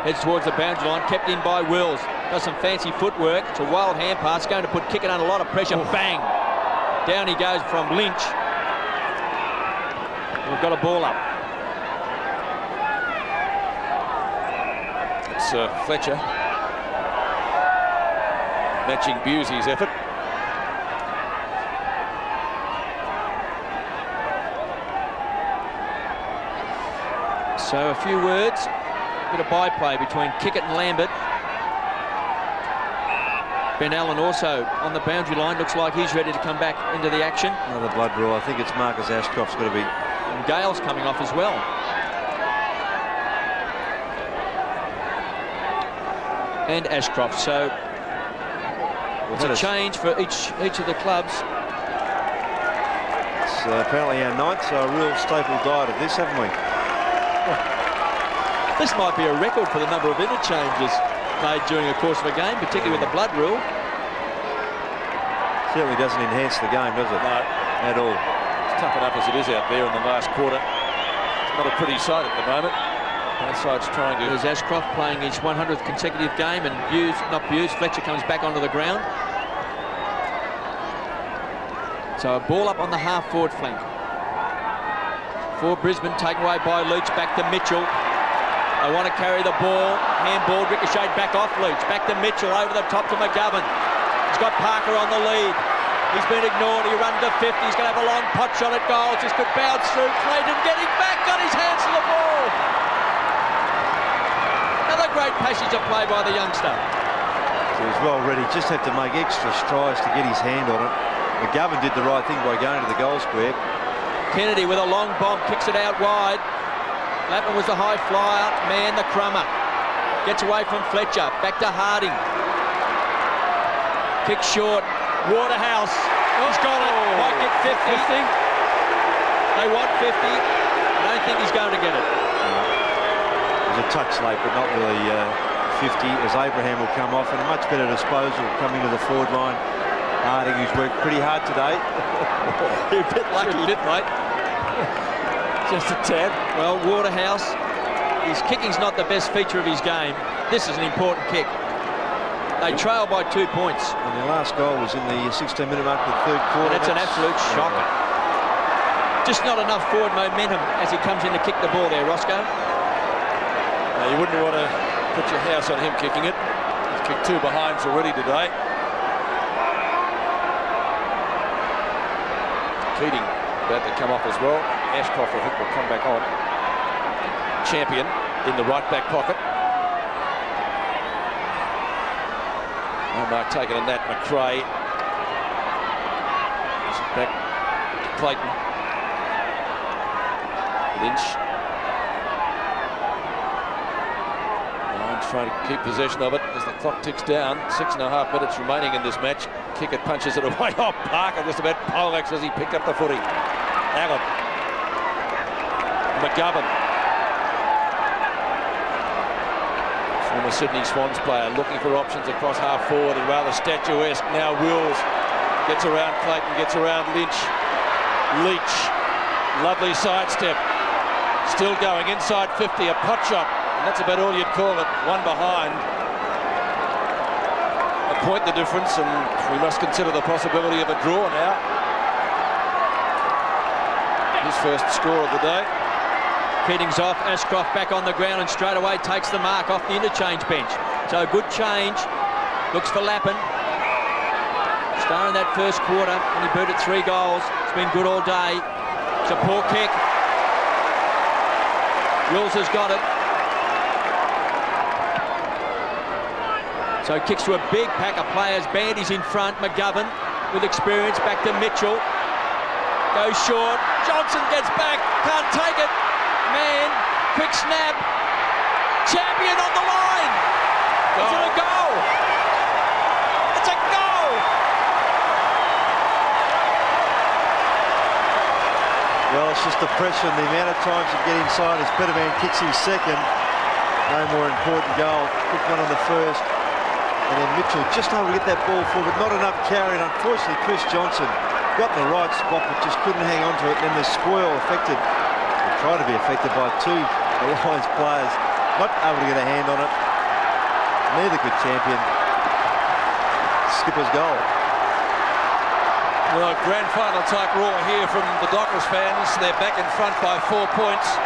heads towards the boundary line, kept in by Wills. Does some fancy footwork. It's a wild hand pass, going to put Kickett under a lot of pressure. Bang! Down he goes from Lynch. We've got a ball up. It's Fletcher matching Busey's effort. So a few words, a bit of byplay between Kickett and Lambert. Ben Allen also on the boundary line, looks like he's ready to come back into the action. Another blood rule. I think it's Marcus Ashcroft's got to be. And Gale's coming off as well. And Ashcroft, so it's a change for each of the clubs. It's apparently our ninth, so a real staple diet of this, haven't we? This might be a record for the number of interchanges made during the course of a game, particularly with the blood rule. Certainly doesn't enhance the game, does it? No. At all. It's tough enough as it is out there in the last quarter. It's not a pretty sight at the moment. Both sides trying to... There's Ashcroft playing his 100th consecutive game, and Fletcher comes back onto the ground. So a ball up on the half-forward flank. For Brisbane, taken away by Leach, back to Mitchell. They want to carry the ball, handball, ricocheted back off Leach, back to Mitchell, over the top to McGovern. He's got Parker on the lead. He's been ignored, he runs to 50, he's going to have a long pot shot at goal. This could bounce through, Clayton getting back, got his hands to the ball. Another great passage of play by the youngster. He was well ready, just had to make extra strides to get his hand on it. McGovern did the right thing by going to the goal square. Kennedy with a long bomb, kicks it out wide. Lappin was the high flyer, man the crummer. Gets away from Fletcher, back to Harding. Kick short, Waterhouse, he's got it, might get 50. They want 50, I don't think he's going to get it. It was a touch late, but not really 50, as Abraham will come off, and a much better disposal coming to the forward line. Harding, who's worked pretty hard today. You're a bit lucky, didn't mate? Just a tad. Well, Waterhouse, his kicking's not the best feature of his game. This is an important kick. They trail by 2 points. And their last goal was in the 16-minute mark of the third quarter. And it's an absolute shocker. Just not enough forward momentum as he comes in to kick the ball there, Roscoe. Now, you wouldn't want to put your house on him kicking it. He's kicked 2 behinds already today. Keating about to come off as well. Ashcroft, I think, will come back on. Champion in the right back pocket. No mark taken on that. McRae. Back to Clayton. Lynch. Lions trying to keep possession of it as the clock ticks down. 6.5 minutes remaining in this match. Kick it, punches it away. Oh, Parker just about poleaxed as he picked up the footy. Allen. McGovern. Former Sydney Swans player looking for options across half forward and rather statuesque. Now Wills gets around Clayton, gets around Lynch. Leach. Lovely sidestep. Still going inside 50, a pot shot. And that's about all you'd call it. One behind. A point the difference, and we must consider the possibility of a draw now. His first score of the day. Keating's off, Ashcroft back on the ground and straight away takes the mark off the interchange bench. So good change, looks for Lappin. Star in that first quarter and he booted 3 goals. It's been good all day. It's a poor kick. Wills has got it. So kicks to a big pack of players. Bandy's in front, McGovern with experience, back to Mitchell. Goes short, Johnson gets back, can't take it. Man, quick snap. Champion on the line. Goal. Is it a goal? It's a goal. Well, it's just the pressure and the amount of times you get inside as Peterman kicks his second. No more important goal. Quick one on the first. And then Mitchell just able to get that ball forward, but not enough carrying. Unfortunately, Chris Johnson got in the right spot, but just couldn't hang on to it. And then the spoil affected. Tried to be affected by 2 Lions players, not able to get a hand on it. Neither could Champion. Skipper's goal. Well, grand final type roar here from the Dockers fans. They're back in front by 4 points.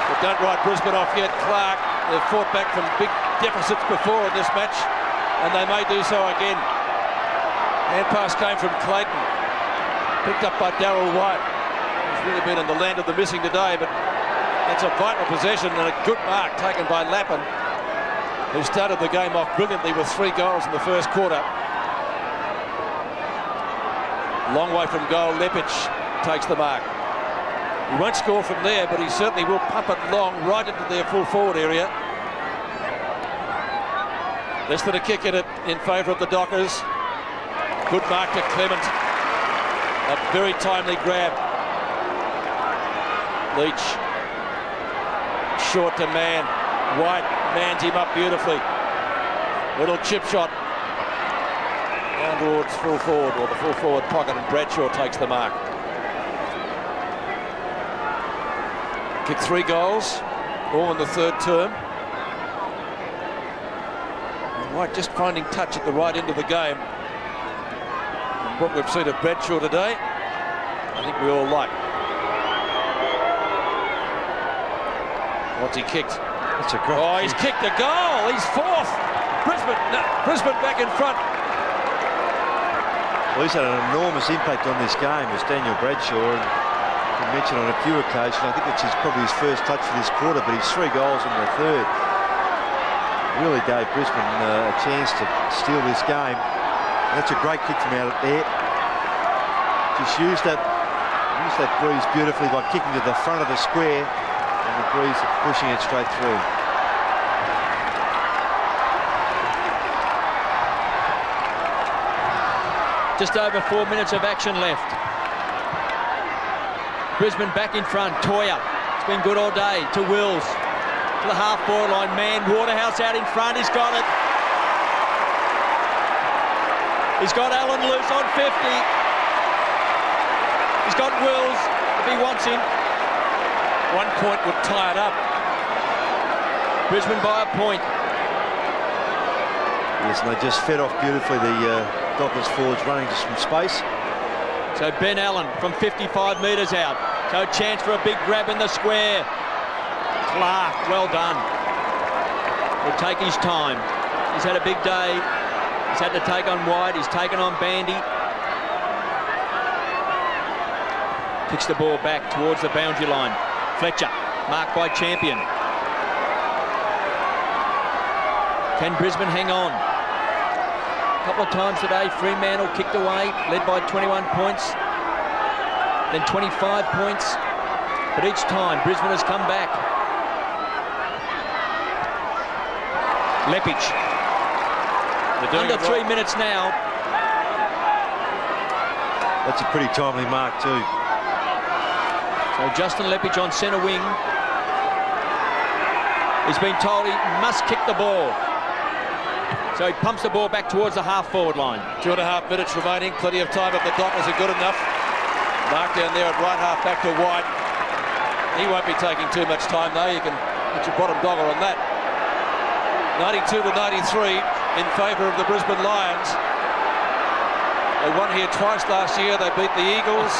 But don't write Brisbane off yet. Clark, they've fought back from big deficits before in this match, and they may do so again. Hand pass came from Clayton, picked up by Darryl White. Really been in the land of the missing today, but that's a vital possession and a good mark taken by Lappin, who started the game off brilliantly with 3 goals in the first quarter. Long way from goal, Lepic takes the mark. He won't score from there, but he certainly will pump it long right into their full forward area. Less than a kick in it in favour of the Dockers. Good mark to Clement. A very timely grab. Leach. Short to Mann. White mans him up beautifully. Little chip shot. Down towards full forward, or the full forward pocket, and Bradshaw takes the mark. Kicked 3 goals, all in the third term. And White just finding touch at the right end of the game. And what we've seen of Bradshaw today, I think we all like. What's he kicked? That's a great he's kicked a goal. He's 4th. Brisbane back in front. Well, he's had an enormous impact on this game, as Daniel Bradshaw, and you mentioned on a few occasions. I think it's probably his first touch for this quarter, but he's 3 goals in the third. really gave Brisbane a chance to steal this game. That's a great kick from out there. Just used that breeze beautifully by kicking to the front of the square, and the breeze pushing it straight through. Just over 4 minutes of action left. Brisbane back in front. Toya. It's been good all day. To Wills. To the half-forward line. Man, Waterhouse out in front. He's got it. He's got Allen loose on 50. He's got Wills if he wants him. 1 point would tie it up. Brisbane by a point. Yes, and they just fed off beautifully the Dockers forwards running to some space. So Ben Allen from 55 metres out. So a chance for a big grab in the square. Clark, well done. Will take his time. He's had a big day. He's had to take on White. He's taken on Bandy. Kicks the ball back towards the boundary line. Fletcher, marked by Champion. Can Brisbane hang on? A couple of times today, Fremantle kicked away, led by 21 points, then 25 points. But each time, Brisbane has come back. Leppich. Under 3 minutes now. That's a pretty timely mark too. So Justin Leppich on centre wing. He's been told he must kick the ball. So he pumps the ball back towards the half-forward line. 2.5 minutes remaining. Plenty of time if the Dockers are good enough. Mark down there at right half back to White. He won't be taking too much time though. You can put your bottom dollar on that. 92-93 in favour of the Brisbane Lions. They won here twice last year. They beat the Eagles.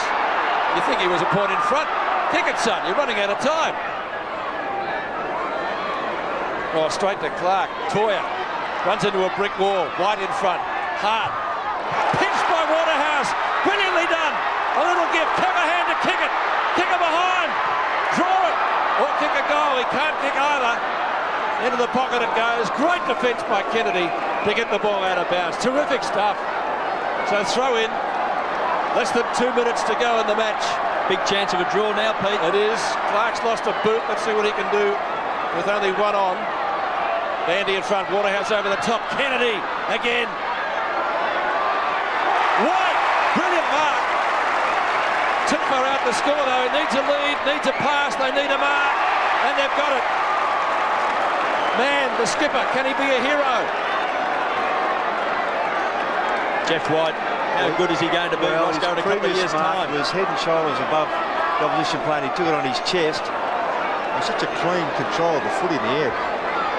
You think he was a point in front? Kick it, son. You're running out of time. Oh, straight to Clark. Toya runs into a brick wall. White in front. Hart. Pinched by Waterhouse. Brilliantly done. A little gift. Clever hand to kick it. Kick it behind. Draw it. Or kick a goal. He can't kick either. Into the pocket it goes. Great defence by Kennedy to get the ball out of bounds. Terrific stuff. So throw in. Less than 2 minutes to go in the match. Big chance of a draw now, Pete. It is. Clark's lost a boot. Let's see what he can do with only one on. Bandy in front. Waterhouse over the top. Kennedy again. White. Brilliant mark. Too far out the score though. Needs a lead. Needs a pass. They need a mark. And they've got it. Man, the skipper. Can he be a hero? Jeff White. How good is he going to be? Well, What's going to a couple of years' time? Was head and shoulders above the opposition player. He took it on his chest. And such a clean control of the foot in the air.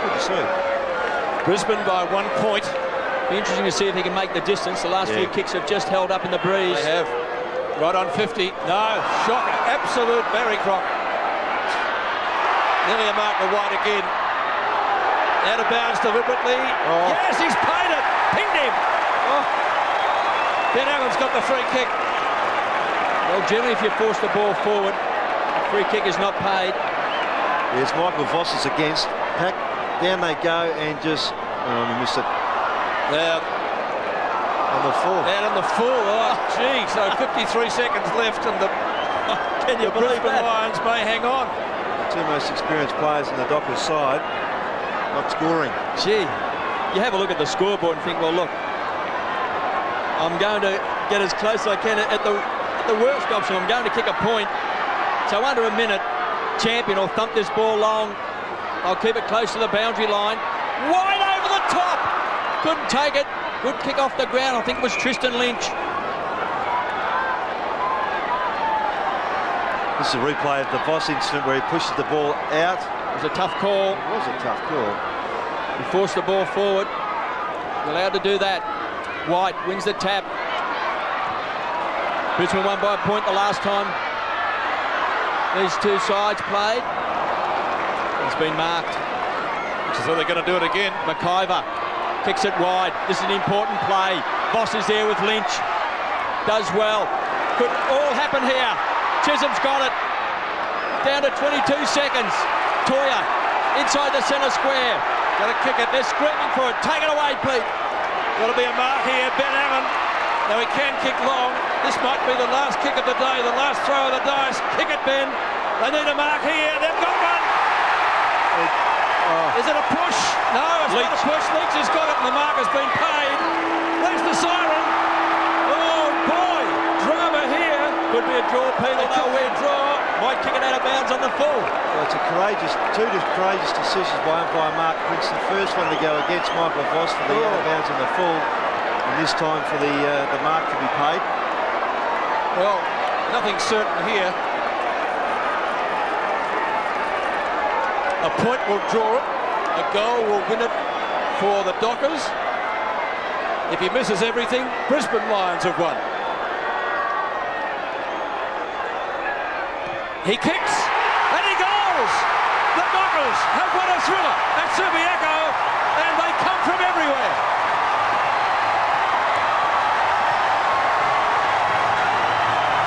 Good to see. Brisbane by 1 point. Be interesting to see if he can make the distance. The last few kicks have just held up in the breeze. They have. Right on 50. No, shocker. Absolute Barry Croc. Nearly a mark to White again. Out of bounds deliberately. Oh. Yes, he's paid it. Pinged him. Oh. Ben Allen's got the free kick. Well, generally, if you force the ball forward, a free kick is not paid. There's Michael Voss is against. Pack. Down they go and just... Oh, we missed it. Now, on the full. Out on the full. Oh, gee. So 53 seconds left and the Can you believe Brisbane that? Lions may hang on. The two most experienced players in the Dockers side not scoring. Gee, you have a look at the scoreboard and think, well, look, I'm going to get as close as I can at the worst option. I'm going to kick a point. So under a minute, Champion will thump this ball long. I'll keep it close to the boundary line. Wide over the top. Couldn't take it. Good kick off the ground. I think it was Tristan Lynch. This is a replay of the Voss incident where he pushes the ball out. It was a tough call. It was a tough call. He forced the ball forward. Allowed to do that. White wins the tap. Brisbane won by a point the last time these two sides played. It's been marked. So they're going to do it again. McIver kicks it wide. This is an important play. Voss is there with Lynch. Does well. Could all happen here. Chisholm's got it. Down to 22 seconds. Toya inside the centre square. Got to kick it. They're screaming for it. Take it away, Pete. Got to be a mark here. Ben Allen. Now he can kick long. This might be the last kick of the day, the last throw of the dice. Kick it, Ben. They need a mark here. They've got one. Is it a push? No, it's not a push. Leach has got it and the mark has been paid. There's the siren. Oh, boy. Drama here. Could be a draw, Pete. They know where draw. Might kick it out of bounds on the full. Well, it's a two courageous decisions by umpire Mark Prince. The first one to go against Michael Voss for the out of bounds on the full, and this time for the mark to be paid. Well, nothing certain here. A point will draw it. A goal will win it for the Dockers. If he misses everything, Brisbane Lions have won. He kicks and he goes. The Dockers have won a thriller at Subiaco, and they come from everywhere.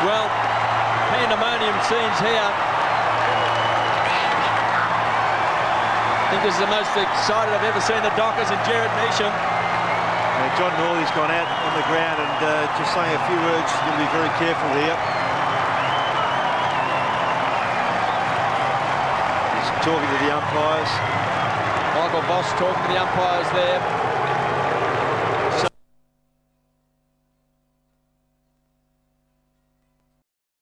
Well, pandemonium scenes here. I think this is the most excited I've ever seen the Dockers and Jared Neesham. John Norley's gone out on the ground and just saying a few words. He's going to be very careful here. He's talking to the umpires. Michael Voss talking to the umpires there.